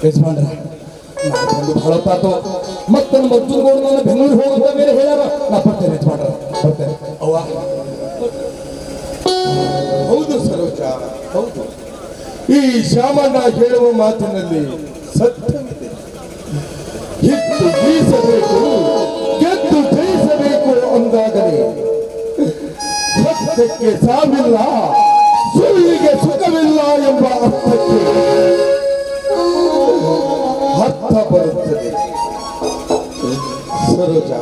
ಯಜಮಾನ್ರ ನಾನು ಬಹಳ ತಾತು ಮತ್ತೆ ನಮ್ಮ ಅರ್ಜುನ್ಗೌಡ ನಾನು ಬೆಂಗಳೂರಿಗೆ ಹೋಗುತ್ತಾ ಬೇರೆ ಹೇಳ್ಯಾರ. ನಾ ಬರ್ತೇನೆ ಯಜಮಾನ್ರ, ಬರ್ತೇನೆ. ಅವ್ವ ಹೌದು ಸರೋಜ, ಹೌದು. ಈ ಶ್ಯಾಮಣ್ಣ ಹೇಳುವ ಮಾತಿನಲ್ಲಿ ಸತ್ಯವಿದೆ. ಹಿಟ್ಟು ಬೀಸಬೇಕು, ಗೆದ್ದು ಜಯಿಸಬೇಕು ಅಂದಾಗಲೇ ಸತ್ಯಕ್ಕೆ ಸಾವಿಲ್ಲ, ಸುಳ್ಳಿಗೆ ಸುಖವಿಲ್ಲ ಎಂಬ ಅರ್ಥಕ್ಕೆ ಅರ್ಥ ಬರುತ್ತದೆ. ಸರೋಜ,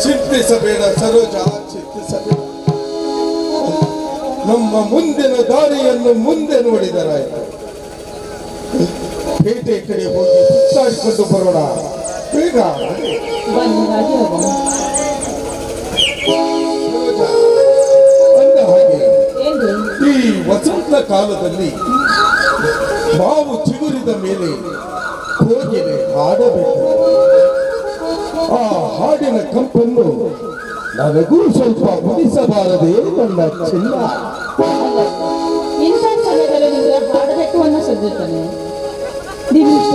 ಚಿಂತಿಸಬೇಡ ಸರೋಜ, ಚಿಂತಿಸಬೇಡ. ನಮ್ಮ ಮುಂದಿನ ದಾರಿಯನ್ನು ಮುಂದೆ ನೋಡಿದರಾಯಿತು. ಪೇಟೆ ಕಡೆ ಹೋಗಿ ಸುತ್ತಾಡಿಕೊಂಡು ಬರೋಣ. ಬೇಗ ಅಂದ ಹಾಗೆ ಈ ವಸಂತ ಕಾಲದಲ್ಲಿ ಮಾವು ಚಿಗುರಿದ ಮೇಲೆ ಕೋಗಿಲೆ ಹಾಡಬೇಕು. ಆ ಹಾಡಿನ ಕಂಪನ್ನು ನನಗೂ ಸ್ವಲ್ಪ ಮುಗಿಸಬಾರದೆ ನನ್ನ ಚಿನ್ನ. ಇಂಥ ಸಮಯದಲ್ಲಿ ನಿಮಗೆ ಹಾಡಬೇಕು ಅನ್ನೋ ಸದ್ದಿರ್ತಾನೆ. ನೀವು ಇಷ್ಟ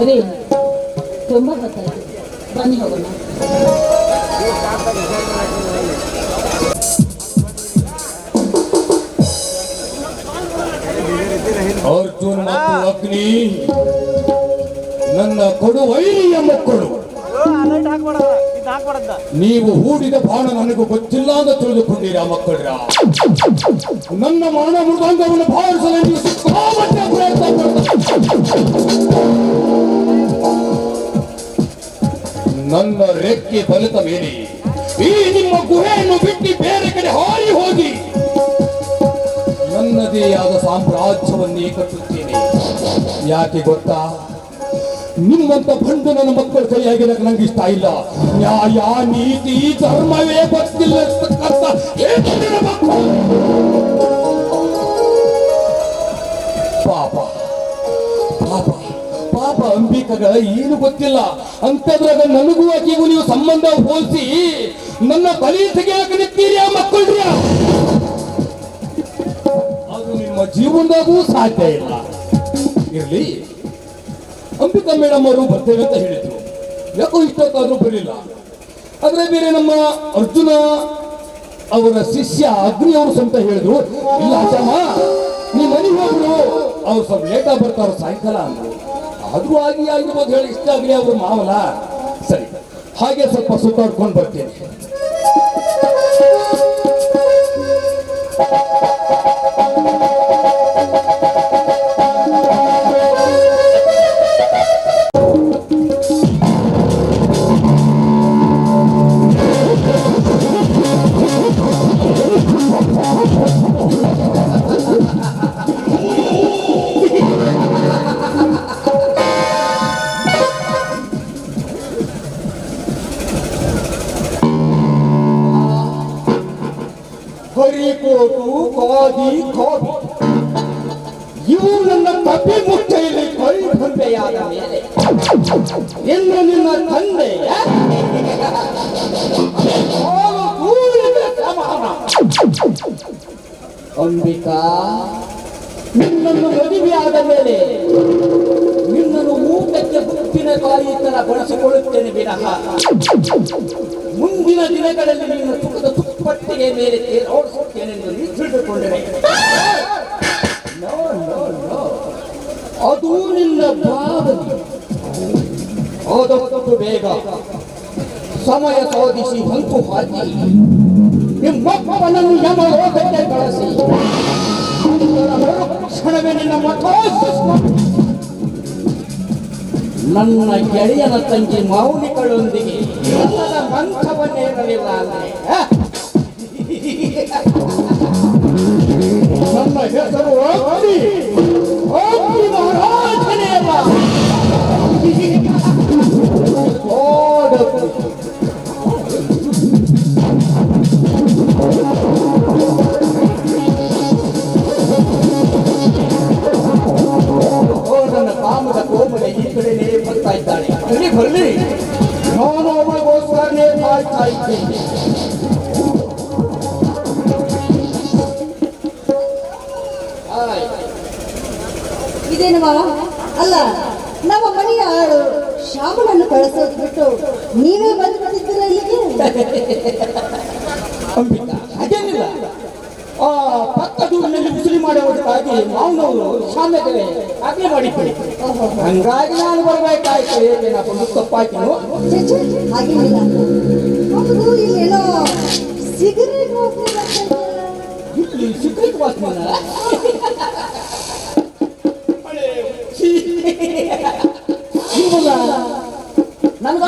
ರೀ ತುಂಬಾ ಗೊತ್ತಾಯ್ತು, ಬನ್ನಿ ಹೋಗೋಣ. ಅರ್ಜುನ್ ಮತ್ತು ಅಗ್ನಿ ನನ್ನ ಕೊಡುವೈರಿಯ ಮಕ್ಕಳು. ನೀವು ಹೂಡಿದ ಬಾಣ ನನಗೂ ಗೊತ್ತಿಲ್ಲ ಅಂತ ತಿಳಿದುಕೊಂಡಿರ ಮಕ್ಕಳ್ರ. ನನ್ನ ಮಾನ ಮೃದಂಗವನ್ನು ಭಾವಿಸಲು ನೀವು ಸಿಕ್ಕಾಪಟ್ಟೆ ಪ್ರಯತ್ನ ಪಡ್ತಾರೆ. ನನ್ನ ರೆಕ್ಕೆ ಬಲಿತ ಮೇಲೆ ಈ ನಿಮ್ಮ ಗುಹೆಯನ್ನು ಬಿಟ್ಟು ಬೇರೆ ಕಡೆ ಹಾರಿ ಹೋಗಿ ನನ್ನದೇ ಆದ ಸಾಮ್ರಾಜ್ಯವನ್ನೇ ಕಟ್ಟುತ್ತೇನೆ. ಯಾಕೆ ಗೊತ್ತಾ? ನಿಮ್ಮಂತ ಬಂದು ನನ್ನ ಮಕ್ಕಳ ಕೈಯಾಗಿರಕ್ಕೆ ನಂಗೆ ಇಷ್ಟ ಇಲ್ಲ. ನ್ಯಾಯ ನೀತಿ ಧರ್ಮವೇ ಗೊತ್ತಿಲ್ಲ ಪಾಪ ಪಾಪ ಪಾಪ ಅಂಬಿಕಗಳ ಏನು ಗೊತ್ತಿಲ್ಲ ಅಂತದ್ರಾಗ ನನಗೂ ಆಕೆಗೂ ನೀವು ಸಂಬಂಧ ಹೋಲಿಸಿ ನನ್ನ ಬಲಿ ತೆಗೆಯಕ್ಕೆ ನಿಂತೀರಿ ಆ ಮಕ್ಕಳ್ರಿ. ಅದು ನಿಮ್ಮ ಜೀವನದಾಗೂ ಸಾಧ್ಯ ಇಲ್ಲ. ಇರ್ಲಿ, ಅಂಬಿಕಾ ಮೇಡಮ್ ಅವರು ಬರ್ತೇವೆ ಅಂತ ಹೇಳಿದ್ರು. ಯಾಕೋ ಇಷ್ಟೊತ್ತಾದ್ರೂ ಬರಲಿಲ್ಲ. ಆದ್ರೆ ಬೇರೆ ನಮ್ಮ ಅರ್ಜುನ ಅವರ ಶಿಷ್ಯ ಅಗ್ನಿ ಅವರು ಅಂತ ಹೇಳಿದ್ರು, ಇಲ್ಲ ಅಜ್ಜಮ್ಮ ನೀ ಮನೆಗೆ ಹೋಗ್ರು, ಅವ್ರು ಸ್ವಲ್ಪ ಲೇಟಾಗಿ ಬರ್ತಾರ ಸಾಯಂಕಾಲ ಅಂದ್ರು. ಆದ್ರೂ ಆಗಿರ್ಬೋದು ಹೇಳಿ, ಇಷ್ಟ ಆಗ್ಲಿ ಅವರು ಮಾವಲ. ಸರಿ, ಹಾಗೆ ಸ್ವಲ್ಪ ಸುತ್ತಾಡ್ಕೊಂಡು ಬರ್ತೇನೆ. ಹರಿಕೋಟು ಕಾದಿ ಕಾದಿ ಇವು ನನ್ನ ಕಪಿ ಮುಚ್ಚೈಲಿ ಕೈ ಬಂದೆಯಾದ ಮೇಲೆ ಇನ್ನು ನಿನ್ನ ತಂದೆಯ ಸಮಾನ. ಅಂಬಿಕಾ, ನಿನ್ನನ್ನು ಮದುವೆಯಾದ ಮೇಲೆ ನಿನ್ನನ್ನು ಊಟಕ್ಕೆ ಉಪ್ಪಿನಕಾಯಿ ತರ ಬಳಸಿಕೊಳ್ಳುತ್ತೇನೆ ವಿನಃ ಮುಂದಿನ ದಿನಗಳಲ್ಲಿ ನಿನ್ನ ಸುಖದ ತುಪ್ಪಟ್ಟಿಗೆ ಮೇಲೆ ಓಡಿಸುತ್ತೇನೆಂದು ನೀವು ತಿಳಿದುಕೊಂಡರೆ ಅದು ನಿನ್ನ ಭಾವನೆ. ಆದಷ್ಟು ಬೇಗ ಸಮಯ ಸಾಧಿಸಿ ಹಂತು ಹಾಕಿ ನಿಮ್ಮಪ್ಪನನ್ನು ಯಮಲೋಕಕ್ಕೆ ಕಳಿಸಿ ಕ್ಷಣವೇ ನಿನ್ನ ಮಠ ನನ್ನ ಗೆಳೆಯನ ತಂಗಿ ಮೌನಿಗಳೊಂದಿಗೆ ನನ್ನ ಮಂಚವನ್ನೇರಲಿಲ್ಲ ಅಂದ್ರೆ ನನ್ನ ಹೆಸರು ಮಹಾರಾಜನೇ ಅಲ್ಲ. ನನ್ನ ಕಾಮದ ಕೋಮಲ ಈ ಕಡೆನೇ ಬರ್ತಾ ಇದ್ದಾಳೆ. ಬರ್ಲಿ, ನಾನು ಅವಳಿಗೋಸ್ಕರನೇ ಕಾಯ್ತಾ ಇದ್ದೇನೆ. ಇದೇನು ಮಾವ? ಅಲ್ಲ, ನಮ್ಮ ಮನೆಯ ಆಳು ಶ್ಯಾಮನನ್ನು ಕಳಿಸೋದು ಬಿಟ್ಟು ನೀವೇ ಬಂದು ಬಂದಿದ್ದೀರ ಇಲ್ಲಿಗೆ? ಅದೇನಿಲ್ಲ, ಆ ಪಕ್ಕದೂರಿನಲ್ಲಿ ಮುಸುಳಿ ಮಾಡುವುದಕ್ಕಾಗಿ ಮಾವನವರು ಶಾಮೆಗೆ ಆಗ್ಲೇ ಮಾಡಿಕೊಳ್ಳಿ. ಹಂಗಾಗಿ ನಾನು ಬರಬೇಕಾಯ್ತು. ಏನೇನಪ್ಪ ತಪ್ಪಾಯ್ತು? ಹಾಗೇನಿಲ್ಲ. ಹೌದು, ಇಲ್ಲೇನೋ ಸಿಗರೇಟ್ ಸಿಗರೇಟ್ ವಾಸನ ನನಗ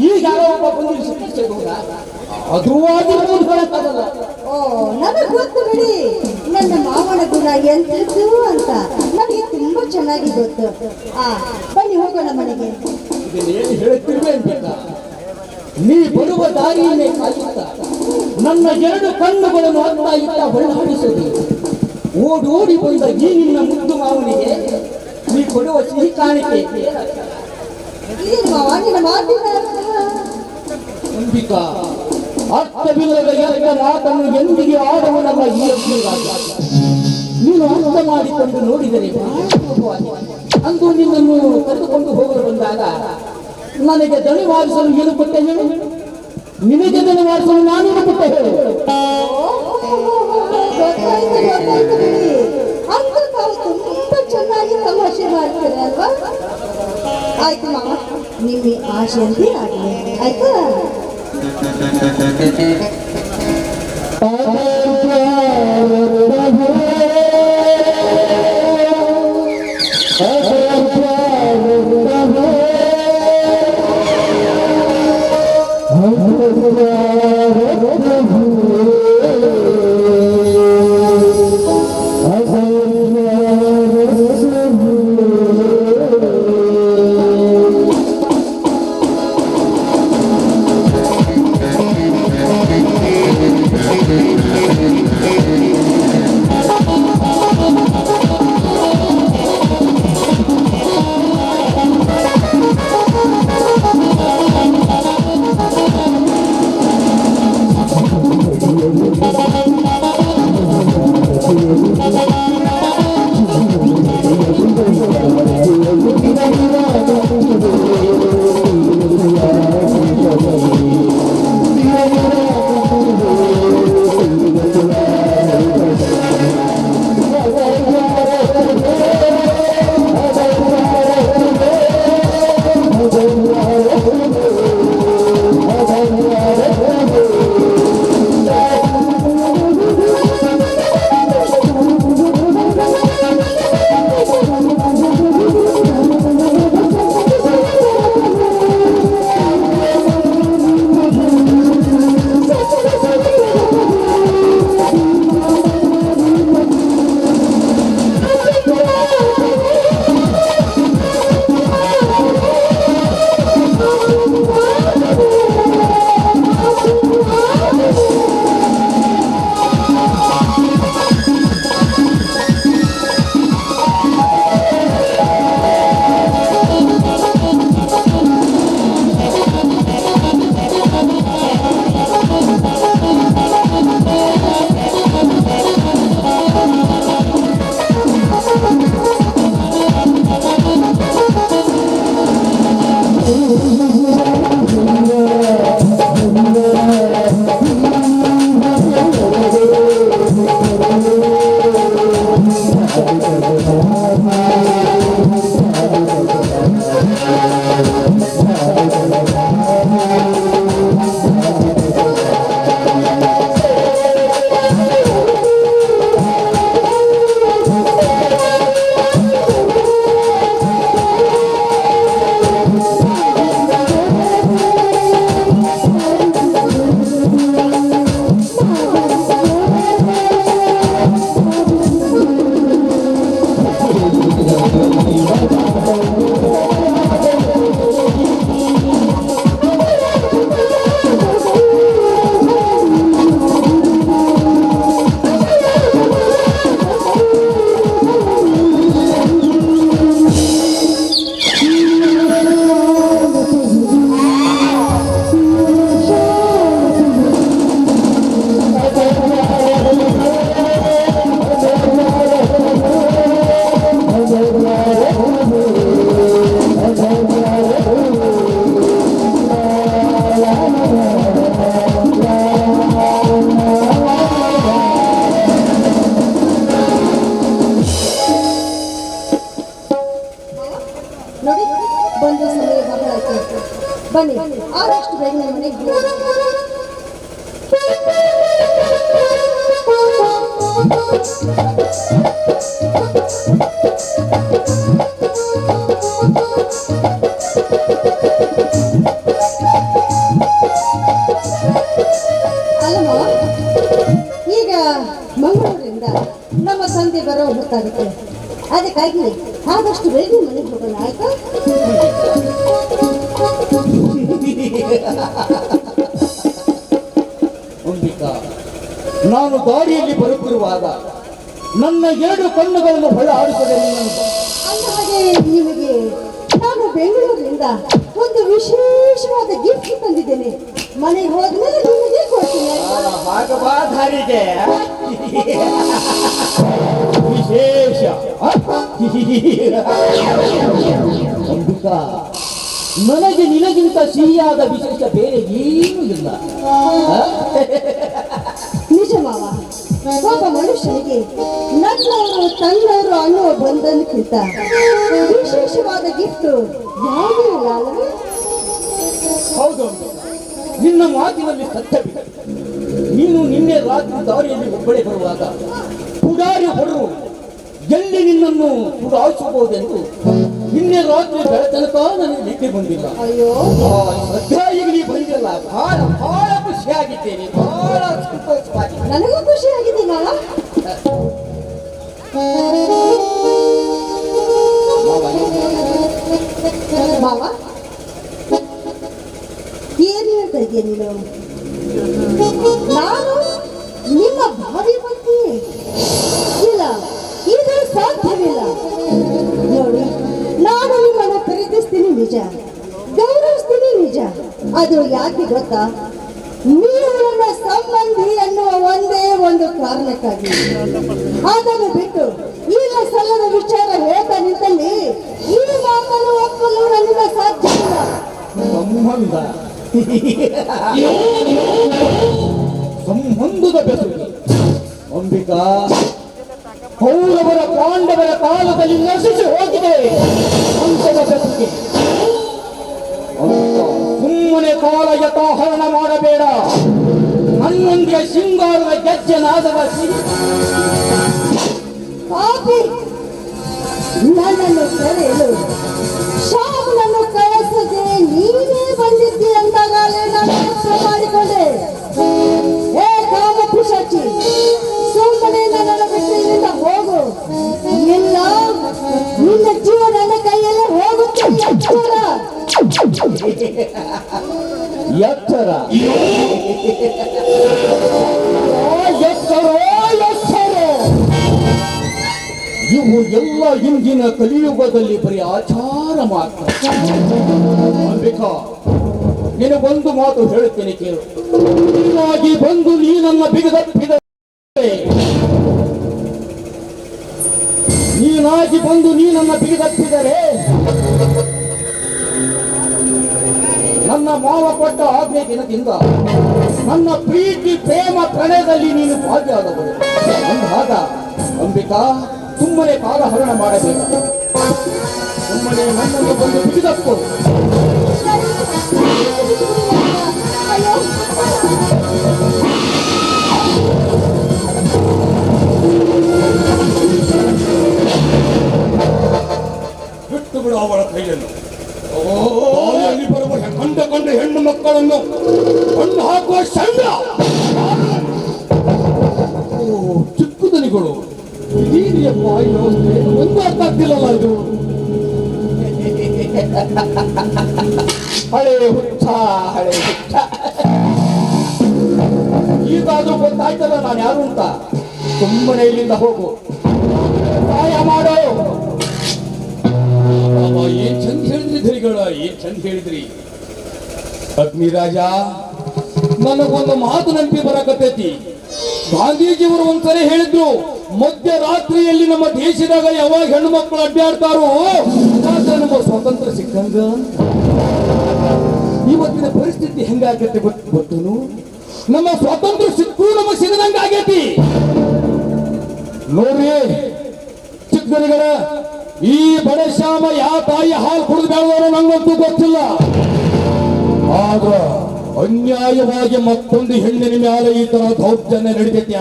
ಈಗ ಯಾರೋ ಒಬ್ಬ ಬಂದು ಸಿಗರೇಟ್ ಅದು ಹೇಳಕ್ಕಾಗಲ್ಲ. ಓ, ನನಗೆ ಗೊತ್ತು ಬಿಡಿ, ನನ್ನ ಮಾವನ ಗುಣ ಎಂಥದ್ದು ಅಂತ ನನಗೆ ತುಂಬಾ ಚೆನ್ನಾಗಿ ಗೊತ್ತು. ಬನ್ನಿ ಹೋಗೋಣ ಮನೆಗೆ. ಏನು ಹೇಳುತ್ತಿರುವೆ ಅಂತ ನೀ ಬರುವ ದಾರಿಯನ್ನೇ ಕಾಯುತ್ತಾ ನನ್ನ ಎರಡು ಕಣ್ಣುಗಳನ್ನು ಅತ್ತ ಇತ್ತ ಬಳ್ಳಾಡಿಸುವುದು. ಓಡೋಡಿ ಬಂದ ಈ ನಿನ್ನ ಮುದ್ದು ಮಾವನಿಗೆ ನೀ ಕೊಡುವ ಸಿಹಿ ಕಾಣಿಕೆ. ಇದೇನು ಮಾವ ನಿನ್ನ ಮಾತಿನ ಅಂಬಿಕಾ, ಅರ್ಥವಿಲ್ಲದ ಎಲ್ಲ ಮಾತನ್ನು ಎಂದಿಗೆ ಆಡುವನಲ್ಲ ಈ ಅಗ್ನಿರಾಜ. ನೀ ನೀನು ಅರ್ಥ ಮಾಡಿಕೊಂಡು ನೋಡಿದರೆ ಬಹಳ ಸುಲಭವಾಗಿದೆ. ಅಂದು ನಿನ್ನನ್ನು ಕರೆದುಕೊಂಡು ಹೋಗಲು ಬಂದಾಗ ನನಗೆ ದಣಿವಾರಿಸಲು ಏನು ಕೊಟ್ಟೆ ಹೇಳು? ನಿನಗೆ ದಣಿವಾರಿಸಲು ನಾನೇನು ಕೊಟ್ಟೆ ಹೇಳು? ಗೊತ್ತಾಯ್ತು ಬಿಡಿ. ಅಂತ ತಾವು ತುಂಬಾ ಚೆನ್ನಾಗಿ ತಮಾಷೆ ಮಾಡ್ತೀರ ಅಲ್ವಾ? ಆಯ್ತು ಮಾವ, ನಿಮ್ಮ ಆಶೆ ಅಂತ ಆಗಲಿ ಆಯ್ತಾ? ಬನ್ನಿ ಆದಷ್ಟು ಬೇಗ ನಮ್ಮ ಮನೆಗೆ ಅಲ್ಲಮ್ಮ ಈಗ ಮಂಗಳೂರಿಂದ ನಮ್ಮ ತಂದೆ ಬರೋ ಹೊತ್ತಾಗುತ್ತೆ ಅದಕ್ಕಾಗಿ ಆದಷ್ಟು ಬೇಗ ಮನೆಗೆ ಹೋಗೋಣ ಆಯ್ತಾ ಅಂಬಿಕಾ ನಾನು ದಾರಿಯಲ್ಲಿ ಬರುತ್ತಿರುವಾಗ ನನ್ನ 2 ಕಣ್ಣುಗಳನ್ನು ಹೊಳ ಆಡುತ್ತದೆ ಹಾಗೆ ನಿಮಗೆ ನಾನು ಬೆಂಗಳೂರಿನಿಂದ ಒಂದು ವಿಶೇಷವಾದ ಗಿಫ್ಟ್ ತಂದಿದ್ದೇನೆ ಮನೆಗೆ ಹೋದ್ಮೇಲೆ ನಿಮಗೆ ಕೊಡ್ತೀನಿ ವಿಶೇಷ ಅಂಬಿಕಾ, ನನಗೆ ನಿನಗಿಂತ ಸಿಹಿಯಾದ ವಿಶೇಷ ಬೇರೆ ಏನೂ ಇಲ್ಲ. ನಿಜ ಮಾವ, ಒಬ್ಬ ಮನುಷ್ಯನಿಗೆ ನನ್ನವರು ತನ್ನವರು ಅನ್ನುವ ಬಂಧನಕ್ಕಿಂತ ವಿಶೇಷವಾದ ಗಿಫ್ಟ್ ಯಾವುದೂ ಇಲ್ಲ ಅಲ್ಲವೇ? ಹೌದು ಅಂಬಿಕಾ, ನಿನ್ನ ಮಾತಿನಲ್ಲಿ ಸತ್ಯವಿದೆ. ನೀನು ನಿನ್ನೆ ರಾತ್ರಿ ದಾರಿಯಲ್ಲಿ ಒಬ್ಬಳೇ ಬರುವಾಗ ಪುಡಾರಿ ಹೊರರು ಎಲ್ಲಿ ನಿನ್ನನ್ನು ಪುಡಾಯಿಸಬಹುದೆಂದು ನಿನ್ನೆ ರಾತ್ರಿ ಬೆಳತನಕ ನನಗೆ ನಿದ್ದೆ ಬಂದಿಲ್ಲ. ಅಯ್ಯೋ, ಸದ್ಯ ಈಗ ನೀ ಬಂದಿಲ್ಲ, ಬಹಳ ಬಹಳ ಖುಷಿಯಾಗಿದ್ದೇನೆ, ಬಹಳ ಸಂತೋಷವಾಗಿದೆ. ನನಗೂ ಖುಷಿಯಾಗಿದೆ ಮಾವ. ಮಾವ, ಏನು ಹೇಳ್ತಾ ಇದೆಯಾ ನೀನು? ನಾನು ನಿಮ್ಮ ಭಾವಿ ಪತ್ನಿ? ಇಲ್ಲ, ಇದು ಸಾಧ್ಯವಿಲ್ಲ. ನೋಡಿ, ನಾನು ನಿಮ್ಮನ್ನು ಪ್ರೀತಿಸ್ತೀನಿ ನಿಜ, ಗೌರವಿಸ್ತೀನಿ ನಿಜ. ಅದು ಯಾಕೆ ಗೊತ್ತಾ? ನೀವು ನನ್ನ ಸಂಬಂಧಿ ಅನ್ನುವ ಒಂದೇ ಒಂದು ಕಾರಣಕ್ಕಾಗಿ. ಅದನ್ನು ಬಿಟ್ಟು ಈಗ ಸಲ್ಲದ ವಿಚಾರ ಹೇಳ್ತಾ ನಿಂತಲ್ಲಿ ಈ ಮಾತನ್ನು ಒಪ್ಪಲು ನನ್ನಿಂದ ಸಾಧ್ಯವಿಲ್ಲ. ಸಂಬಂಧ ಸಂಬಂಧದ ಬೆಸುಗೆ ಅಂಬಿಕಾ, ಕೌರವರ ಪಾಂಡವರ ಕಾಲದಲ್ಲಿ ನಶಿಸಿ ಹೋಗಿದೆ ಅಂಥದ ಬೆಸುಗೆ. ಸುಮ್ಮನೆ ಕಾಲ ಯಥಾಹರಣ ಮಾಡಬೇಡ. ನನ್ನೊಂದಿಗೆ ಶೃಂಗಾರದ ಗೆಜ್ಜೆ ನಾದವ ಪಾಪಿ, ನನ್ನನ್ನು ಕರೆಯಲು ಶಾಮನನ್ನು ಕಳಿಸದೆ ನೀನೇ ಬಂದಿದ್ದಿ ಅಂದಾಗಲೇ ನಾನು ಅರ್ಥ ಮಾಡಿಕೊಂಡೆ. ಏ ಕಾಮ ಪಿಶಾಚಿ, ಸುಮ್ಮನೆ ನನ್ನನ್ನು ಬಿಟ್ಟು ಇಲ್ಲಿಂದ ಹೋಗು. ಇಲ್ಲ, ನಿನ್ನ ಜೀವ ನನ್ನ ಕೈಯಲ್ಲೇ ಹೋಗುತ್ತೆ. ಎಚ್ಚರ ಎಚ್ಚರ ಎಚ್ಚರ. ಇವು ಎಲ್ಲ ಇಂದಿನ ಕಲಿಯುಗದಲ್ಲಿ ಬರೀ ಆಚಾರ ಮಾತ್ರ. ಅಂಬಿಕಾ, ನಿನಗೊಂದು ಮಾತು ಹೇಳುತ್ತೇನೆ ಕೇಳು. ನೀನಾಗಿ ಬಂದು ನೀ ನನ್ನ ಬಿಗದಪ್ಪಿದರೆ ನನ್ನ ಮಾವ ಕೊಟ್ಟ ಆಜ್ಞೆ ದಿನದಿಂದ ನನ್ನ ಪ್ರೀತಿ ಪ್ರೇಮ ಪ್ರಣಯದಲ್ಲಿ ನೀನು ಭಾಗಿಯಾಗಬಹುದು. ಅಂದಾಗ ಅಂಬಿಕಾ, ಸುಮ್ಮನೆ ಕಾಲಹರಣ ಮಾಡಬೇಕು. ಸುಮ್ಮನೆ ನನ್ನನ್ನು ಬಂದು ಬಿಗಿದಪ್ಪು. ಬಿಟ್ಟು ಬಿಡು ಅವಳ ಕೈಯನ್ನು. ಅಲ್ಲಿ ಬರುವ ಕಂಡ ಹೆಣ್ಣು ಮಕ್ಕಳನ್ನು ಕಣ್ಣು ಹಾಕುವ ಚಂಡ. ಚಿಕ್ಕದನಿಗಳು ಇದೀನಿಯಪ್ಪ ಈ ವ್ಯವಸ್ಥೆ ಒಂದು ಅರ್ಥ ಆಗ್ತಿಲ್ಲಲ್ಲ ಇದು. ಹಳೆ ಹುಚ್ಚ ಹಳೆ ಹುಚ್ಚ. ಈಗಾದ್ರೂ ಗೊತ್ತಾಯ್ತಲ್ಲ ನಾನು ಯಾರು ಅಂತ. ಸುಮ್ಮನೆ ಇಲ್ಲಿಂದ ಹೋಗು, ಸಹಾಯ ಮಾಡೋ. ಏನ್ ಚಂದ ಹೇಳಿದ್ರಿ ಧರಿಗಳ, ಏನ್ ಚಂದ ಹೇಳಿದ್ರಿ. ಅಗ್ನಿರಾಜ, ನನಗೊಂದು ಮಾತು ನೆನಪಿ ಬರಕತ್ತೈತಿ. ಗಾಂಧೀಜಿಯವರು ಒಂದ್ಸರಿ ಹೇಳಿದ್ರು, ಮಧ್ಯರಾತ್ರಿಯಲ್ಲಿ ನಮ್ಮ ದೇಶದಾಗ ಯಾವಾಗ ಹೆಣ್ಣು ಮಕ್ಕಳು ಅಡ್ಡಾಡ್ತಾರೋ ಆಗ ನಮ್ಮ ಸ್ವಾತಂತ್ರ್ಯ ಸಿಕ್ಕಂಗ. ಇವತ್ತಿನ ಪರಿಸ್ಥಿತಿ ಹೆಂಗಾಗತ್ತೆ ಗೊತ್ತನು? ನಮ್ಮ ಸ್ವಾತಂತ್ರ್ಯ ಸಿಕ್ಕೂ ನಮಗೆ ಸಿಗದಂಗ ಆಗೈತಿ ನೋಡ್ರಿ ಚಿಕ್ಕದನಿಗಳ. ಈ ಬಡ ಶ್ಯಾಮ ಯಾವ ತಾಯಿ ಹಾಲು ಕುಡಿದು ಬೆಳೆದವರು ನಂಗಂತೂ ಗೊತ್ತಿಲ್ಲ. ಆದ್ರ ಅನ್ಯಾಯವಾಗಿ ಮತ್ತೊಂದು ಹೆಣ್ಣಿನ ಮೇಲೆ ಈ ತರ ದೌರ್ಜನ್ಯ ನಡೀತೈತಿ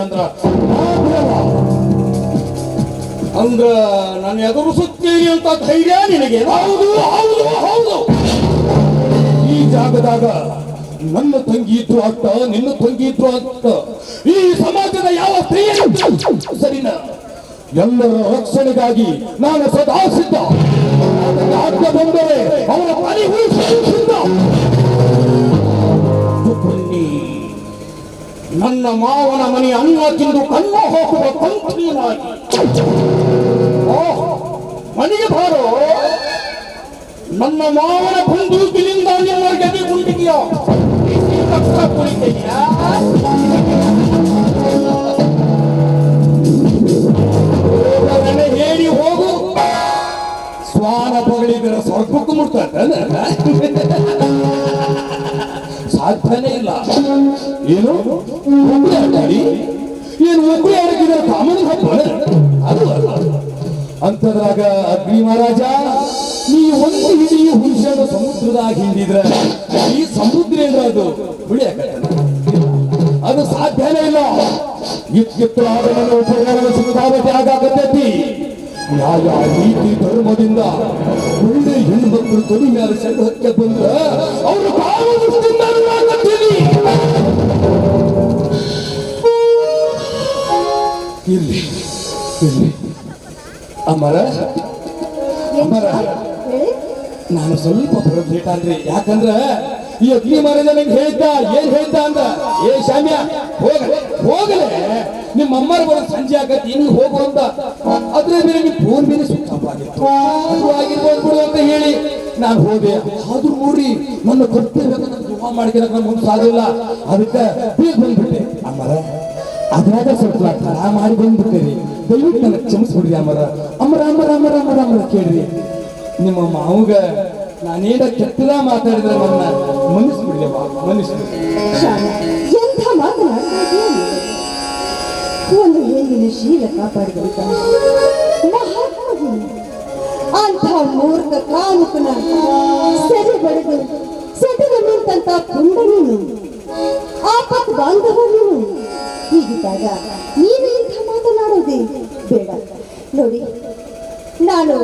ಅಂದ್ರ ನಾನು ಎದುರಿಸುತ್ತೇನೆ ಅಂತ ಧೈರ್ಯ ನಿನಗೆ? ಹೌದು ಹೌದು ಹೌದು. ಈ ಜಾಗದಾಗ ನನ್ನ ತಂಗಿ ಇದ್ರು ಆಗ್ತ, ನಿನ್ನ ತಂಗಿ ಇದ್ರು ಆಗ್ತ. ಈ ಸಮಾಜದ ಯಾವ ಸ್ತ್ರೀಯ ಸರಿನ ಎಲ್ಲರ ರಕ್ಷಣೆಗಾಗಿ ನಾನು ಸದಾ ಸಿದ್ಧ. ಆಜ್ಞೆ ಬಂದರೆ ಅವರ ಬಲಿ ಉಳಿಸಲು ಸಿದ್ಧ. ನನ್ನ ಮಾವನ ಮನೆ ಅನ್ನ ತಿಂದು ಕಣ್ಣು ಹೋಗುವ ಕಂಠೀನಾಗಿ ಮನೆಗೆ ಬಾರೋ. ನನ್ನ ಮಾವನ ಬಂದೂಕಿನಿಂದ ನಿಮ್ಮ ಗದಿ ಗುಂಡಿಗೆಯ ಕಷ್ಟ ಕುಳಿತೆಯಾ? ಏನು ಉಗುಳಿ ಆಟಾಡಿ ಏನು ಉಗುಳಿ ಆಡಕ್ಕಿದ್ರೆ ಕಾಮನ ಹಬ್ಬ ಅದು ಅಲ್ಲ ಅಂತದ್ರಾಗ ಅಗ್ನಿ ಮಹಾರಾಜ ನೀ ಒಂದು ಇಡೀ ಹುಣಸೆಹಣ್ಣು ಸಮುದ್ರದಾಗ ಹಿಂಡಿದ್ರೆ ಈ ಸಮುದ್ರ ಏನ್ರ ಅದು ಉಳಿಯಾಕತ್ತ ಅದು ಸಾಧ್ಯನೇ ಇಲ್ಲ. ಇತ್ತಿತ್ತು ನನ್ನ ಉಪಯೋಗ ಸುಖಾವತಿ ಆಗಾಕತ್ತೈತಿ. ನ್ಯಾಯ ನೀತಿ ಧರ್ಮದಿಂದ ಒಳ್ಳೆ ಹೆಣ್ಣು ಮಕ್ಕಳು ತೊಡಿ ಮೇಲೆ ಸೆಂಡು ಹಚ್ಚ ಬಂದ್ರ ಅವರು ಇಲ್ಲಿ ಇಲ್ಲಿ ಅಮರ ಅಮರ ಹೇಳಿ ನಾನು ಸ್ವಲ್ಪ ಬರೋದು ಲೇಟ್ ಆದ್ರಿ. ಯಾಕಂದ್ರ ಈ ಅಗ್ನಿ ಮಹಾರಾಜ ನಂಗೆ ಹೇಳ್ದ ಏನ್ ಹೇಳ್ದ ಅಂದ, ಏ ಶಾಮ್ಯ ಹೋಗಲೆ ನಿಮ್ಮ ಅಮ್ಮರ ಬರೋದು ಸಂಜೆ ಆಗತ್ತೆ ಇನ್ನು ಹೋಗು ಅಂತ. ಅದ್ರ ಮೇಲೆ ನಿಮ್ ಫೋನ್ ಮೇಲೆ ಸ್ವಿಚ್ ಆಫ್ ಆಗಿತ್ತು. ಅದು ಆಗಿರ್ಬೋದು ಬಿಡು ಅಂತ ಹೇಳಿ ನಾನು ಹೋದೆ. ಆದ್ರೂ ನೋಡ್ರಿ ನನ್ನ ಕರ್ತವ್ಯ ಜಮಾ ಮಾಡ್ಕೊಳಕ್ ನಮ್ಗೆ ಮುಂದೆ ಸಾಧಿಲ್ಲ. ಅದಕ್ಕೆ ಬೇಗ ಬಂದ್ಬಿಟ್ಟೆ. ಅಮ್ಮರ ಅದ್ರಾಗ ಸ್ವಲ್ಪ ತಡ ಮಾಡಿ ಬಂದ್ಬಿಟ್ಟೇರಿ. ದಯವಿಟ್ಟು ನನಗೆ ಕ್ಷಮಿಸ್ಬಿಡ್ರಿ ಅಮ್ಮರ. ಅಮ್ಮರ ಅಮ್ಮರ ಅಮ್ಮರ ಅಮ್ಮರ ಅಮ್ಮರ ಕೇಳ್ರಿ, ನಿಮ್ಮ ಮಾವುಗ ನಾನೇನ ಕೆಟ್ಟದ ಮಾತಾಡಿದ್ರೆ ನನ್ನ ಮನ್ನಿಸ್ಬಿಡ್ಲಿ ಮನ್ನಿಸ್ಬಿಡ್ಲಿ. ಎಂಥ ಮಾತನಾಡ್ತಾ ಇದೀಯ? ಒಂದು ಹೆಣ್ಣಿನ ಶೀಲ ಕಾಪಾಡಿದಂತ ಮಹಾತ್ಮ ಅಂಥ ಮೂರ್ಖ ಕಾಮುಕನ ಸೆರೆ ಬಡಿದು ಸೆಟೆಗೆ ನಿಂತಂತ ಪುಂಡ ನೀನು, ಆಪತ್ ಬಾಂಧವ ನೀನು. ಹೀಗಿದ್ದಾಗ ನೀನು ಇಂಥ ಮಾತನಾಡೋದೇ ಬೇಡ. ನೋಡಿ, ನಾನು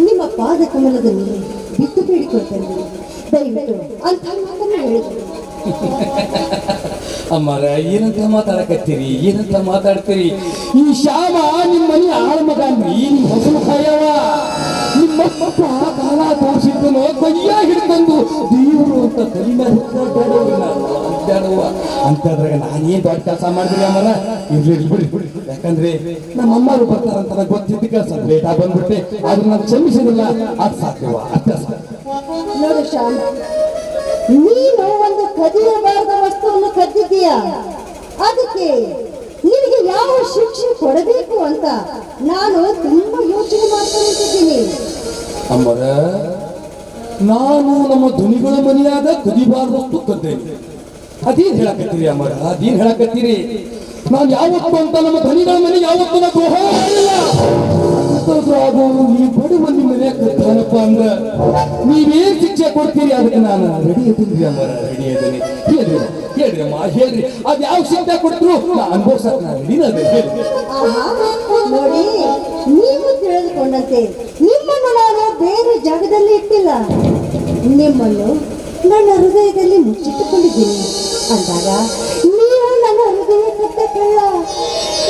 ನಿಮ್ಮ ಪಾದ ಕಮಲದ ಮೇಲೆ ಬಿದ್ದು ಬೇಡಿಕೊಳ್ತೇನೆ, ದಯವಿಟ್ಟು ಅಂಥ ಮಾತನ್ನು ಹೇಳಿದ್ರು. ಅಮ್ಮರ ಏನಂತ ಮಾತಾಡಕತ್ತೀರಿ, ಏನಂತ ಮಾತಾಡ್ತೀರಿ? ಈ ಶ್ಯಾಮ ನಿಮ್ಮ ಮನೆ ಆಳ ಮಗನ್ರಿ, ನಿಮ್ ಹೊಸಲು ಕಾಯವ. ನಿಮ್ಮ ಪಪ್ಪ ಕಾಲ ತೋರಿಸಿದ್ದನು ಕೈಯ ಹಿಡ್ಕೊಂಡು ದೇವರು ಅಂತ ಕಲಿನ ಅಡ್ಡಾಡುವ ಅಂತದ್ರಾಗ ನಾನೇನ್ ದೊಡ್ಡ ಕೆಲಸ ಮಾಡಿದ್ರಿ ಅಮ್ಮರ. ಇರ್ಲಿ ಬಿಡಿ, ಯಾಕಂದ್ರೆ ನಮ್ಮ ಅಮ್ಮರು ಬರ್ತಾರಂತ ನನಗೆ ಗೊತ್ತಿದ್ದಕ್ಕೆ ಸ್ವಲ್ಪ ಲೇಟ್ ಆಗಿ ಬಂದ್ಬಿಟ್ಟೆ. ಆದ್ರೆ ನಾನು ಕ್ಷಮಿಸಿದಿಲ್ಲ, ಅದು ಸಾಧ್ಯವ ಅರ್ಥ ಸಾಧ್ಯ. ನೋಡು ಶ್ಯಾಮ, ನೀನು ಒಂದು ಕದಿಯಬಾರದ ವಸ್ತುವನ್ನು ಕದ್ದಿದ್ದೀಯ. ಅದಕ್ಕೆ ನಿನಗೆ ಯಾವ ಶಿಕ್ಷೆ ಕೊಡಬೇಕು ಅಂತ ನಾನು ತುಂಬಾ ಯೋಚನೆ ಮಾಡ್ಕೊಂಡಿದ್ದೀನಿ. ಅಮ್ಮರ, ನಾನು ನಮ್ಮ ಧ್ವನಿಗಳ ಮನೆಯಾಗ ಕದಿಬಾರ್ದಷ್ಟು ಕದ್ದೇನೆ. ಅದೇನ್ ಹೇಳಕತ್ತೀರಿ ಅಮ್ಮರ, ಅದೇನ್ ಹೇಳಕತ್ತೀರಿ? ನಾನು ಯಾವತ್ತು ಅಂತ ನಮ್ಮ ಧ್ವನಿಗಳ ಮನೆ ಯಾವತ್ತು ನಾ ದ್ರೋಹ ಮಾಡಿಲ್ಲ. ಈ ಬಡವ ನಿಮ್ಮ ಮನೆ ಕದ್ದಾನಪ್ಪ ಅಂದ್ರ ನೀವೇನ್ ಶಿಕ್ಷೆ ಕೊಡ್ತೀರಿ ಅದಕ್ಕೆ ನಾನು ರೆಡಿ ಇದ್ದೀನಿ ಅಮ್ಮರ, ರೆಡಿ ಇದ್ದೀನಿ. ಹೇಳ್ರಿ ಹೇಳ್ರಿ ಅಮ್ಮ ಹೇಳ್ರಿ, ಅದ್ ಯಾವ ಶಿಕ್ಷೆ ಕೊಡ್ತರು ನಾ ಅನುಭವಿಸಕ್ ನಾನು ರೆಡಿ ಹೇಳ್ರಿ. ನೋಡಿ, ನೀವು ತಿಳಿದುಕೊಂಡಂತೆ ನಿಮ್ಮನ್ನು ನಾನು ಬೇರೆ ಜಾಗದಲ್ಲಿ ಇಟ್ಟಿಲ್ಲ. ನಿಮ್ಮನ್ನು ನನ್ನ ಹೃದಯದಲ್ಲಿ ಮುಚ್ಚಿಟ್ಟುಕೊಂಡಿದ್ದೀನಿ ಅಂದಾಗ ನೀವು ನನ್ನ ಹೃದಯ ಕದ್ದ ಕಳ್ಳ,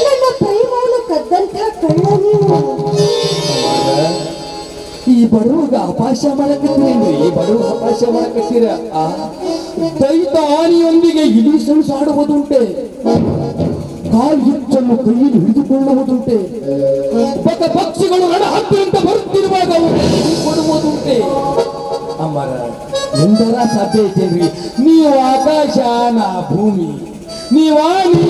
ನನ್ನ ಪ್ರೇಮವನ್ನು ಕದ್ದಂಥ ಕಳ್ಳ ನೀವು. ಈ ಬಡವಗ ಅಪಾಶ ಮಾಡಕತ್ತೀರೇನ್ರಿ? ಈ ಬಡವ ಅಪಾಶ ಮಾಡಕತ್ತೀರ. ದೈತ ಆನೆಯೊಂದಿಗೆ ಇಲಿ ಸೆಣಸಾಡುವುದುಂಟೆ, ಕಾಲು ಹಿಚ್ಚನ್ನು ಕೈಯಲ್ಲಿ ಹಿಡಿದುಕೊಳ್ಳುವುದುಂಟೆ, ಪಕ್ಷಿಗಳು ನಡ ಹತ್ತಿರಂತ ಬರುತ್ತಿರುವಾಗ ಕೊಡುವುದುಂಟೆ. ಅಮ್ಮರ ಎಂದರ ಸಾಧ್ಯ ಐತೇನ್ರಿ? ನೀವು ಆಕಾಶ ನಾ ಭೂಮಿ, ನೀವಾಣಿ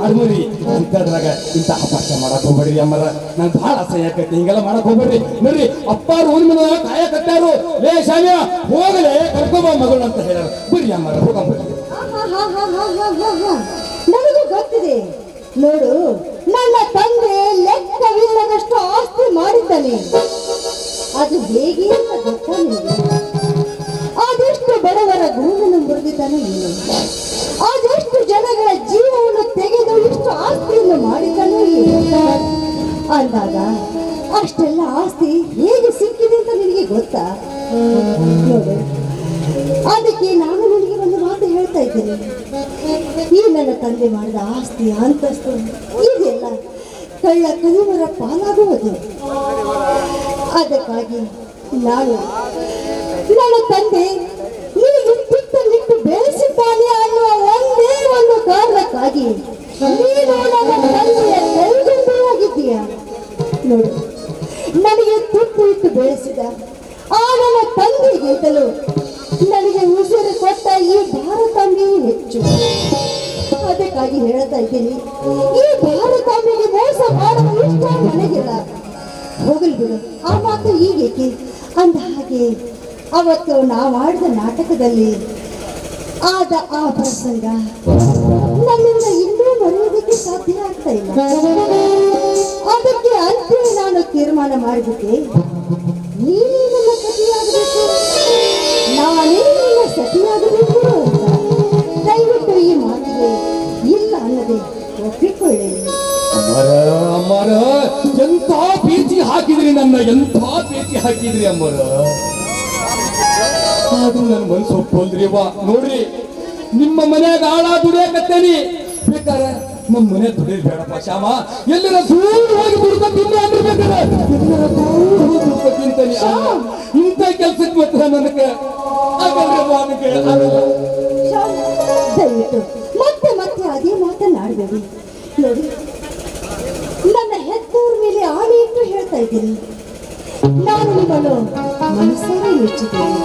ಆಡ್ಮರಿ ಅಂತದ್ರಾಗ ಇಂಥ ಅಪಾಶ ಮಾಡಕ್ ಹೋಗ್ಬೇಡ್ರಿ ಅಮ್ಮರ. ನಂಗೆ ಬಹಳ ಅಸಹ್ಯ ಆಕೈತಿ, ಹಿಂಗೆಲ್ಲ ಮಾಡಕ್ ಹೋಗ್ಬೇಡ್ರಿ. ನೋಡ್ರಿ ಅಪ್ಪಾರು ಊರಿನ ಕಾಯಕತ್ತಾರು, ಲೇ ಶಾಮ್ಯ ಹೋಗಲೇ ಕರ್ಕೊಂಬ ಮಗಳು ಅಂತ ಹೇಳ್ಯಾರ. ಬರ್ರಿ ಅಮ್ಮರ ಹೋಗಂಬರ್ರಿ. ನನಗೆ ಗೊತ್ತಿದೆ. ನೋಡು, ನನ್ನ ತಂದೆ ಲೆಕ್ಕವಿಲ್ಲದಷ್ಟು ಆಸ್ತಿ ಮಾಡಿದ್ದಾನೆ. ಅದು ಹೇಗೆ ಅಂತ ಗೊತ್ತಾ ನಿಮಗೆ? ಅದೆಷ್ಟು ಬಡವರ ಗೂಡನ್ನು ಮುರಿದಿದ್ದಾನೆ ಏನು, ಅದೆಷ್ಟು ಜನಗಳ ಜೀವವನ್ನು ತೆಗೆದು ಇಷ್ಟು ಆಸ್ತಿಯನ್ನು ಮಾಡಿದ್ದಾನೆ ಏನು ಅಂದಾಗ ಅಷ್ಟೆಲ್ಲ ಆಸ್ತಿ ಹೇಗೆ ಸಿಕ್ಕಿದೆ ಅಂತ ನಿನಗೆ ಗೊತ್ತಾ? ನೋಡು, ಅದಕ್ಕೆ ನಾನು ನಿನಗೆ ಒಂದು ಮಾತು ಹೇಳ್ತಾ ಇದ್ದೀನಿ. ಈ ನನ್ನ ತಂದೆ ಮಾಡಿದ ಆಸ್ತಿ ಅಂತಸ್ತು ಇದೆಲ್ಲ ಕಳ್ಳ ಕದಿಮರ ಪಾಲಾಗುವುದು. ಅದಕ್ಕಾಗಿ ನಾನು ನನ್ನ ತಂದೆ ನಿನಗೆ ಪಿತ್ತಲ್ಲಿಟ್ಟು ಬೆಳೆಸಿದ್ದಾನೆ ಅನ್ನುವ ಒಂದೇ ಒಂದು ಕಾರಣಕ್ಕಾಗಿ ನೀನು ನನ್ನ ತಂದೆಯ ಕೈಗೊಂಡು ಹೋಗಿದ್ದೀಯ. ನೋಡು, ನನಗೆ ತುಪ್ಪು ಇಟ್ಟು ಬೆಳೆಸಿದ ಆ ನನ್ನ ತಂದೆಗಿಂತಲೂ ನನಗೆ ಉಸಿರು ಕೊಟ್ಟ ಈ ಭಾರತಾಂಬೆಯೇ ಹೆಚ್ಚು. ಅದಕ್ಕಾಗಿ ಹೇಳ್ತಾ ಇದ್ದೀನಿ, ಈ ಭಾರತಾಂಬೆಗೆ ಮೋಸ ಮಾಡುವ ಇಷ್ಟ ನನಗಿಲ್ಲ. ಹೋಗಲಿ ಬಿಡು, ಆ ಮಾತು ಈಗೇಕೆ? ಅಂದ ಹಾಗೆ ಅವತ್ತು ನಾವು ಆಡಿದ ನಾಟಕದಲ್ಲಿ ಆದ ಆ ಪ್ರಸಂಗ ನನ್ನಿಂದ ಇನ್ನೂ ಮರೆಯೋದಕ್ಕೆ ಸಾಧ್ಯ ಆಗ್ತಾ ಇಲ್ಲ. ಅದಕ್ಕೆ ಅಂತಿಮ ನಾನು ತೀರ್ಮಾನ ಮಾಡಿಬಿಟ್ಟೆ, ನೀನೇ ನನ್ನ ಸತಿಯಾಗಬೇಕು, ನಾನೇ ನಿನ್ನ ಸತಿಯಾಗಬೇಕು ಅಂತ. ದಯವಿಟ್ಟು ಈ ಮಾತಿಗೆ ಇಲ್ಲ ಅನ್ನದೆ ಒಪ್ಪಿಕೊಳ್ಳಿ. ಅಮ್ಮರ ಎಂಥ ಪ್ರೀತಿ ಹಾಕಿದ್ರಿ, ನನ್ನ ಎಂಥ ಪ್ರೀತಿ ಹಾಕಿದ್ರಿ ಅಮ್ಮರ. ಆದ್ರೂ ನನ್ನ ಮನಸ್ಸು ಒಪ್ಪೋಲ್ರಿ ವಾ. ನೋಡ್ರಿ, ನಿಮ್ಮ ಮನ್ಯಾಗ ಆಳ ದುಡಿಯಾಕತ್ತೇನಿ, ಬೇಕಾರೆ ನಮ್ಮ ಮನೆ ದುಡಿಯಲ್ ಬೇಡಪ್ಪ ಶ್ಯಾಮ. ಎಲ್ಲರ ದೂರ ಹೋಗಿ ದುಡ್ಕ ತಿನ್ನ ಅಂದಿರ್ಬೇಕಾರೆ ಎಲ್ಲರ ದೂರ ಹೋಗಿ ದುಡ್ಕ ತಿಂತಾನೆ. ಇಂಥ ಕೆಲ್ಸಕ್ಕೆ ಮಾತ್ರ ನನಗೆ ದಯವಿಟ್ಟು ಮತ್ತೆ ಮತ್ತೆ ಅದೇ ಮಾತನ್ನಾಡಬೇಡಿ. ನೋಡಿ, ನನ್ನ ಹೆತ್ತವ್ರ ಮೇಲೆ ಆಣೆ ಇಟ್ಟು ಹೇಳ್ತಾ ಇದ್ದೀನಿ, ನಾನು ನಿಮ್ಮನ್ನು ಮನಸ್ಸಾರೆ ಮೆಚ್ಚಿದ್ದೇನೆ.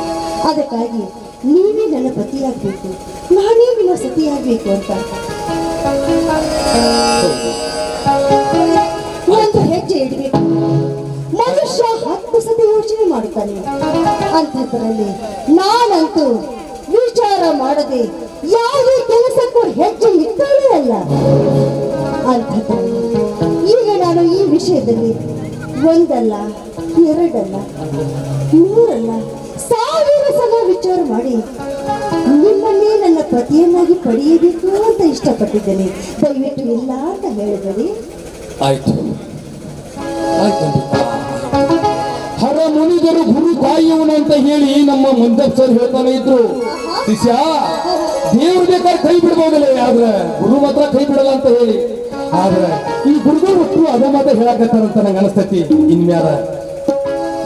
ಅದಕ್ಕಾಗಿ ನೀವೇ ನನ್ನ ಪತಿಯಾಗಬೇಕು, ನಾನೇ ನಿಮ್ಮ ಸತಿಯಾಗಬೇಕು ಅಂತ. ಒಂದು ಹೆಜ್ಜೆ ಇಡಬೇಕು, ಮನುಷ್ಯ 10 ಸತಿ ಯೋಚನೆ ಮಾಡುತ್ತಾನೆ. ಅಂಥದ್ರಲ್ಲಿ ನಾನಂತೂ ವಿಚಾರ ಮಾಡದೆ ಯಾವುದೇ ಕೆಲಸಕ್ಕೂ ಹೆಜ್ಜೆ ಇಟ್ಟೇ ಅಲ್ಲ. ಅಂಥದ್ರಲ್ಲಿ ಈಗ ನಾನು ಈ ವಿಷಯದಲ್ಲಿ ಒಂದಲ್ಲ, ಎರಡಲ್ಲ, ಮೂರಲ್ಲ, 1000 ಸಲ ವಿಚಾರ ಮಾಡಿ ನಿಮ್ಮನ್ನೇ ನನ್ನ ಪತಿಯನ್ನಾಗಿ ಪಡೆಯಬೇಕು ಅಂತ ಇಷ್ಟಪಟ್ಟಿದ್ದೇನೆ. ದಯವಿಟ್ಟು ಇಲ್ಲ ಅಂತ ಹೇಳಿದರೆ ಆಯ್ತು ಆಯ್ತು. ಹರ ಮುನಿದರು ಗುರು ಕಾಯುವನು ಅಂತ ಹೇಳಿ ನಮ್ಮ ಮುಂದಪ್ ಸರ್ ಹೇಳ್ತಾನೆ ಇದ್ರು. ಶಿಷ್ಯ, ದೇವ್ರ ಬೇಕಾದ್ರೆ ಕೈ ಬಿಡ್ಬೋದಲ್ಲ, ಆದ್ರೆ ಗುರು ಮಾತ್ರ ಕೈ ಬಿಡಲ್ಲ ಅಂತ ಹೇಳಿ. ಆದ್ರೆ ಈ ಗುರುಗಳು ಒಟ್ಟು ಅದ ಮಾತ್ರ ಹೇಳಕತ್ತಾರಂತ ನಂಗೆ ಅನಿಸ್ತೈತಿ. ಇನ್ಮ್ಯಾಲ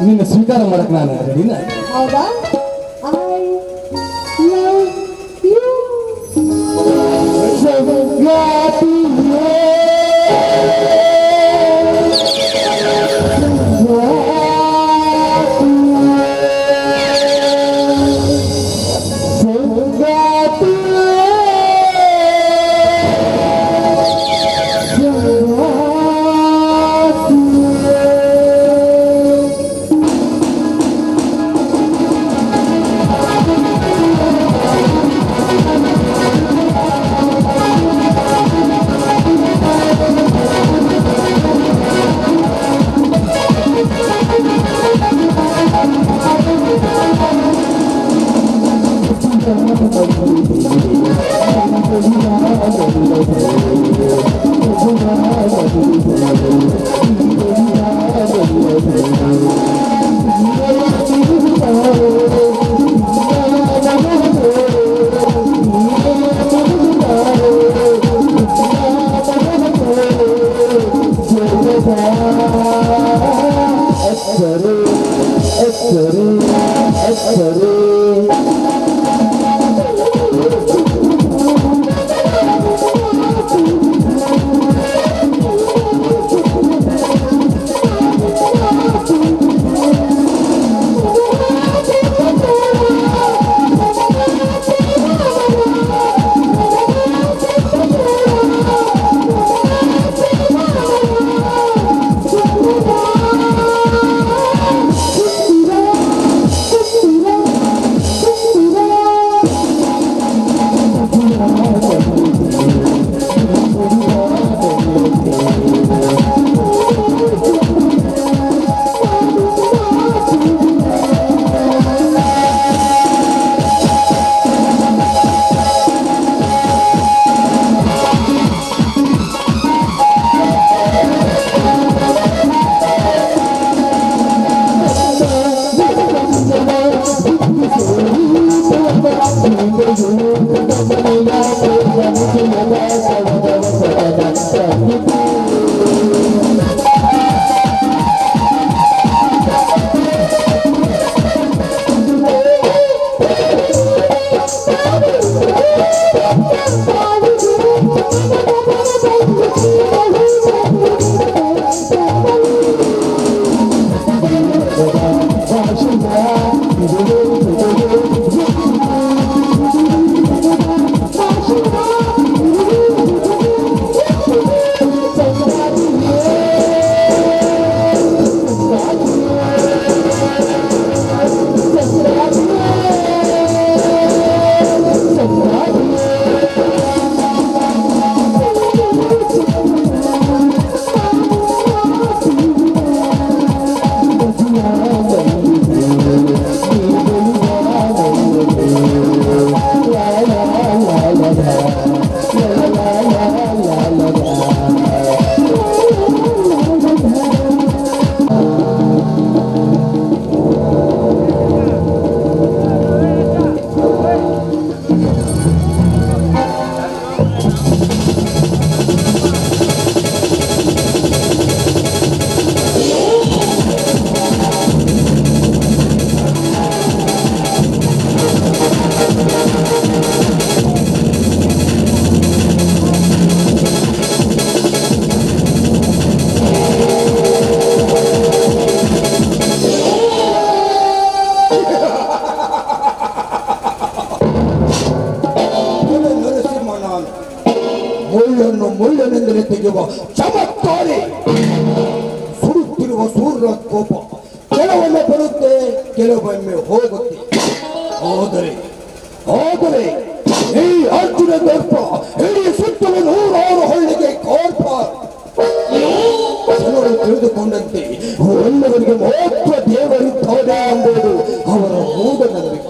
ನಿನ್ನ ಸ್ವೀಕಾರ ಮಾಡಕ್ ನಾನು ರೆಡಿನ. ಹೌದಾ? ಸುಳ್ಳಿನಿಂದಲೇ ತೆಗೆಯುವ ಚಮತ್ಕಾರಿ. ಸುಡುತ್ತಿರುವ ಸೂರ್ಯನ ಕೋಪ ಕೆಲವೊಮ್ಮೆ ಬರುತ್ತೆ, ಕೆಲವೊಮ್ಮೆ ಹೋಗುತ್ತೆ. ಆದರೆ ಈ ಅರ್ಜುನ ದರ್ಪ ಇಡೀ ಸುತ್ತಲೂ 106 ಹಳ್ಳಿಗೆ ಕೋರ್ಪ. ಜನರು ತಿಳಿದುಕೊಂಡಂತೆ ಎಲ್ಲವರಿಗೆ ಮಾತ್ರ ದೇವರಿದ್ದಾನೆ ಎಂಬುದು ಅವರ ಮೂಢನಂಬಿಕೆ.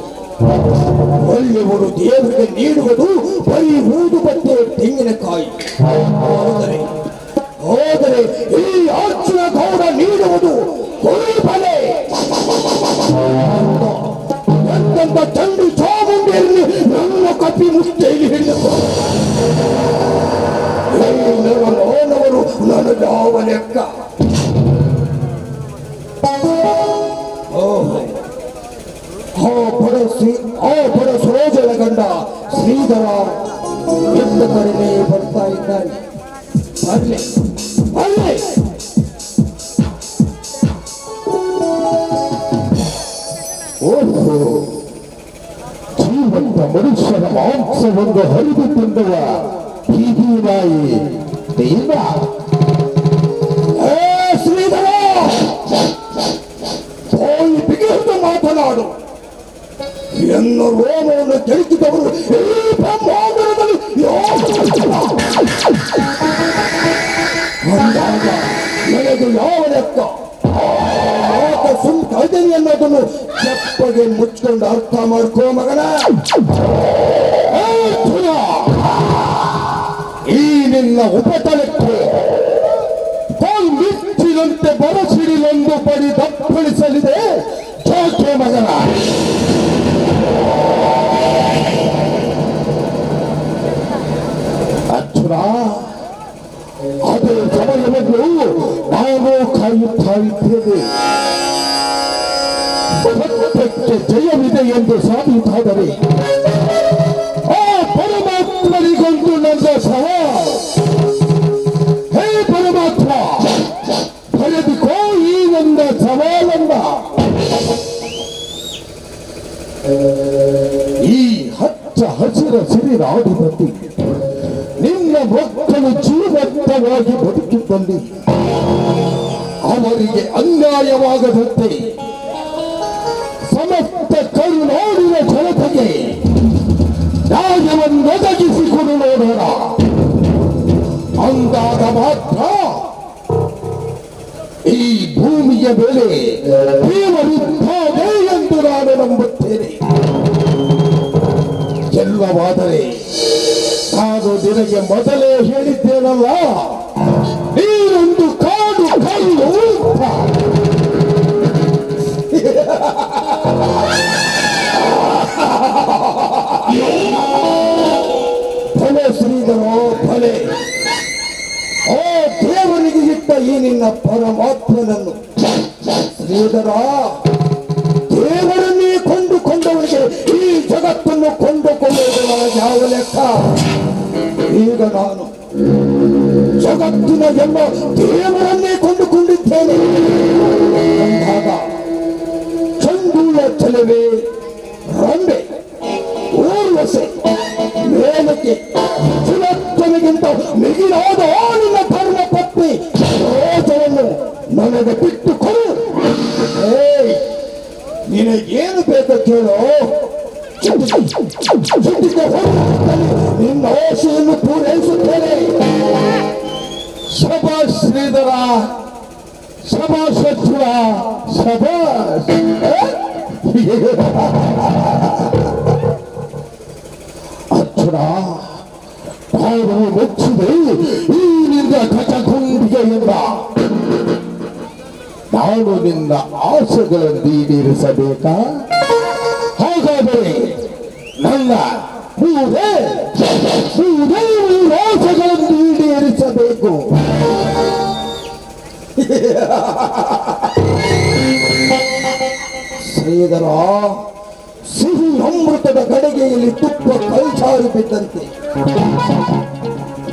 ಒಳ್ಳೆಯವರು ದೇವರಿಗೆ ನೀಡುವುದು ಬರೀ ಊದು ಬಟ್ಟೆ ತೆಂಗಿನಕಾಯಿ. ಆದರೆ ಈ ಅರ್ಜುನ ಗೌಡ ನೀಡುವುದು ಕುರಿಬಲೆ. ಎಂತೆಂತ ಚಂಡು ಚಾಮುಂಡಿಯಲ್ಲಿ ನನ್ನ ಕಪಿ ಮುಚ್ಚೆಯಲ್ಲಿ ಹಿಡಿದು ಓನವರು ನನಗೆ ಯಾವ ಲೆಕ್ಕ. ಆ ಬಡ ಸರೋಜನ ಗಂಡ ಶ್ರೀಧರ ಎಂದ ಕಡೆಗೆ ಬರ್ತಾ ಇದ್ದಾನೆ. ಬರ್ಲಿ ಬರ್ಲಿ. ಓಹೋ, ಜೀವಂತ ಮನುಷ್ಯನ ಮಾಂಸವನ್ನು ಹರಿದು ತಿನ್ನುವ ಬೀದಿ ನಾಯಿ ದೇವ. ಶ್ರೀಧರ, ಬಾಯಿ ಬಿಗಿದು ಮಾತನಾಡು. ಎನ್ನ ರೋಮವನ್ನು ಕೆಳಕಿದವರು ಈ ಬ್ರಹ್ಮಾಂಡದಲ್ಲಿ ಅಂದಾಗ ನನಗೆ ಯಾವ ಲೆಕ್ಕ? ಮಾತ ಸುಂಕದನಿ ಅನ್ನೋದನ್ನು ಚಪ್ಪಗೆ ಮುಚ್ಕೊಂಡು ಅರ್ಥ ಮಾಡ್ಕೋ ಮಗನ. ಈ ನಿನ್ನ ಉಪಟಳಕ್ಕೆ ಮಿಚ್ಚಿನಂತೆ ಬರಸಿಡಿಲೊಂದು ಪಡಿ ದಪ್ಪಳಿಸಲಿದೆ ಚೋಕೆ ಮಗನ. ಅರ್ಜುನ, ಅದೇ ಸಮಯವನ್ನು ನಾವು ಕಾಯುತ್ತಾ ಇದ್ದೇವೆ. ಸತ್ಯಕ್ಕೆ ಜಯವಿದೆ ಎಂದು ಸಾಬೀತಾದರೆ ಆ ಪರಮಾತ್ಮನಿಗೊಂದು ನನ್ನ ಸವಾಲ್. ಹೇ ಪರಮಾತ್ಮ, ಬರೆದುಕೋ ಈ ನನ್ನ ಸವಾಲನ್ನ. ಈ ಹಚ್ಚ ಹಸಿರ ಸಿರಿನಾಡಿನಲ್ಲಿ ನಿನ್ನ ಮಕ್ಕಳು ಜೀವಂತವಾಗಿ ಬದುಕಿದ್ದಲ್ಲಿ ಅವರಿಗೆ ಅನ್ಯಾಯವಾಗದಂತೆ ಸಮಸ್ತ ಕರುನಾಡಿನ ಜನತೆಗೆ ನ್ಯಾಯವನ್ನೊದಗಿಸಿಕೊಂಡು ನೋಡೋಣ. ಅಂದಾಗ ಮಾತ್ರ ಈ ಭೂಮಿಯ ಮೇಲೆ ದೇವರಿದ್ದಾನೆ ಎಂದು ನಾನು ನಂಬುತ್ತೇನೆ. ಎಲ್ಲವಾದರೆ ನಾನು ನಿನಗೆ ಮೊದಲೇ ಹೇಳಿದ್ದೇನಲ್ಲ, ನೀನೊಂದು ಕಾಡು ಕಲ್ಲು ಅಂತ. ಭಲೆ ಶ್ರೀಧರೋ ಭಲೆ. ಓ ದೇವರಿಗೆ ಇಟ್ಟ ಈ ನಿನ್ನ ಪರಮಾತ್ಮನನ್ನು ಶ್ರೀಧರ, ದೇವರನ್ನೇ ಕೊಂಡುಕೊಂಡವನಿಗೆ ಈ ಜಗತ್ತನ್ನು ಕೊಂಡುಕೊಳ್ಳುವುದು ನನಗೆ ಯಾವ ಲೆಕ್ಕ? ಈಗ ನಾನು ಜಗತ್ತಿನ ಎಲ್ಲ ದೇವರನ್ನೇ ಕೊಂಡುಕೊಂಡಿದ್ದೇನೆ ಅಂದಾಗ ಚಂದೂಳ ಚೆಲುವೆ ರಂಬೆ ಊರ್ವಸೆ ಮೇಲಕ್ಕೆ ಸುಲಭನಿಗಿಂತ ಮಿಗಿಲಾದ ನಿನ್ನ ಧರ್ಮ ಪತ್ನಿ ರೋಜವನ್ನು ನನಗೆ ಬಿಟ್ಟು ಕೊಡು. ನಿನಗೇನು ಬೇಕು ಕೇಳೋ? ನಿನ್ನ ಆಶೆಯನ್ನು ಪೂರೈಸುತ್ತೇನೆ. ಶಬಾಷ್ ಶ್ರೀಧರ, ಶಬಾಷ್ ಅರ್ಜುನ, ಶಬಾಷ್. ಅರ್ಜುನ, ನಾನು ಮೆಚ್ಚಿದೆ ಈ ನಿನ್ನ ಕಚಗುಂಡಿಗೆಯಿಂದ. ನಾನು ನಿನ್ನ ಆಸೆಗಳನ್ನು ಈಡೇರಿಸಬೇಕಾ? ಹಾಗಾದರೆ ನನ್ನ ಮೂರೇ ಆಸೆಗಳನ್ನು ಈಡೇರಿಸಬೇಕು. ಶ್ರೀಧರ, ಸಿಹಿ ಅಮೃತದ ಗಡಿಗೆಯಲ್ಲಿ ತುಪ್ಪ ಕೈಚಾರಿ ಬಿದ್ದಂತೆ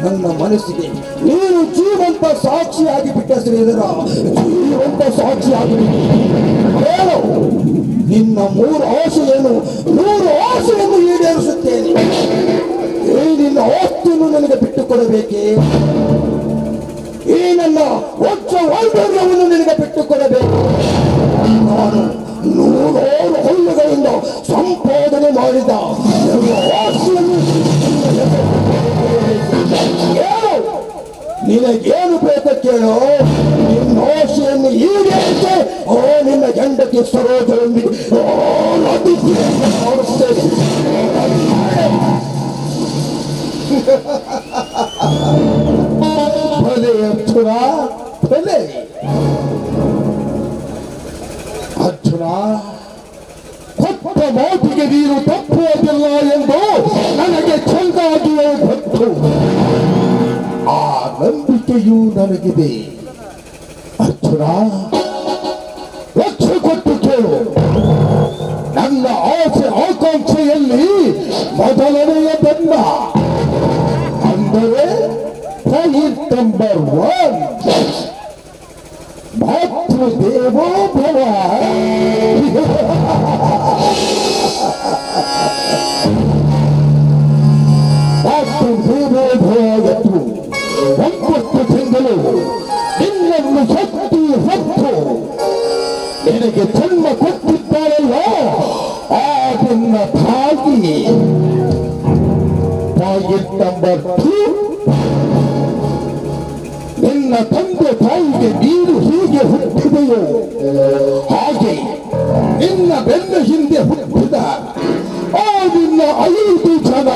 ನನ್ನ ಮನಸ್ಸಿಗೆ ನೀನು ಜೀವಂತ ಸಾಕ್ಷಿಯಾಗಿ ಬಿಟ್ಟ ಶ್ರೀಧರ, ಜೀವಂತ ಸಾಕ್ಷಿಯಾಗಿ ಹೇಳು. ನಿನ್ನ 3 ಆಸೆಯನ್ನು 100 ಆಸೆಯನ್ನು ಈಡೇರಿಸುತ್ತೇನೆ. ಈ ನಿನ್ನ ಆಸ್ತಿಯನ್ನು ನನಗೆ ಬಿಟ್ಟು ಕೊಡಬೇಕೆ? ಈ ನನ್ನ ವಜ್ರ ವೈಭವ್ಯವನ್ನು ನಿನಗೆ ಬಿಟ್ಟು ಕೊಡಬೇಕು. ನಾನು 100 ಹೊಳ್ಳುಗಳಿಂದ ಸಂಪಾದನೆ ಮಾಡಿದ ನನ್ನ ಆಸ್ತಿಯನ್ನು ನಿನಗೇನು ಬೇಕು ಕೇಳು. ನಿನ್ನ ಆಸೆಯನ್ನು ಈಡೇರಿಸಿ ನಿನ್ನ ಗಂಡಕ್ಕೆ ಸರೋಜರೊಂದಿಗೆ ನೋಡುತ್ತೇನೆ. ಭಲೆ ಅರ್ಜುನ, ಭಲೆ ಅರ್ಜುನ, ಕೊಟ್ಟ ಮಾತಿಗೆ ನೀನು ತಪ್ಪುವುದಿಲ್ಲ ಎಂದು ನನಗೆ ಚೆಂದಾಗಿಯೇ ಗೊತ್ತು. ಆ ನಂಬಿಕೆಯೂ ನನಗಿದೆ. ಅರ್ಜುನ, ಲಕ್ಷ್ಯ ಕೊಟ್ಟು ಕೇಳು. ನನ್ನ ಆಸೆ ಆಕಾಂಕ್ಷೆಯಲ್ಲಿ ಮೊದಲನೆಯ ಬೆನ್ನ ಅಂದರೆ ಪಾಯಿಂಟ್ ನಂಬರ್ 1 ಮಾತೃದೇವೋ ಭವ. ಮಾತೃದೇವೋ ಭವ ಎಂದು 9 ತಿಂಗಳು ನಿನ್ನನ್ನು ಶಕ್ತಿ ಹೊತ್ತು ನಿನಗೆ ಜನ್ಮ ಕೊಟ್ಟಿದ್ದಾರಲ್ಲ, ಆ ನಿನ್ನ ತಾಯಿ ಪಾಯಿಂಟ್ ನಂಬರ್ 2. ನಿನ್ನ ತಂದೆ ತಾಯಿಗೆ ನೀನು ಹೀಗೆ ಹುಟ್ಟಿದೆಯೋ ಹಾಗೆ ನಿನ್ನ ಬೆನ್ನ ಹಿಂದೆ ಹುಟ್ಟಿದ ಆ ನಿನ್ನ 5 ಜನ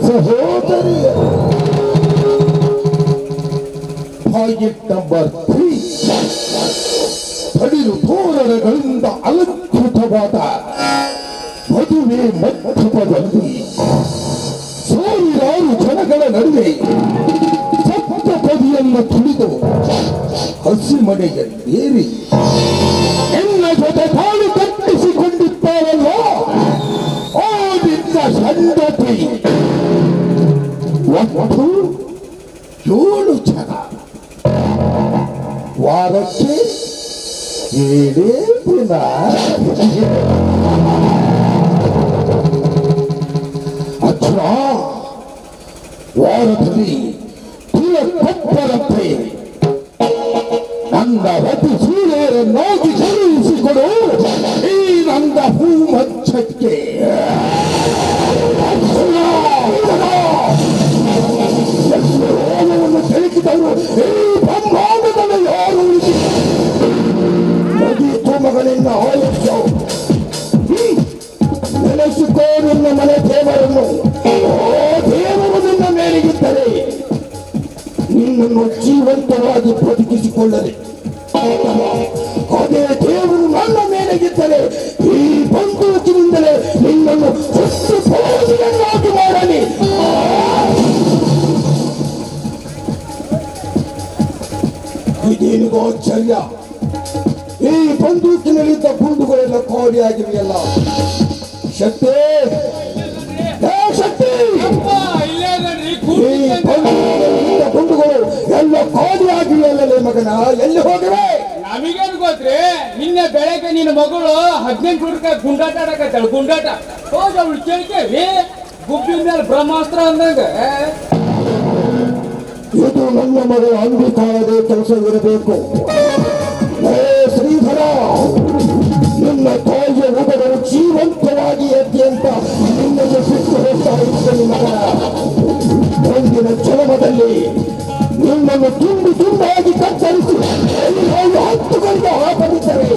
ಸಹೋದರಿ. Point number 3. ಹಡಿಲು ತೋರಣಗಳಿಂದ ಅಲಂಕೃತವಾದ ಮದುವೆ ಮಂಟಪದಲ್ಲಿ ಸಾವಿರಾರು ಜನಗಳ ನಡುವೆ ಸಪ್ತಪದಿಯನ್ನು ತುಳಿದು ಹಸಿಮನೆಯನ್ನೇರಿ ನಿನ್ನ ಜೊತೆ ತಾಳು ಕಟ್ಟಿಸಿಕೊಂಡಿದ್ದಾರಲ್ಲ, ಆ ನಿನ್ನ ಸಂಗತಿ ಒಟ್ಟು 7 ಜನ. ವಾರಕ್ಕೆ 7 ದಿನ. ಅರ್ಜುನ, ವಾರದಲ್ಲಿ ತಿಲಕಪ್ಪರಂತೆ ನನ್ನ ರತಿ ಸೂರ್ಯರನ್ನಾಗಿ ಕಳುಹಿಸಿಕೊಡು ಈ ನನ್ನ ಹೂಮಂಚಕ್ಕೆ. ಅರ್ಜುನ, ಎಲ್ಲವನ್ನು ತಿಳಿಸಿದರು. ಈ ಬ್ರಹ್ಮಾಂಡದಲ್ಲಿ ಯಾರು ಉಳಿಸಿ ನದೀತು ಮಗಳಿಂದ ಆಯುಷ್ಯ. ನೆನೆಸಿಕೋ ನಿನ್ನ ಮನೆ ದೇವರನ್ನು. ದೇವರು ನಿನ್ನ ಮೇಲಿಗಿದ್ದರೆ ನಿನ್ನನ್ನು ಜೀವಂತವಾಗಿ ಬದುಕಿಸಿಕೊಳ್ಳಲಿ. ಅದೇ ದೇವರು ನನ್ನ ಮೇಲೆಗಿದ್ದರೆ ಈ ಬಂದೂಕಿನಿಂದಲೇ ನಿನ್ನನ್ನು ಸುಟ್ಟು ಪೋಷಿಯನ್ನಾಗಿ ಮಾಡಲಿ. ಇದೇನಿಗೋ ಆಶ್ಚರ್ಯ, ಈ ಬಂದೂಕಿನಲ್ಲಿದ್ದ ಗುಂಡುಗಳೆಲ್ಲ ಖಾಲಿಯಾಗಿವೆಯಲ್ಲ. ಶಕ್ತಿ, ಶಕ್ತಿ, ಈ ಬಂದೂಕಿನಲ್ಲಿದ್ದ ಗುಂಡುಗಳು ಎಲ್ಲ ಖಾಲಿಯಾಗಿವೆಯಲ್ಲೇ ಮಗನ, ಎಲ್ಲಿ ಹೋಗಿವೆ? ನಮಗೇನು ಗೊತ್ತ್ರಿ? ನಿನ್ನೆ ಬೆಳಗ್ಗೆ ನಿನ್ನ ಮಗಳು 18 ರೂಪಾಯಿ ಗುಂಡಾಟ ಆಡಕತ್ತಾಳ. ಗುಂಡಾಟ ಹೋಗಿ ಅವಳು ಕೇಳ್ಕೇವಿ ಗುಬ್ಬಿನ ಮೇಲೆ ಬ್ರಹ್ಮಾಸ್ತ್ರ ಅಂದಂಗ. ಇದು ನನ್ನ ಮಗಳ ಅಂಬಿಕಾಳದೇ ಕೆಲಸ ಇರಬೇಕು. ಶ್ರೀಧರ, ನಿನ್ನ ತಾಯಿಯ ಉದರವು ಜೀವಂತವಾಗಿ ಎದ್ದಿ ಅಂತ ನಿನ್ನನ್ನು ಬಿಟ್ಟು ಹೋಗ್ತಾ ಇದ್ದೇನೆ ಮಗನ. ಮುಂದಿನ ಜನ್ಮದಲ್ಲಿ ನಿನ್ನನ್ನು ತುಂಡು ತುಂಡಾಗಿ ಕತ್ತರಿಸಿ 10 ಗಂಟೆ ಹಾಕಲಿದ್ದರೆ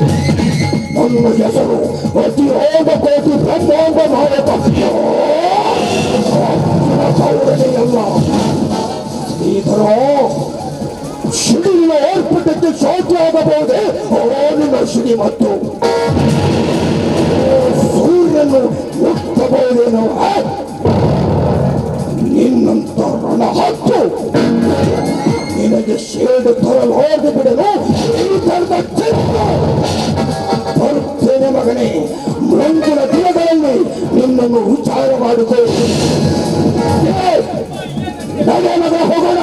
ನನ್ನ ಹೆಸರು ಅತಿ ಹೋದ ಕೋಟಿ ಬ್ರಹ್ಮಾಂಡ ನಾಯಕ ಸೌರನೆಯಲ್ಲ. ಶ್ರೀಧರ, ಶಿಡಿಲಿನ ಏರ್ಪಟ್ಟಕ್ಕೆ ಸಾಧ್ಯವಾಗಬಹುದೇ ನಿನ್ನ ಶಿಡಿ ಮತ್ತು ಸೂರ್ಯನು ಮುಟ್ಟಬಹುದೇನೋ. ನಿನ್ನಂತ ರಣ ಹತ್ತು ನಿನಗೆ ಶೇಡ್ ತರಲಾರದೆ ಬಿಡಲು ಈ ತರದ ಚಿತ್ರ ಬರುತ್ತೇನೆ ಮಗನೇ. ಮುಂದಿನ ದಿನಗಳಲ್ಲಿ ನಿನ್ನನ್ನು ವಿಚಾರ ಮಾಡಿಕೊಳ್ಳಿ. ನಗ ಹೋಗೋಣ.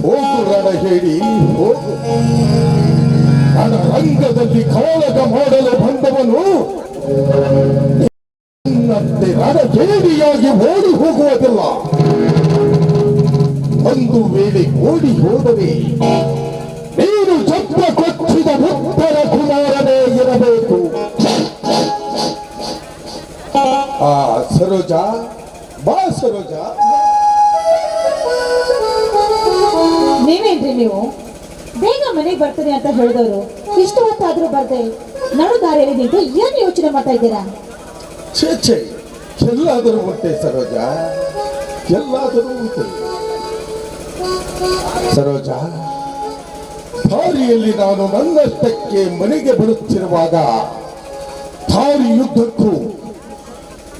ಹೋಗು ರಣ ಹೇಳಿ ಹೋಗು. ರಣರಂಗದಲ್ಲಿ ಕಾಳಗ ಮಾಡಲು ಮತ್ತೆ ರಣಜೇಡಿಯಾಗಿ ಓಡಿ ಹೋಗುವುದಿಲ್ಲ. ಒಂದು ವೇಳೆ ಓಡಿ ಹೋದರೆ ನೀನು ಚಕ್ರ ಕೊಚ್ಚಿದ ಉತ್ತರ ಕುಮಾರನೇ ಇರಬೇಕು. ಆ ಸರೋಜಾ, ಬಾ ಸರೋಜಾ. ನೀವೇನ್ರಿ ನೀವು ಬೇಗ ಮನೆಗೆ ಬರ್ತೀನಿ ಅಂತ ಹೇಳಿದವರು ಇಷ್ಟು ಹೊತ್ತಾದ್ರೂ ಬರ್ದೆ ನಡು ದಾರಿಯಲ್ಲಿ ನಿಂತು ಏನ್ ಯೋಚನೆ ಮಾಡ್ತಾ ಇದ್ದೀರಾ? ಛೇ, ಎಲ್ಲಾದರೂ ಉಂಟೆ ಸರೋಜಾ, ಎಲ್ಲಾದರೂ ಉಂಟೆ. ಸರೋಜಾ, ದಾರಿಯಲ್ಲಿ ನಾನು ನನ್ನಷ್ಟಕ್ಕೆ ಮನೆಗೆ ಬರುತ್ತಿರುವಾಗ ದಾರಿ ಯುದ್ಧಕ್ಕೂ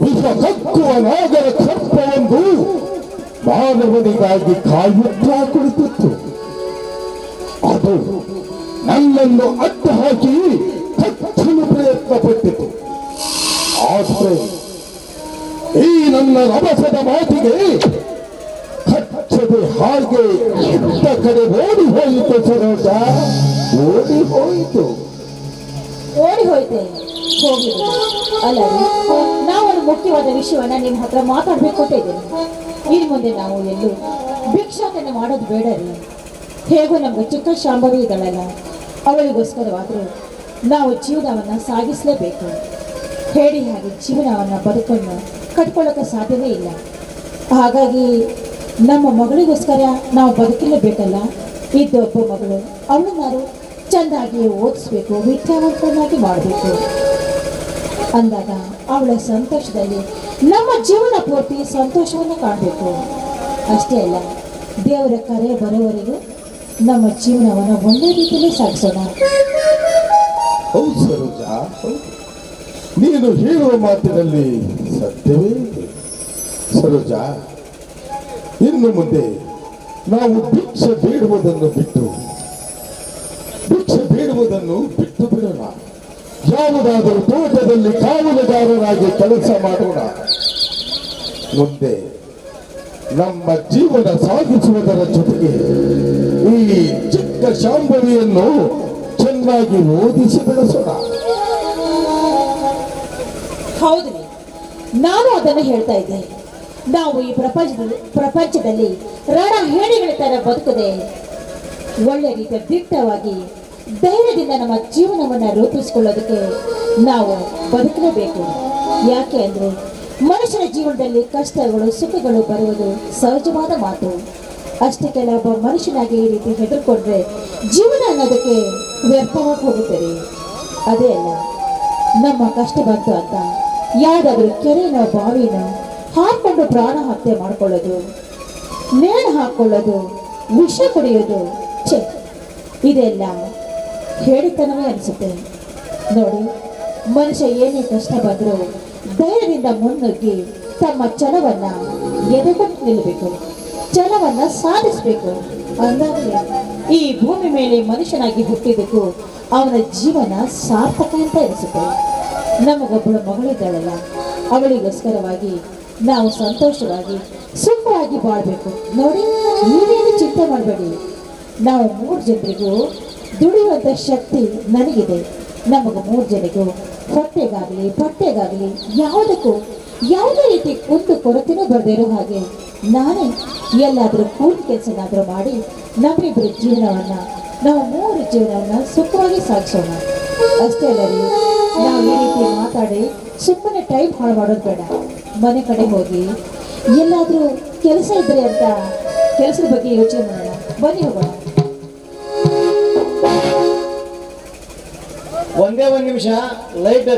ವಿಷ ಕಕ್ಕುವ ನಾಗರ ಸರ್ಪವೊಂದು ಮಾನವನಿಗಾಗಿ ಕಾಯುತ್ತಾ ಕುಳಿತಿತ್ತು. ಅದು ನನ್ನನ್ನು ಅಡ್ಡ ಹಾಕಿ ಕಚ್ಚಲು ಪ್ರಯತ್ನ ಪಟ್ಟಿತು. ಆದರೆ ಈ ನನ್ನ ರಭಸದ ಮಾತಿಗೆ ಕಚ್ಚದೆ ಹಾಗೆ ಇದ್ದ ಕಡೆ ಓಡಿ ಹೋಯಿತು ಸರೋಜ, ಓಡಿ ಹೋಯಿತು. ಓಡಿ ಹೋಯ್ತೆ ಹೋಗಿ. ಅಲ್ಲ ರೀ, ನಾವೊಂದು ಮುಖ್ಯವಾದ ವಿಷಯವನ್ನ ನಿಮ್ಮ ಹತ್ರ ಮಾತಾಡ್ಬೇಕು ಅಂತ ಇದ್ದೀನಿ. ಇನ್ನು ಮುಂದೆ ನಾವು ಎಲ್ಲೂ ಭಿಕ್ಷಾಟನೆ ಮಾಡೋದು ಬೇಡ ರೀ. ಹೇಗೂ ನಮ್ಗೆ ಚಿಕ್ಕ ಶಾಂಭವಿ ಇದ್ದಾಳಲ್ಲ, ಅವಳಿಗೋಸ್ಕರವಾದರೂ ನಾವು ಜೀವನವನ್ನು ಸಾಗಿಸಲೇಬೇಕು. ಹೇಳಿ ಹಾಗೆ ಜೀವನವನ್ನು ಬದುಕನ್ನು ಕಟ್ಕೊಳ್ಳೋಕೆ ಸಾಧ್ಯವೇ ಇಲ್ಲ. ಹಾಗಾಗಿ ನಮ್ಮ ಮಗಳಿಗೋಸ್ಕರ ನಾವು ಬದುಕಲೇಬೇಕಲ್ಲ. ಇದ್ದೊಬ್ಬ ಮಗಳು, ಅವಳನ್ನಾರು ಚೆನ್ನಾಗಿ ಓದಿಸ್ಬೇಕು, ವಿದ್ಯಾವಂತನಾಗಿ ಮಾಡಬೇಕು ಅಂದಾಗ ಅವಳ ಸಂತೋಷದಲ್ಲಿ ನಮ್ಮ ಜೀವನ ಪೂರ್ತಿ ಸಂತೋಷವನ್ನು ಕಾಣಬೇಕು. ಅಷ್ಟೇ ಅಲ್ಲ, ದೇವರ ಕರೆ ಬರೋವರೆಗೂ ನಮ್ಮ ಜೀವನವನ್ನು ಒಳ್ಳೆ ರೀತಿಯಲ್ಲಿ ಸಾಗಿಸೋಣ. ಹೌದು ಸರೋಜಾ, ನೀನು ಹೇಳುವ ಮಾತಿನಲ್ಲಿ ಸತ್ಯವೇ ಇದೆ. ಸರೋಜಾ, ಇನ್ನು ಮುಂದೆ ನಾವು ಭಿಕ್ಷೆ ಬೇಡುವುದನ್ನು ಬಿಟ್ಟು ಬಿಡೋಣ. ಯಾವುದಾದರೂ ತೋಟದಲ್ಲಿ ಕಾವಲುಗಾರರಾಗಿ ಕೆಲಸ ಮಾಡೋಣ. ಮುಂದೆ ನಮ್ಮ ಜೀವನ ಸಾಗಿಸುವುದರ ಜೊತೆಗೆ ಈ ಚಿಕ್ಕ ಶಾಂಭವಿಯನ್ನು ಚೆನ್ನಾಗಿ ಓದಿಸಿ ಬೆಳೆಸೋಣ. ಹೌದ್ರಿ, ನಾನು ಅದನ್ನು ಹೇಳ್ತಾ ಇದ್ದೆ. ನಾವು ಈ ಪ್ರಪಂಚದಲ್ಲಿ ರಣ ಹೇಡಿಗಳ ತರ ಬದುಕದೆ ಒಳ್ಳೆ ರೀತಿಯ ದಿಟ್ಟವಾಗಿ ಧೈರ್ಯದಿಂದ ನಮ್ಮ ಜೀವನವನ್ನು ರೂಪಿಸಿಕೊಳ್ಳೋದಕ್ಕೆ ನಾವು ಬದುಕಲೇಬೇಕು. ಯಾಕೆ ಅಂದರೆ ಮನುಷ್ಯನ ಜೀವನದಲ್ಲಿ ಕಷ್ಟಗಳು ಸುಖಗಳು ಬರುವುದು ಸಹಜವಾದ ಮಾತು. ಅಷ್ಟಕ್ಕೆಲ್ಲ ಒಬ್ಬ ಮನುಷ್ಯನಾಗಿ ಈ ರೀತಿ ಹೆದರ್ಕೊಂಡ್ರೆ ಜೀವನ ಅನ್ನೋದಕ್ಕೆ ವ್ಯರ್ಥವಾಗಿ ಹೋಗುತ್ತದೆ. ಅದೇ ಅಲ್ಲ, ನಮ್ಮ ಕಷ್ಟ ಬಂತು ಅಂತ ಯಾವುದಾದ್ರೂ ಕೆರೆನೋ ಬಾವಿನೋ ಹಾಕೊಂಡು ಪ್ರಾಣ ಹತ್ಯೆ ಮಾಡ್ಕೊಳ್ಳೋದು, ನೇಣು ಹಾಕೊಳ್ಳೋದು, ವಿಷ ಕುಡಿಯೋದು, ಇದೆಲ್ಲ ಹೇಳಿತನವೇ ಅನಿಸುತ್ತೆ. ನೋಡಿ, ಮನುಷ್ಯ ಏನೇ ಕಷ್ಟ ಬಂದರೂ ಧೈರ್ಯದಿಂದ ಮುನ್ನುಗ್ಗಿ ತಮ್ಮ ಛಲವನ್ನು ಎದೆಗೊಟ್ಟು ನಿಲ್ಲಬೇಕು, ಛಲವನ್ನು ಸಾಧಿಸಬೇಕು. ಅಂದಾಗಲೇ ಈ ಭೂಮಿ ಮೇಲೆ ಮನುಷ್ಯನಾಗಿ ಹುಟ್ಟಿದ್ದಕ್ಕೂ ಅವನ ಜೀವನ ಸಾರ್ಥಕ ಅಂತ ಅನಿಸುತ್ತೆ. ನಮಗೊಬ್ಬಳು ಮಗಳಿದ್ದಾಳಲ್ಲ, ಅವಳಿಗೋಸ್ಕರವಾಗಿ ನಾವು ಸಂತೋಷವಾಗಿ ಸುಖವಾಗಿ ಬಾಳ್ಬೇಕು. ನೋಡಿ, ನೀವೇನು ಚಿಂತೆ ಮಾಡಬೇಡಿ. ನಾವು 3 ಜನರಿಗೂ ದುಡಿಯುವಂಥ ಶಕ್ತಿ ನನಗಿದೆ. ನಮಗೆ 3 ಜನರಿಗೂ ಹೊಟ್ಟೆಗಾಗಲಿ ಬಟ್ಟೆಗಾಗಲಿ ಯಾವುದೇ ರೀತಿ ಕುಂದು ಕೊರತೆನೂ ಬರದಿರೋ ಹಾಗೆ ನಾನೇ ಎಲ್ಲಾದರೂ ಕೂಲಿ ಕೆಲಸನಾದರೂ ಮಾಡಿ ನಮ್ಮಿಬ್ಬರ ಜೀವನವನ್ನು, ನಾವು 3 ಜೀವನವನ್ನು ಸುಖವಾಗಿ ಸಾಗಿಸೋಣ. ಅಷ್ಟೇ ಅಲ್ಲ ರೀ, ನಾವು ಈ ರೀತಿ ಮಾತಾಡಿ ಸುಮ್ಮನೆ ಟೈಮ್ ಹಾಳು ಮಾಡೋದು ಬೇಡ. ಮನೆ ಕಡೆ ಹೋಗಿ ಎಲ್ಲಾದರೂ ಕೆಲಸ ಇದ್ರೆ ಅಂತ ಕೆಲಸದ ಬಗ್ಗೆ ಯೋಚನೆ ಮಾಡೋಣ. ಬನ್ನಿ ಹೋಗೋಣ. ಒಂದೇ ಒಂದು ನಿಮಿಷ, ಲೈಟ್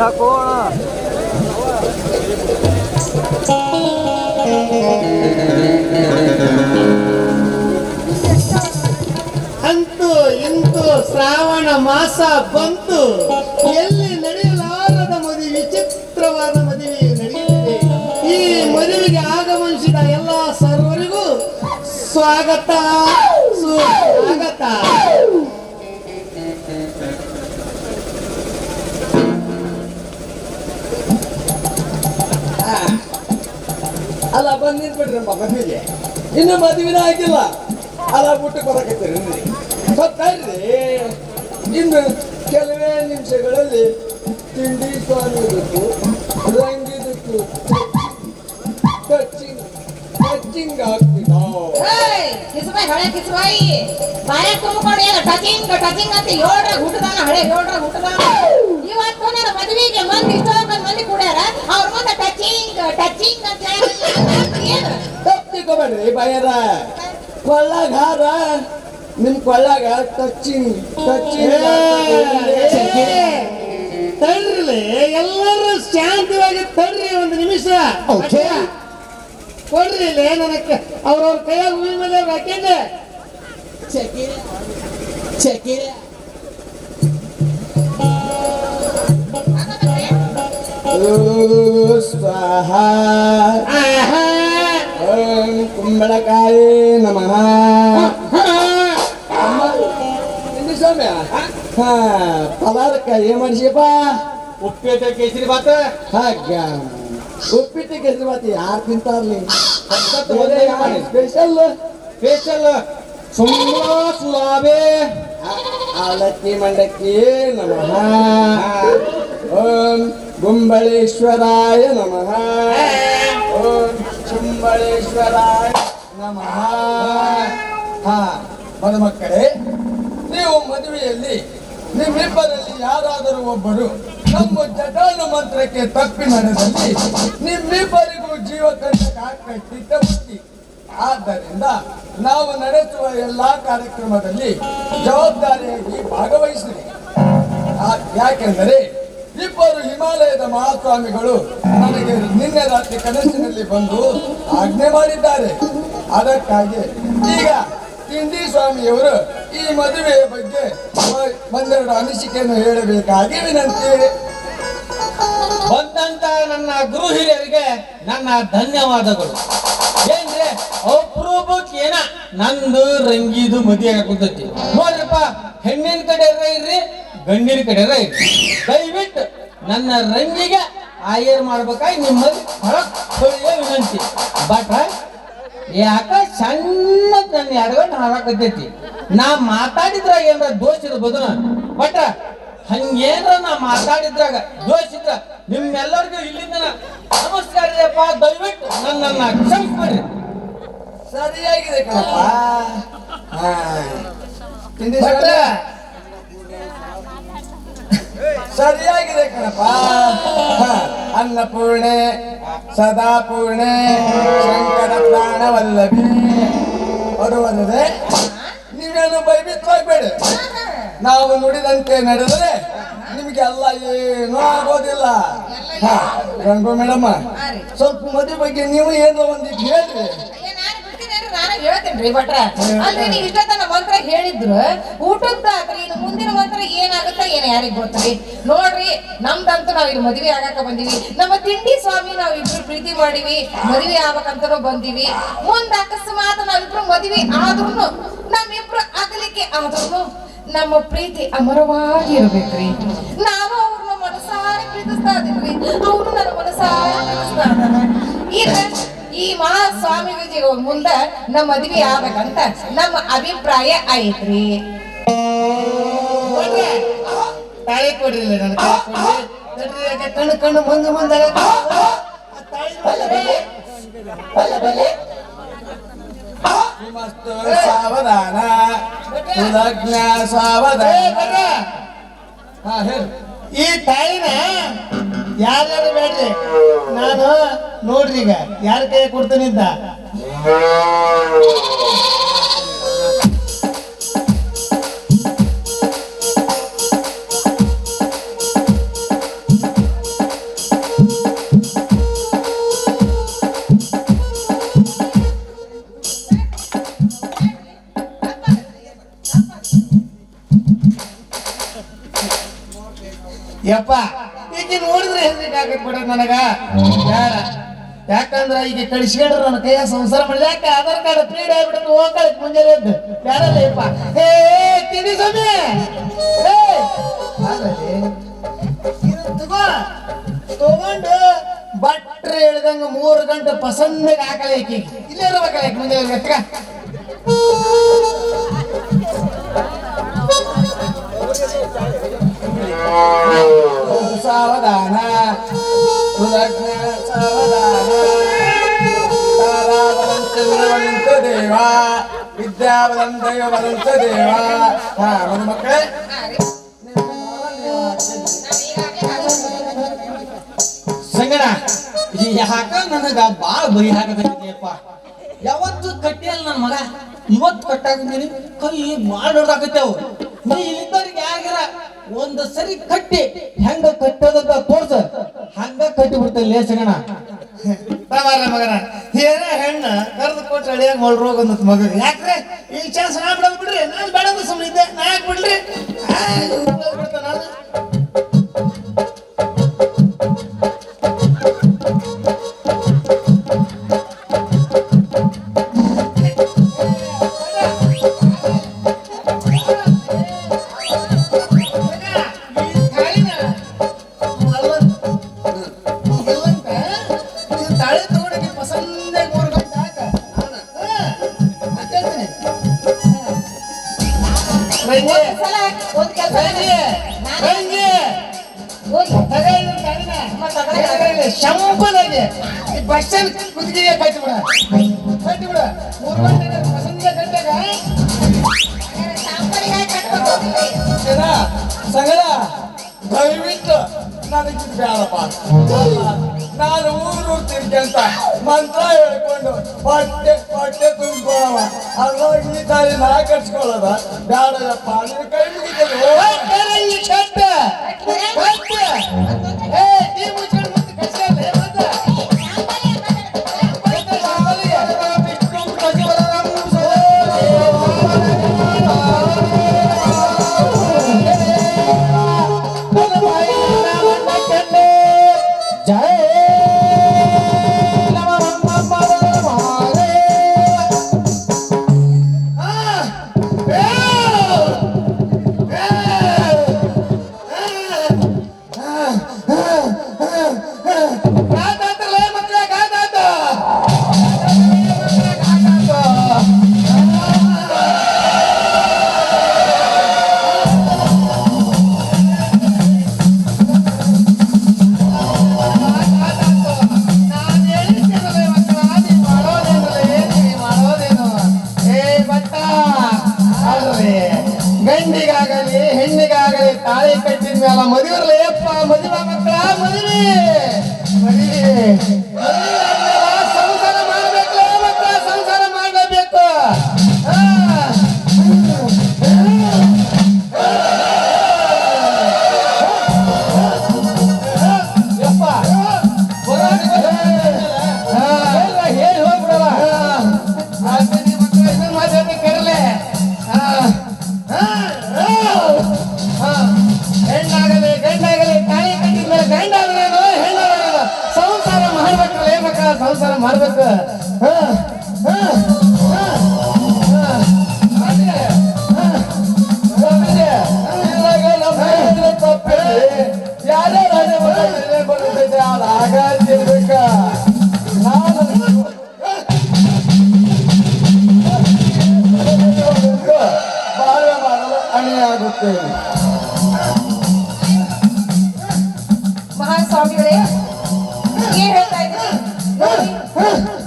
ಹಾಕೋಣ. ಅಂತೂ ಇಂತೂ ಶ್ರಾವಣ ಮಾಸ ಬಂತು. ಎಲ್ಲಿ ನಡೆಯಲಾರದ ಮದುವೆ, ವಿಚಿತ್ರವಾದ ಮದುವೆ ನಡೆಯುತ್ತಿದೆ. ಈ ಮದುವೆಗೆ ಆಗಮನಿಸಿದ ಎಲ್ಲ ಸರ್ವರಿಗೂ ಸ್ವಾಗತ ಸುಸ್ವಾಗತ. ಅಲ್ಲ, ಬಂದು ನಿಂತ್ಬಿಟ್ರಪ್ಪ ಮದುವೆಗೆ. ಇನ್ನು ಮದುವೆನೇ ಆಗಿಲ್ಲ, ಅಲ್ಲ ಬಿಟ್ಟು ಬರಕತ್ತೀರಿ. ಗೊತ್ತಾಯ್ರಿ, ಇನ್ನು ಕೆಲವೇ ನಿಮಿಷಗಳಲ್ಲಿ ತಿಂಡಿ ಸ್ವಾಮಿದಕ್ಕೂ ರಂಗಿದಕ್ಕೂ ಟಚಿಂಗ್ ಆಗ್ತಿದೋ ಕಿಸ್ಬಾಯಿ ಹಳೆ ಕಿಸ್ಬಾಯಿ ಬಾಯ ತುಂಬಿಕೊಂಡು ಏನು ಟಚಿಂಗ್ ಅಂತ ಏಳ್ರಾಗ ಹುಟ್ಟದಾನ ಹಳೆ ಏಳ್ರಾಗ ಹುಟ್ಟದಾನ ಇವತ್ತು ನನ್ನ ಮದುವೆಗೆ ಮಂದಿ ಇಷ್ಟೊಂದು ಮಂದಿ ಕೂಡ್ಯಾರ ಅವ್ರ ಮುಂದೆ ಟಚಿಂಗ್ ಅಂತ ಹೇಳಿ ಏನು ತಪ್ಪಿಕೋಬೇಡ್ರಿ ಬಯ್ಯರ ಕೊಳ್ಳಾಗ ಹಾರ ನಿಮ್ ಕೊಳ್ಳಾಗ ಟಚಿಂಗ್ ತಡ್ರಿ ಎಲ್ಲರೂ ಶಾಂತವಾಗಿ ತಡ್ರಿ ಒಂದು ನಿಮಿಷ ಕೊಡ್ರಿ ಇಲ್ಲಿ ನನಗೆ ಅವ್ರವ್ರ ಕೈಯಾಗ ಹೂವಿ ಮೇಲೆ ಹಾಕಿದ್ದೆ ಸ್ವಾಹ ಕುಂಬಳಕಾಯಿ ನಮಃ ಸ್ವಾಮ್ಯ ಪದಾರ್ಥ ಏನ್ ಮಾಡಿಸಿಯಪ್ಪ ಉಪ್ಪಿಟ್ಟು ಕೇಸರಿ ಬಾತ ಹಾಗ ಉಪ್ಪಿಟ್ಟು ಕೇಸರಿ ಬಾತ್ ಯಾರು ತಿಂತಾರ್ಲಿ ಸ್ಪೆಷಲ್ ಸುಲಾಬೆ ಅವಲಕ್ಕಿ ಮಂಡಕ್ಕಿ ನಮಃ ಓಂ ಗುಂಬಳೇಶ್ವರಾಯ ನಮಃ ಓಂ ಶುಂಬಳೇಶ್ವರಾಯ ನಮಃ. ಮದುಮಕ್ಕಳೇ, ನೀವು ಮದುವೆಯಲ್ಲಿ ನಿಮ್ಮಿಬ್ಬರಲ್ಲಿ ಯಾರಾದರೂ ಒಬ್ಬರು ನಮ್ಮ ಜಟಾನು ಮಂತ್ರಕ್ಕೆ ತಪ್ಪಿ ನಡೆದಲ್ಲಿ ನಿಮ್ಮಿಬ್ಬರಿಗೂ ಜೀವಕಂಟಕ ಕಟ್ಟಿದ್ದ ಬುದ್ಧಿ. ಆದ್ದರಿಂದ ನಾವು ನಡೆಸುವ ಎಲ್ಲಾ ಕಾರ್ಯಕ್ರಮದಲ್ಲಿ ಜವಾಬ್ದಾರಿಯಾಗಿ ಭಾಗವಹಿಸಿರಿ. ಯಾಕೆಂದರೆ ಇಬ್ಬರು ಹಿಮಾಲಯದ ಮಹಾಸ್ವಾಮಿಗಳು ನನಗೆ ನಿನ್ನೆ ರಾತ್ರಿ ಕನಸಿನಲ್ಲಿ ಬಂದು ಆಜ್ಞೆ ಮಾಡಿದ್ದಾರೆ. ಅದಕ್ಕಾಗಿ ಈಗ ತಿಂಡಿ ಸ್ವಾಮಿಯವರು ಈ ಮದುವೆಯ ಬಗ್ಗೆ ಒಂದೆರಡು ಅನಿಸಿಕೆಯನ್ನು ಹೇಳಬೇಕಾಗಿ ವಿನಂತಿ. ಬಂದಂತ ನನ್ನ ಗುರು ಹಿರಿಯರಿಗೆ ನನ್ನ ಧನ್ಯವಾದಗಳು. ಏನ್ರಿ ಅಪರೂಪಕ್ಕೆ ಏನ ನಂದು ರಂಗಿದು ಮದುವೆ ಹಾಕುತ್ತೈತಿ ನೋಡ್ರಪ್ಪ. ಹೆಣ್ಣಿನ ಕಡೆ ಇರ್ರಿ, ಗಂಡಿನ ಕಡೆ ಇರ್ರಿ. ದಯವಿಟ್ಟು ನನ್ನ ರಂಗಿಗೆ ಆಯರ್ ಮಾಡ್ಬೇಕಾಗಿ ನಿಮ್ಮಲ್ಲಿ ಹೊರಗೆ ವಿನಂತಿ. ಬಟ್ ಯಾಕ ಸಣ್ಣ ನನ್ನ ಎಡಗಟ್ಟು ಹಾರಾಕತೈತಿ. ನಾ ಮಾತಾಡಿದ್ರಾಗ ಏನಾರ ದೋಷ ಇರ್ಬೋದು, ಬಟ್ ಹಂಗೇನ್ರ ನಾ ಮಾತಾಡಿದ್ರಾಗ ದೋಷ ಇದ್ರ ನಿಮ್ಮೆಲ್ಲರಿಗೂ ಇಲ್ಲಿಂದ ನಮಸ್ಕಾರ ರೀಪ್ಪ. ದಯವಿಟ್ಟು ನನ್ನನ್ನ ಕ್ಷಮಿಸ್ಬಿಡ್ರಿ. ಸರಿಯಾಗಿದೆ ಕಣಪ್ಪ. ಸರಿಯಾಗಿದೆ ಕಣಪ್ಪ. ಅನ್ನಪೂರ್ಣೆ ಸದಾಪೂರ್ಣೆ ಶಂಕರ ಪ್ರಾಣವಲ್ಲಭಿ ಬರುವುದೇ. ನೀವೇನು ಭಯಭೀತವಾಗಬೇಡಿ. ನಾವು ನುಡಿದಂತೆ ನಡೆದರೆ ನಿಮ್ಗೆ ಎಲ್ಲ ಏನೂ ಆಗೋದಿಲ್ಲ. ರಂಗು ಮೇಡಮ್ಮ, ಸ್ವಲ್ಪ ಮದುವೆ ಬಗ್ಗೆ ನೀವು ಏನೋ ಒಂದಿಟ್ಟು ಹೇಳ್ರಿ. ನಾನು ಹೇಳ್ತೇನ್ರಿ ಭಟ್ರ. ಅಂದ್ರೆ ನೀವು ಇಷ್ಟೊತ್ತನ ಮಂತ್ರ ಹೇಳಿದ್ರು ಊಟದ್ದಾದ್ರಿ ಇನ್ನು ಮುಂದಿನ ಮಂತ್ರ ಏನಾಗುತ್ತ ಏನ ಯಾರಿಗ್ ಗೊತ್ತ್ರಿ. ನೋಡ್ರಿ, ನಮ್ದಂತೂ ನಾವ್ ಇಲ್ಲಿ ಮದುವೆ ಆಗಾಕ ಬಂದಿವಿ. ನಮ್ಮ ತಿಂಡಿ ಸ್ವಾಮಿ ನಾವ್ ಇಬ್ರು ಪ್ರೀತಿ ಮಾಡಿವಿ, ಮದುವೆ ಆಗ್ಬೇಕಂತನೂ ಬಂದಿವಿ. ಮುಂದ ಅಕಸ್ಮಾತ್ ನಾವಿಬ್ರು ಮದುವೆ ಆದ್ರೂ ನಮ್ಮಿಬ್ರು ಅಗಲಿಕ್ಕೆ ಆದ್ರೂ ನಮ್ಮ ಪ್ರೀತಿ ಅಮರವಾಗಿ ಇರ್ಬೇಕ್ರಿ. ನಾನು ಅವ್ರನ್ನ ಮನಸಾರೆ ಪ್ರೀತಿಸ್ತಾ ಇದೀನ್ರಿ, ಅವ್ರು ನನ್ನ ಮನಸಾರೆ ಪ್ರೀತಿಸ್ತಾ ಇದ್ದಾನೆ. ಈಗ ಈ ಮಹಾಸ್ವಾಮಿಗಳ ಮುಂದ ನಮ್ಮ ಮದ್ವೆ ಆಗ್ಬೇಕಂತ ನಮ್ಮ ಅಭಿಪ್ರಾಯ ಐತ್ರಿ. ತಾಳಿ ಕೊಡ್ರಿ, ನನ್ನ ಕಣ್ಣು ಕಣ್ಣು ಮುಂದೆ ಸಾವಧಾನ ಸುಲಗ್ನ ಸಾವಧಾನ. ಈ ತಾಳಿನ ಯಾರ್ಯಾರು ಬೇಡ್ರಿ, ನಾನು ನೋಡ್ರಿ ಈಗ ಯಾರ ಕೈ ಕೊಡ್ತೇನಿದ್ದ. ಯಪ್ಪ ಈಗ ನೋಡಿದ್ರೆ ಹೆಂಗೆ ಆಗಕ್ ಬಿಡ ನನಗ ಬೇಡ. ಯಾಕಂದ್ರ ಈಗ ಕಳಿಸ್ಕೊಂಡ್ರೆ ನನ್ನ ಕೈಯ ಸಂಸಾರ ಮಾಡಿದ. ಯಾಕೆ ಆಧಾರ್ ಕಾರ್ಡ್ ಫ್ರೀಡ್ ಆಗ್ಬಿಟ್ಟು ಹೋಗ್ಕಳಕ್ ಮುಂಜಾನೆ ಎದ್ದು ಬೇಡಲ್ಲಪ್ಪ. ಹೇ ತಿಂಡಿ ಸ್ವಾಮಿ, ತಗೊಂಡು ಬಟ್ರೆ ಹೇಳ್ದಂಗ 3 ಗಂಟೆ ಪಸಂದಿಗೆ ಹಾಕಲ್ಲ. ಈಕಿ ಇಲ್ಲೇ ಇರ್ಬೇಕಲ್ಲ ಮುಂಜಾನೆ ಎತ್ತಕ. ಸಾವಧಾನ ಸುಲಗ್ನ ಸಾವಧಾನ ತಾರಾವಲಂಚಂದ್ರವಲಂಚ ದೇವ ವಿದ್ಯಾವಲಂದಯವಲಂಚ ದೇವ. ಹಾ ನನ್ನ ಮಕ್ಕಳೇ ಸಂಗಣ ಯಾಕ ನನಗ ಬಾಳ ಬೈ ಹಾಕದಪ್ಪ. ಯಾವತ್ತು ಕಟ್ಟಿಯಲ್ಲ ನನ್ನ ಮಗ, ಇವತ್ತು ಕಟ್ಟಾಕಿದ್ದೀನಿ. ಕೈ ಬಾಳ ದೊಡ್ಡಾಕತ್ತೇವು. ನೀ ಇಲ್ಲಿದ್ದವ್ರಿಗೆ ಯಾರಿಗಾರ ಒಂದು ಸರಿ ಕಟ್ಟಿ ಹೆಂಗ ಕಟ್ಟೋದಂತ ತೋರ್ಸ, ಹಂಗ ಕಟ್ಟಿ ಬಿಡ್ತಲ್ಲ ಸಂಗಣ. ತಮಾರ ಮಗನ ಏನ ಹೆಣ್ಣು ಕರೆದು ಕೊಟ್ಟು ಅಳಿಯಾಗ ಮೊಳ್ರೋಗ ಅನ್ನತ್ ಮಗ. ಯಾಕ್ರೆ ಈ ಚಾನ್ಸ್ ನಾ ಬಿಡೋದು ಬಿಡ್ರಿ, ನಾನು ಬೇಡ ಸುಮ್ಮನೆ ಇದ್ದೆ. ನಾ ಯಾಕೆ ಬಿಡ್ರಿ ಬಿಡ್ತಾನ ನಾನು. ಒಂದ್ ಕೆಲಸ ಶಂಪನಾಗೆ ಬಸ್ ಸ್ಟ್ಯಾಂಡ್ ಕುತ್ತಿಗೆ ಕಟ್ಟಿ ಬಿಡ, ಕಟ್ಟಿ ಬಿಡ. 3 ಗಂಟೆ ಪಸಂದ ಗಂಟೆಗ ಸಂಗಡ ದಯವಿಟ್ಟು ನನಗೆ ಬೇಡಪ್ಪ. ನಾನು ಊರು ತಿರ್ಗಂತ ಮಂತ್ರ ಹೇಳ್ಕೊಂಡು ಹೊಟ್ಟೆ ಹೊಟ್ಟೆ ತುಂಬಿಕೊಳ್ಳವ. ಅದ್ರಾಗ ಈ ತಾಯಿ ನಾ ಕಟ್ಸ್ಕೊಳ್ಳೋದ ಬೇಡಪ್ಪ. ನಿನ್ನ ಕೈ ಮುಗಿತದೆ. ಕಟ್ಟ ಈ ಮುಚ್ಕೊಂಡು ಮತ್ತೆ ಕಟ್ಟ ಗಂಡಿಗಾಗಲಿ ಹೆಣ್ಣಿಗಾಗಲಿ ತಾಳಿ ಕಟ್ಟಿದ ಮೇಲೆ ಮದುವೆ ಯಪ್ಪ. ಮದುವೆ ಮಕ್ಕಳ ಮದುವೆ ಮದುವೆ ಸಂಸಾರ ಮಾಡ್ಬೇಕು ಮಕ್ಕಳ, ಸಂಸಾರ ಮಾಡಲೇಬೇಕು. ಹೇಳಿ ಹೋಗ್ಬಿಡವ ಮಾತಾಡಿ ಕರಲೆ. ಹೆಣ್ಣಾಗಲಿ ಗಂಡಾಗಲಿ ತಾಳಿ ಕಟ್ಟಿದ ಮೇಲೆ ಗಂಡಾದ್ರೇನು ಹೆಣ್ಣಾದ್ರೇನು ಸಂಸಾರ ಮಾಡ್ಬೇಕಲ್ಲ ಮಕ್ಕಳ, ಸಂಸಾರ ಮಾಡ್ಬೇಕು. ಬಾಳ್ವೆ ಮಾಡಲು ಅಣಿಯಾಗುತ್ತೇನೆ. ಮಹಾಸ್ವಾಮಿಗಳೇ ಏನ್ ಹೇಳ್ತಾ ಇದ್ದೀನಿ ನೋಡಿ.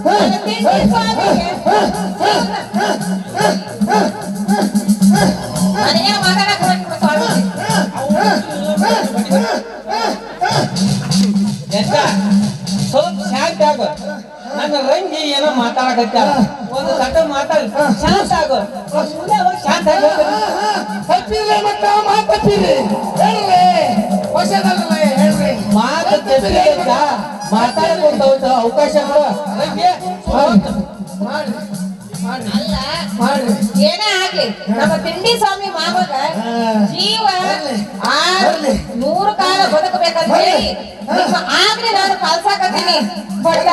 ನನ್ನ ತಿಂಡಿ ಸ್ವಾಮಿಗೆ ನನಗೇನು ಮಾತಾಡಕ್ ಬರಂಗಿಲ್ಲ ಸ್ವಾಮಿ. ಎಂತ ಸ್ವಲ್ಪ ಶಾಂತ ಆಗು. ನನ್ನ ರಂಗಿ ಏನೋ ಮಾತಾಡಕತ್ತಾಳ, ಒಂದು ಕಟ್ಟ ಮಾತಾಡಿ ಶಾಂತ ಆಗು. ಶಾಂತ ಆಗಿ ತಪ್ಪಿರ್ಲಿ ಮಕ್ಕ, ಮಾತು ತಪ್ಪಿರಿ ಹೇಳ್ರಿ. ಹೊಸದಲ್ಲ ಹೇಳ್ರಿ. ಮಾತು ತಪ್ಪಿಲ್ಲ, ಮಾತಾಡ್ಕೊಂತ ಅವಕಾಶ ಕೊಡು ರಂಗಿ. ಮಾಡ್ರಿ ಮಾಡ್ರಿ ಅಲ್ಲ ಮಾಡ್ರಿ. ಏನೇ ಆಗ್ಲಿ ನಮ್ಮ ತಿಂಡಿ ಸ್ವಾಮಿ ಮಾಮಗ ಜೀವ 100 ಕಾಲ ಬದುಕಬೇಕಂತ ಹೇಳಿ ನಿಮ್ಮ ಆಗ್ಲಿ ನಾನು ಕಳ್ಸಾಕತ್ತೀನಿ. ಬಟ್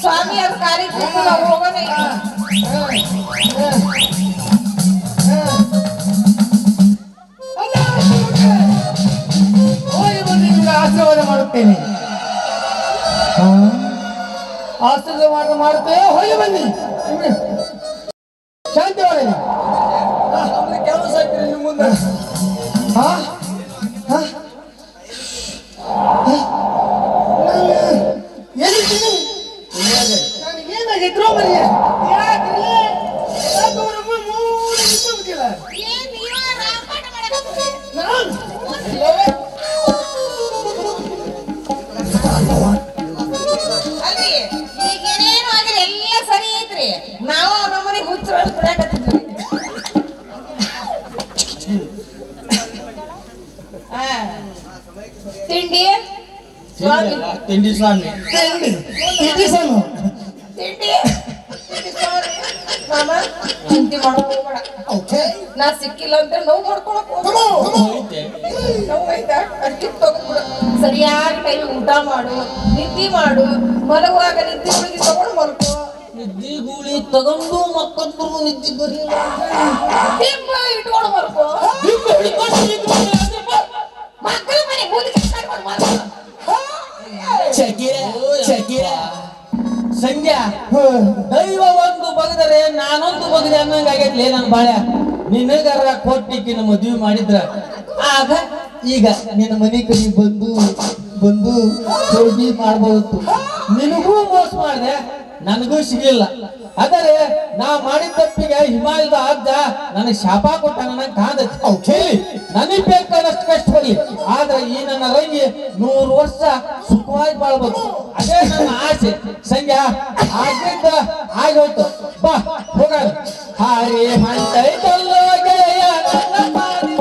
ಸ್ವಾಮಿ ಅವ್ರ ಕಾರ್ಯಕ್ರಮ ನಾವು ಹೋಗೋಣ. ಹೋಗಿ ಬಂದು ನಿಮ್ಗೆ ಆಶೀರ್ವಾದ ಮಾಡುತ್ತೇನೆ. ಆಶೀರ್ವಾದ ಮಾಡುತ್ತೇವೆ. ಹೋಗಿ ಬನ್ನಿ ಶಾಂತಿ ಒಳಗೆ. ಕೆಲಸ ಮುಂದೆ ಸ್ವಾಮಿ ತಿಂಡಿ ಸ್ವಾಮಿ ತಿಂಡಿ ತಿಂಡಿ ಸಣ್ಣ ತಿಂಡಿ ಸ್ವಾಮಿ ಮಾಮ ಚಿಂತೆ ಮಾಡೋಕ್ ಹೋಗ್ಬೇಡ ಓಕೆ ನಾ ಸಿಕ್ಕಿಲ್ಲ ಅಂತ ನೋವು ಮಾಡ್ಕೊಳಕ್ ಹೋಗ್ಬೇಡ. ನೋವು ಆಯ್ತಾ ಅಕ್ಕಿ ತಗೊಂಡ್ಬಿಡು. ಸರಿಯಾಗಿ ಟೈಮ್ ಊಟ ಮಾಡು, ನಿದ್ದೆ ಮಾಡು, ಮಲಗುವಾಗ ನಿದ್ದೆ ಗುಳಿಗೆ ತಗೊಂಡು ಮಲ್ಕೋ. ನಿದ್ದಿ ಗೂಳಿ ತಗೊಂಡು ಮಕ್ಕಂದ್ರು ನಿದ್ದಿ ಬರಲಿಲ್ಲ. ಡಿಂಬ ಇಟ್ಕೊಂಡು ಮಲ್ಕೋ. ಮಕ್ಕಳ ಮನೆ ಮೂಲಿಗೆ ಕರ್ಕೊಂಡು ಮಲ್ಕೋ. ಸಂಧ್ಯಾ ದೈವ ಒಂದು ಬಗದರೆ ನಾನೊಂದು ಬಗದೆ ಅನ್ನಂಗಾಗೈತ್ಲೇ ನನ್ನ ಬಾಳ್ಯ. ನಿನಗರ ಕೊಟ್ಟಿಕ್ಕಿನ ಮದುವೆ ಮಾಡಿದ್ರ ಆಗ ಈಗ ನಿನ್ನ ಮನೆ ಕಡೆ ಬಂದು ಹೋಗಿ ಮಾಡ್ಬೋದು. ನಿನಗೂ ಮೋಸ ಮಾಡಿದೆ, ನನಗೂ ಸಿಗಲಿಲ್ಲ. ಆದರೆ ನಾ ಮಾಡಿದ ತಪ್ಪಿಗೆ ಹಿಮಾಲಯದ ಅಜ್ಜ ನನಗೆ ಶಾಪ ಕೊಟ್ಟ ನನಗೆ ಕಾದೈತಿ. ನನಗೆ ಬೇಕಾದಷ್ಟು ಕಷ್ಟ ಬರಲಿ, ಆದ್ರೆ ಈ ನನ್ನ ರಂಗಿ 100 ವರ್ಷ ಸುಖವಾಗಿ ಬಾಳ್ಬೇಕು. ಅದೇ ನನ್ನ ಆಸೆ. ಸಂಧ್ಯಾ ಆಗಿದ್ದ ಆಗೋಯ್ತು, ಬಾ ಹೋಗೋಣ. ಹಾರಿ ಹೊಂಟೈತಲ್ಲೋ ಗೆಳೆಯ ನನ್ನ ಪಾರಿ.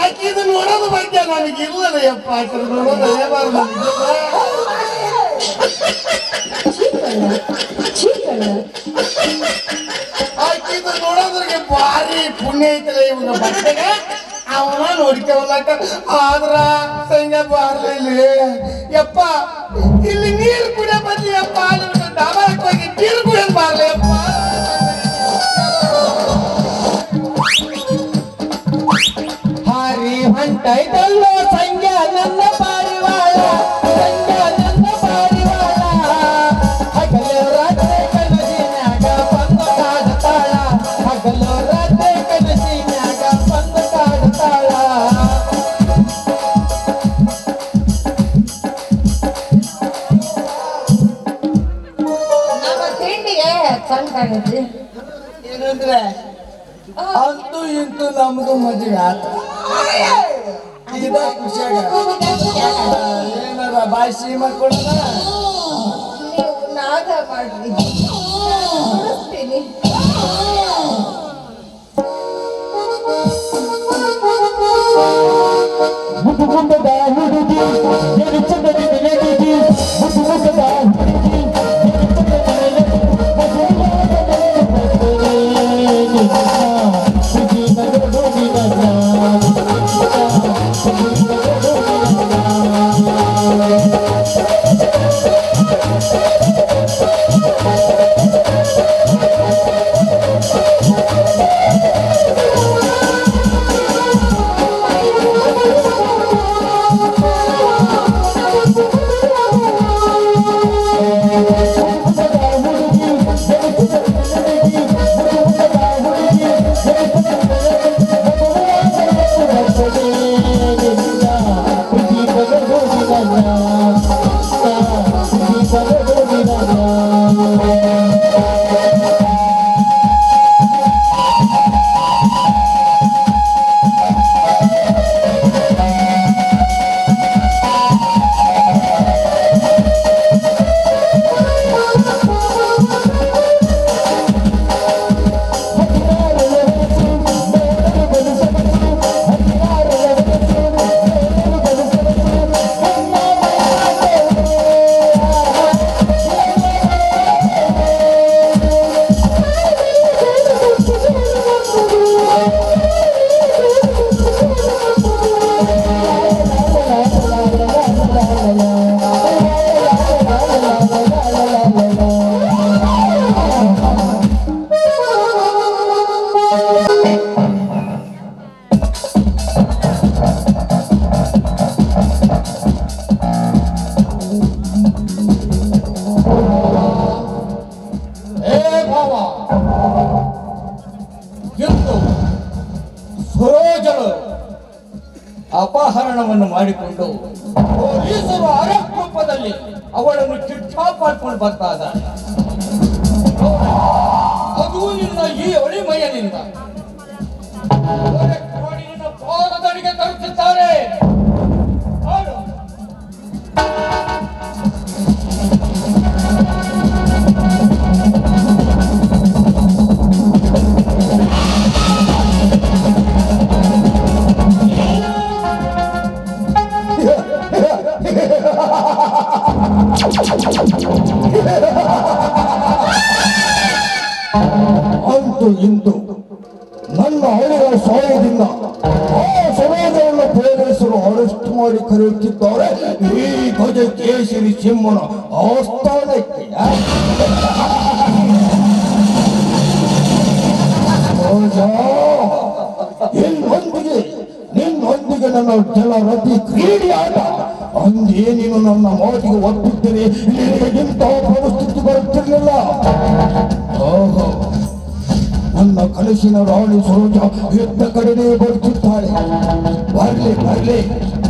ಆಕಿದು ನೋಡೋದು ಬಗ್ಗೆ ನನಗೆ ಇಲ್ಲದ ಯಪ್ಪ. ಆಕಿದು ನೋಡೋದು ಆಕಿದು ನೋಡೋದ್ರಿಗೆ ಭಾರಿ ಪುಣ್ಯ ಐತಲ್ಲ ಇವಾಗ ಬಟ್ಟೆಗೆ. ಅವನ ನೋಡ್ಕೊಳಕ ಆದ್ರ ಸಂಗ ಬಾರ್ಲಿಲ್ಲ ಯಪ್ಪ. ಇಲ್ಲಿ ನೀರು ಕುಡಿಯ ಬದ್ಲಿ ಯಪ್ಪ, ಅಲ್ಲಿ ಡಾಬಾಕ್ ಹೋಗಿ ನೀರು ಕುಡಿಯೋದು ಬಾರ್ಲಿ ಯಪ್ಪ. ಹಾರಿ ಹೊಂಟೈತಲ್ಲೋ ಸಂಧ್ಯಾ ನನ್ನ ಪಾರಿವಾಳ, ಸಂಧ್ಯಾ ನನ್ನ ಪಾರಿವಾಳ. ಹಗಲು ರಾತ್ರಿ ಕನಸಿನ್ಯಾಗ ಬಂದು ಕಾಡ್ತಾಳ, ಹಗಲು ರಾತ್ರಿ ಕನಸಿನ್ಯಾಗ ಬಂದು ಕಾಡ್ತಾಳ. ನಮ್ಮ ತಿಂಡಿಗೆ ಚಂದ ಕಾಣೈತಿ. ಏನಂದ್ರೆ ಅಂತೂ ಇಂತೂ ನಮ್ದು ಮದುವೆ ಆತ. ಇದ ಖುಷಿಯಾಗ ಏನಾರ ಬಾಯಿ ಸಿಹಿ ಮಾಡ್ಕೊಡೋಣ. ನೀವು ನಾದ ಮಾಡ್ರಿ, ತೋರಿಸ್ತೀನಿ. ಮುಖದ ಹುಡುಗಿ ಚಂದದ ಹುಡುಗಿ ಮುಖದ ಹುಡುಗಿ ಅಪಹರಣವನ್ನು ಮಾಡಿಕೊಂಡು ಪೊಲೀಸರು ಆರೋಪದಲ್ಲಿ ಅವಳನ್ನು ಕಿಡ್ನಾಪ್ ಮಾಡ್ಕೊಂಡು ಬರ್ತಾ ಇದ್ದಾರೆ. ಅದು ನಿನ್ನ ಈ ಒಳಿಮೈಯನಿಂದ ನಿನ್ನ ಪಾದದಡಿಗೆ ತರುತ್ತಿದ್ದಾರೆ. ಮತ್ತು ಇಂದು ನನ್ನ ಹಳೆಯ ಸಹಾಯದಿಂದ ಆ ಸಮಾಜವನ್ನು ಪ್ರೇರಿಸಲು ಅರೆಸ್ಟ್ ಮಾಡಿ ಕರೆಯುತ್ತಿದ್ದಾರೆ ಈ ಗಜ ಕೇಸರಿ ಸಿಂಹನ ಆಸ್ಥಾನಕ್ಕೆ. ನಿನ್ನೊಂದಿಗೆ ನನ್ನ ಜಲರತಿ ಕ್ರೀಡೆಯಾಟ ಅಂದೇ ನೀನು ನನ್ನ ಮಾತಿಗೆ ಒಪ್ಪಿದ್ದರೆ ನಿನಗೆ ಇಂತಹ ಪರಿಸ್ಥಿತಿ ಬರುತ್ತಿರಲಿಲ್ಲ. ಓಹೋ, ನನ್ನ ಕನಸಿನ ರಾಣಿ ಸರೋಜ ಎದ್ದ ಕಡೆನೇ ಬರುತ್ತಿದ್ದಾಳೆ. ಬರ್ಲಿ ಬರ್ಲಿ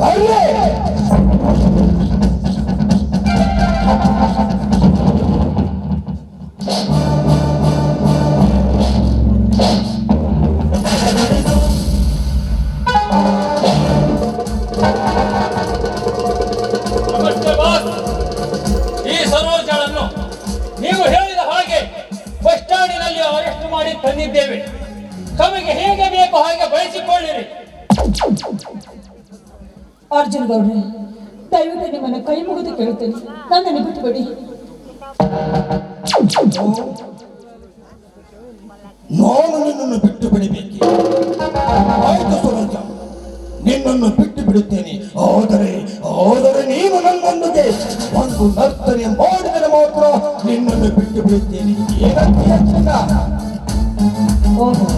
ಬರ್ಲಿ. ನಮಸ್ತೆ ಬಾಸ್. ಈ ಸರೋಜಳನ್ನು ನೀವು ಹೇಳಿದ ಹಾಗೆ ಬಸ್ ಸ್ಟ್ಯಾಂಡಿನಲ್ಲಿ ಅರೆಸ್ಟ್ ಮಾಡಿ ತಂದಿದ್ದೇವೆ. ತಮಗೆ ಹೇಗೆ ಬೇಕು ಹಾಗೆ ಬಳಸಿಕೊಳ್ಳಿರಿ. ಅರ್ಜುನ್ ಗೌಡ್ರೆ, ದಯವಿಟ್ಟು ನಿಮ್ಮನ್ನು ಕೈ ಮುಗಿದು ಕೇಳುತ್ತೇನೆ, ನನ್ನನ್ನು ಬಿಟ್ಟುಬಿಡಿ. ನಾನು ನಿನ್ನನ್ನು ಬಿಟ್ಟು ಬಿಡಬೇಕೆ? ಆಯ್ತು ಸರೋಜ, ನಿನ್ನನ್ನು ಬಿಟ್ಟು ಬಿಡುತ್ತೇನೆ. ಆದರೆ ನೀನು ನನ್ನೊಂದಿಗೆ ಒಂದು ನರ್ತನೆ ಮಾಡಿದರೆ ಮಾತ್ರ ನಿನ್ನನ್ನು ಬಿಟ್ಟು ಬಿಡುತ್ತೇನೆ. ಏನಂತೀಯ ಚಿನ್ನ? ಓಹೋ,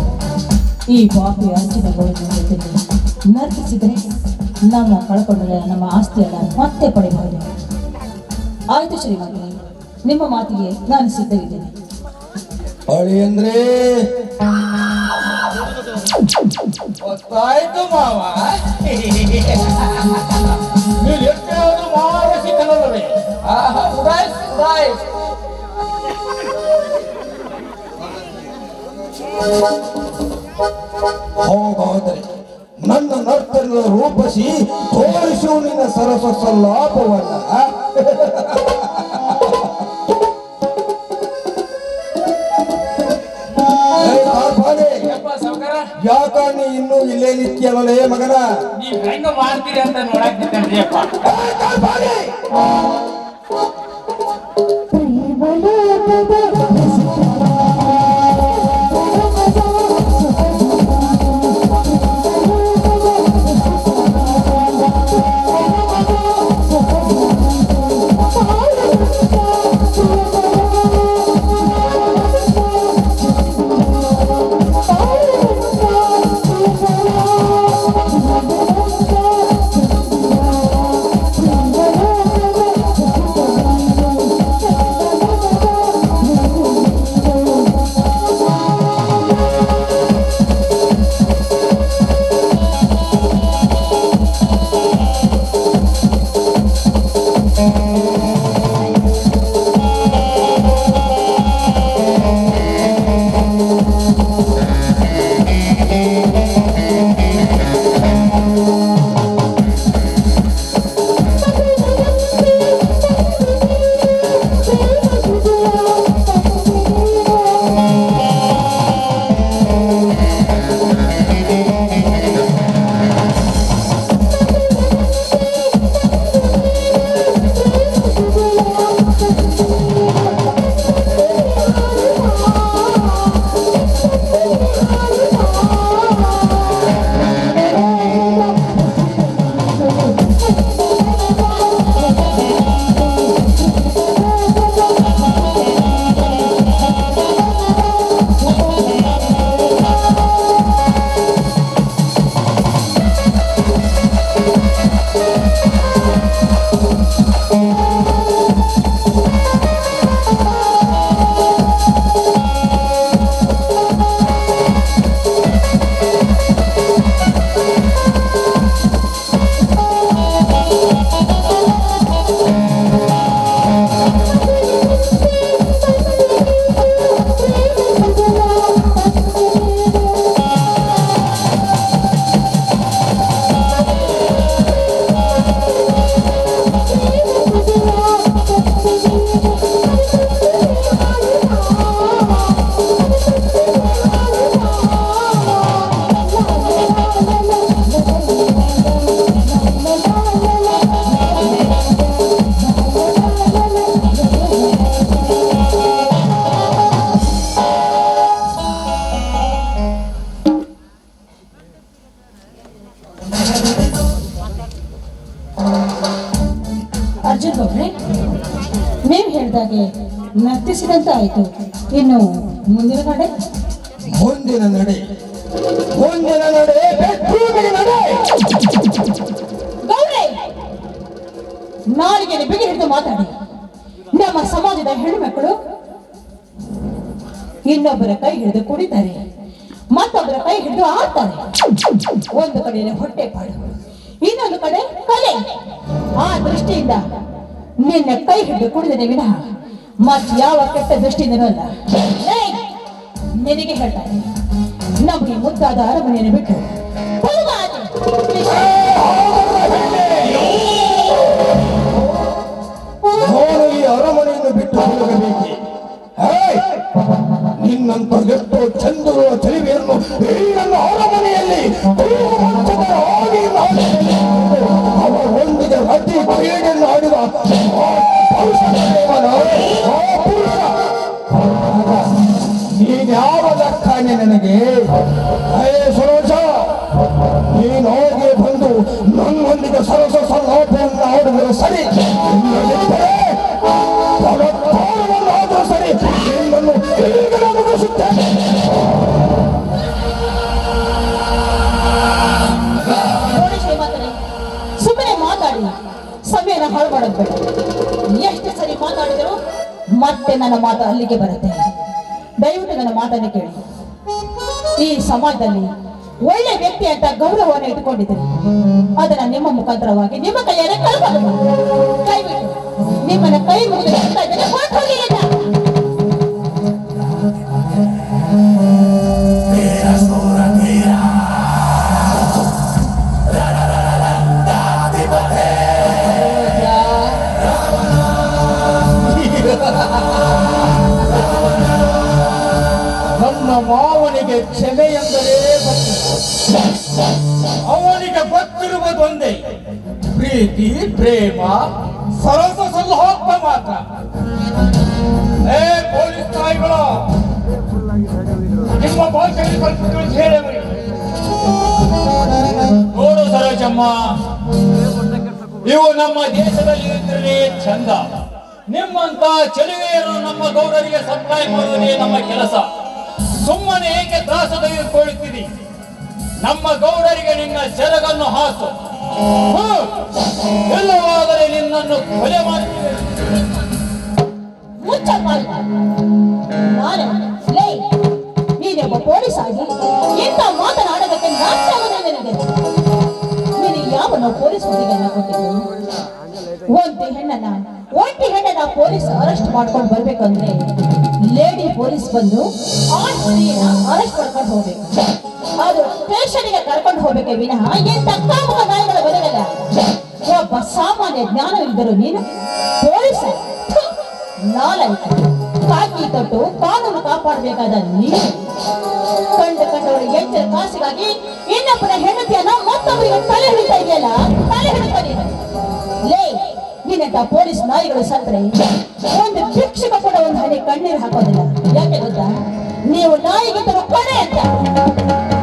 ಈ ಪಾಪಿ ಅರ್ಜುನ ಗೌಡ್ರ ಜೊತೆಗೆ ನರ್ತಿಸಿದರೆ ನಮ್ಮ ಕಳ್ಕೊಂಡರೆ ನಮ್ಮ ಆಸ್ತಿಯನ್ನ ಮತ್ತೆ ಪಡೆಯಬಹುದು. ಆಯ್ತು ಶ್ರೀಮಂತ, ನಿಮ್ಮ ಮಾತಿಗೆ ನಾನು ಸಿದ್ಧವಿದ್ದೇನೆ. ಅಳಿ ಅಂದ್ರೆ ಗೊತ್ತಾಯ್ತು ಮಾವ. ನೀವು ಎಷ್ಟೇ ಆದ್ರೂ ಮಾರಸಿ ಕನ್ನಡವೇ. ಉಡಾಯ್ಸ್ ಉಡಾಯ್ಸ್. ಹಾಗಾದರೆ ನನ್ನ ನರ್ತನ ರೂಪಿಸಿ ತೋರಿಸು ನಿನ್ನ ಸರಸ ಲಾಭವಲ್ಲ. ಯಾಕ ನೀ ಇನ್ನೂ ಇಲ್ಲೇ ನಿತ್ಯವಲೇ ಮಗನ? ನೀವ್ ಹೆಂಗ ಮಾಡ್ತೀರಿ ಅಂತ ನೋಡಕ್ ನಿಂತೇನ್ರಿ ಅಪ್ಪ. ಗೊತ್ತಾಯ್ತು. ಇನ್ನು ಮುಂದಿನ ಕಡೆ ಮುಂದಿನ ನಡೆ ಬೆಡ್ರೂಮಿಗೆ ನಡೆ. ಗೌರಿ, ನಾಲಿಗೆ ಬಿಗಿ ಹಿಡಿದು ಮಾತಾಡಿ. ನಮ್ಮ ಸಮಾಜದ ಹೆಣ್ಣುಮಕ್ಕಳು ಇನ್ನೊಬ್ಬರ ಕೈ ಹಿಡಿದು ಕುಡಿತಾರೆ, ಮತ್ತೊಬ್ಬರ ಕೈ ಹಿಡಿದು ಆಡ್ತಾರೆ. ಒಂದು ಕಡೆಯಲ್ಲಿ ಹೊಟ್ಟೆ ಪಾಡು, ಇನ್ನೊಂದು ಕಡೆ ಕಲೆ. ಆ ದೃಷ್ಟಿಯಿಂದ ನಿನ್ನ ಕೈ ಹಿಡಿದು ಕುಡಿದರೆ ವಿನಃ ಮತ್ ಯಾವ ಕೆಟ್ಟ ದೃಷ್ಟಿಯಿಂದನೂ ಅಲ್ಲ. ಏಯ್, ನಿನಗೆ ಹೇಳ್ತಾರೆ, ನಮಗೆ ಮುದ್ದಾದ ಅರಮನೆಯನ್ನು ಬಿಟ್ಟು ಹೋಗಾದೆ. ನಾನು ಈ ಅರಮನೆಯನ್ನು ಬಿಟ್ಟು ಹೋಗಬೇಕೆ? ನಿನ್ನಂತ ಎಷ್ಟೋ ಚಂದರುವ ಚೆಲುವೆಯನ್ನು ಈ ನನ್ನ ಅರಮನೆಯಲ್ಲಿ ಅವರೊಂದಿಗೆ ಅತಿ ಕ್ರೀಡೆಯನ್ನು ಆಡಿದ ನೀನ್ಯಾವ ಲೆಕ್ಕನೆ ನನಗೆ? ಸರೋಜ, ನೀನು ಹೋಗಿ ಬಂದು ನನ್ನೊಂದಿಗೆ ಸರಸ ಸಲ್ಲಾಪವನ್ನು ಆಡಿದರೆ ಸರಿ, ಬಲತ್ಕಾರವನ್ನಾದರೂ ಸರಿ, ನಿನ್ನನ್ನು ಈಗಲೇ ಮುಗಿಸುತ್ತೇನೆ. ನೋಡಿ ಶ್ರೀಮಂತರೇ, ಸುಮ್ಮನೆ ಮಾತಾಡಿ ಸಮಯನ ಹಾಳು ಮಾಡೋದು ಬೇಡ. ಎಷ್ಟು ಸರಿ ಮಾತಾಡಿದ್ರು ಮತ್ತೆ ನನ್ನ ಮಾತು ಅಲ್ಲಿಗೆ ಬರುತ್ತೆ. ದಯವಿಟ್ಟು ನನ್ನ ಮಾತನ್ನು ಕೇಳಿ. ಈ ಸಮಾಜದಲ್ಲಿ ಒಳ್ಳೆ ವ್ಯಕ್ತಿ ಅಂತ ಗೌರವವನ್ನು ಇಟ್ಟುಕೊಂಡಿದ್ದೀರಿ, ಅದನ್ನ ನಿಮ್ಮ ಮುಖಾಂತರವಾಗಿ ನಿಮ್ಮ ಕೈಯಲ್ಲಿ ಕಳ್ಕೊಂಡು ಕೈಬಿಟ್ಟು ನಿಮ್ಮನ್ನ ಕೈ ಮುಗಿದು ಹೊರಟು ಹೋಗಿ. ನನ್ನ ಮಾವನಿಗೆ ಕ್ಷಮೆ ಎಂದರೆ ಅವನಿಗೆ ಗೊತ್ತಿರುವುದೊಂದೇ, ಪ್ರೀತಿ, ಪ್ರೇಮ, ಸರಸ ಸಲ್ಲಾಪ ಮಾತ್ರ. ಪೊಲೀಸ್ ನಾಯಿಗಳು, ನಿಮ್ಮ ಭಾಷೆಯಲ್ಲಿ ಸ್ವಲ್ಪ ಹೇಳಬರಿ. ನೋಡು ಸರೋಜಮ್ಮ, ಇವು ನಮ್ಮ ದೇಶದಲ್ಲಿ ಇದ್ರೆ ಚಂದ. ನಿಮ್ಮಂತ ಚೆಲುವೆಯನ್ನು ನಮ್ಮ ಗೌರವರಿಗೆ ಸಪ್ಲೈ ಮಾಡುವುದೇ ನಮ್ಮ ಕೆಲಸ. ಸುಮ್ಮನೆ ಏಕೆ ತ್ರಾಸ ತೆಗೆದುಕೊಳ್ಳುತ್ತೀರಿ? ನಮ್ಮ ಗೌಡರಿಗೆ ನಿನ್ನ ಸೆರಗನ್ನು ಹಾಸು, ಎಲ್ಲವಾದರೆ ನಿನ್ನನ್ನು ಕೊಲೆ ಮಾಡುತ್ತೇವೆ. ನೀನೊಬ್ಬ ಪೊಲೀಸ್ ಆಗಿ ಇಂಥ ಮಾತನಾಡೋದಕ್ಕೆ ನಾಟ್ಯಾಗುವುದೇ ನನಗೆ. ನೀನು ಯಾವನೋ ಪೊಲೀಸ್ ಹುಡುಗಿಯನ್ನ ಕೊಟ್ಟಿದ್ದು? ಒಂಟಿ ಹೆಣ್ಣನ್ನ ಪೊಲೀಸ್ ಅರೆಸ್ಟ್ ಮಾಡ್ಕೊಂಡು ಬರ್ಬೇಕಂದ್ರೆ ಲೇಡಿ ಪೊಲೀಸ್ ಬಂದು ಆ ಸ್ತ್ರೀನ ಅರೆಸ್ಟ್ ಮಾಡ್ಕೊಂಡು ಹೋಗ್ಬೇಕು. ಅದು ಸ್ಟೇಷನ್ಗೆ ಕರ್ಕೊಂಡು ಹೋಗ್ಬೇಕೆ ವಿನಃ ಎಂತ ಕಾಮುಕ ನಾಯಿಗಳ ಬರಗಲ್ಲ. ಒಬ್ಬ ಸಾಮಾನ್ಯ ಜ್ಞಾನವಿದ್ದರು ನೀನು ಪೊಲೀಸ್ ನಾಲೈಕು ಕಾಕಿ ತೊಟ್ಟು ಕಾನೂನು ಕಾಪಾಡಬೇಕಾದ ನೀನು ಕಂಡವರು ಎಚ್ಚರ ಕಾಸಿಗಾಗಿ ಇನ್ನೊಬ್ಬರ ಹೆಂಡತಿಯನ್ನ ಮತ್ತೊಬ್ಬರಿಗೆ ತಲೆ ಹಿಡಿತಾ ಇದೆಯಲ್ಲ, ತಲೆ ಹಿಡಿತಾ ನೀನು. ಲೇ, ನಿನ್ನಂತ ಪೊಲೀಸ್ ನಾಯಿಗಳು ಸತ್ರೆ ಒಂದು ಶಿಕ್ಷಕ ಕೂಡ ಒಂದು ಹನಿ ಕಣ್ಣೀರು ಹಾಕೋದಿಲ್ಲ. ಯಾಕೆ ಗೊತ್ತಾ? ನೀವು ನಾಯಿಗಿಂತಲೂ ಕೊನೆ ಅಂತ.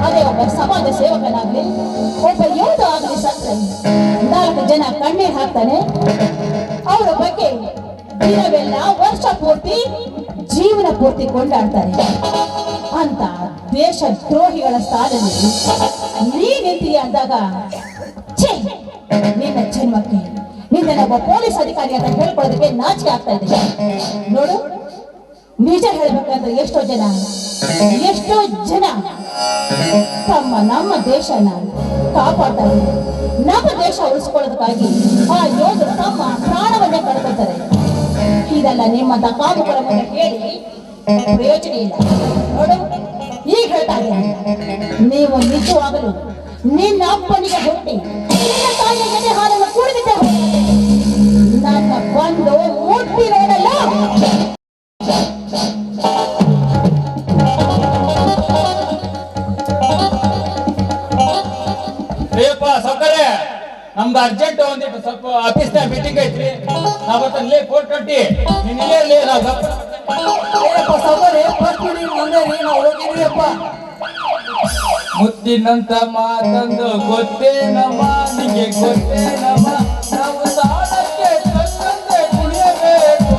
ಅದೇ ಒಬ್ಬ ಸಮಾಜ ಸೇವಕನಾಗ್ಲಿ, ಒಬ್ಬ ಯೋಧ ಆಗಲಿ ಸತ್ರೆ 4 ಜನ ಕಣ್ಣೀರು ಹಾಕ್ತಾನೆ. ಅವರ ಬಗ್ಗೆ ದಿನವೆಲ್ಲ ವರ್ಷ ಪೂರ್ತಿ ಜೀವನ ಪೂರ್ತಿ ಕೊಂಡಾಡ್ತಾರೆ. ಅಂತ ದೇಶ ದ್ರೋಹಿಗಳ ಸ್ಥಾನದಲ್ಲಿ ನೀನಿಂತೀಯ ಅಂದಾಗ ನಿನ್ನ ಜನ್ಮಕ್ಕೆ ನಿನ್ನೊಬ್ಬ ಪೊಲೀಸ್ ಅಧಿಕಾರಿ ಅಂತ ಹೇಳ್ಕೊಳ್ಳೋದಕ್ಕೆ ನಾಚಿಕೆ ಆಗ್ತಾ ಇದೆ. ನೋಡು, ನಿಜ ಹೇಳ್ಬೇಕಂದ್ರೆ ಎಷ್ಟೋ ಜನ ನಮ್ಮ ದೇಶನ ಕಾಪಾಡ್ತಾರೆ. ನಮ್ಮ ದೇಶ ಉಳಿಸ್ಕೊಳ್ಳೋದಕ್ಕಾಗಿ ಆ ಯೋಧರು ತಮ್ಮ ಪ್ರಾಣವನ್ನೇ ಕಳ್ಕೊಳ್ತಾರೆ. ಇದೆಲ್ಲ ನಿಮ್ಮಂತ ಕಾಮುಕರ ಮುಂದೆ ಹೇಳಿ ಪ್ರಯೋಜನ ಇಲ್ಲ. ನೋಡು, ಈಗ ಹೇಳ್ತಾ ಇದ್ದೇನೆ, ನೀವು ನಿಜವಾಗಲು ನಿನ್ನ ಅಪ್ಪನಿಗೆ ಹುಟ್ಟಿ ನಿನ್ನ ತಾಯಿಯ ಜೊತೆ ಹಾಲನ್ನು ಕುಡಿದಿದ್ದೆ ನನ್ನ ಬಂದು ಮುಟ್ಟಿ ನೋಡಲ್ಲ. ಸೌಕರ್ಯ, ನಮ್ದು ಅರ್ಜೆಂಟ್ ಒಂದಿಟ್ಟು ಸ್ವಲ್ಪ ಆಫೀಸ್ನಾಗ ಮೀಟಿಂಗ್ ಐತ್ರಿ. ನಾ ಬರ್ತೇನೆ 4:20. ನೀನ್ ಇಲ್ಲೇ ಇರ್ಲಿ, ಮುತ್ತಿನಂತ ಮಾತಂದು ಗೊತ್ತೇನಮ್ಮ, ನಿಗೆ ಗೊತ್ತೇನಮ್ಮ, ನಾವು ತಾಳಕ್ಕೆ ತಕ್ಕಂತೆ ಕುಣಿಯಬೇಕು,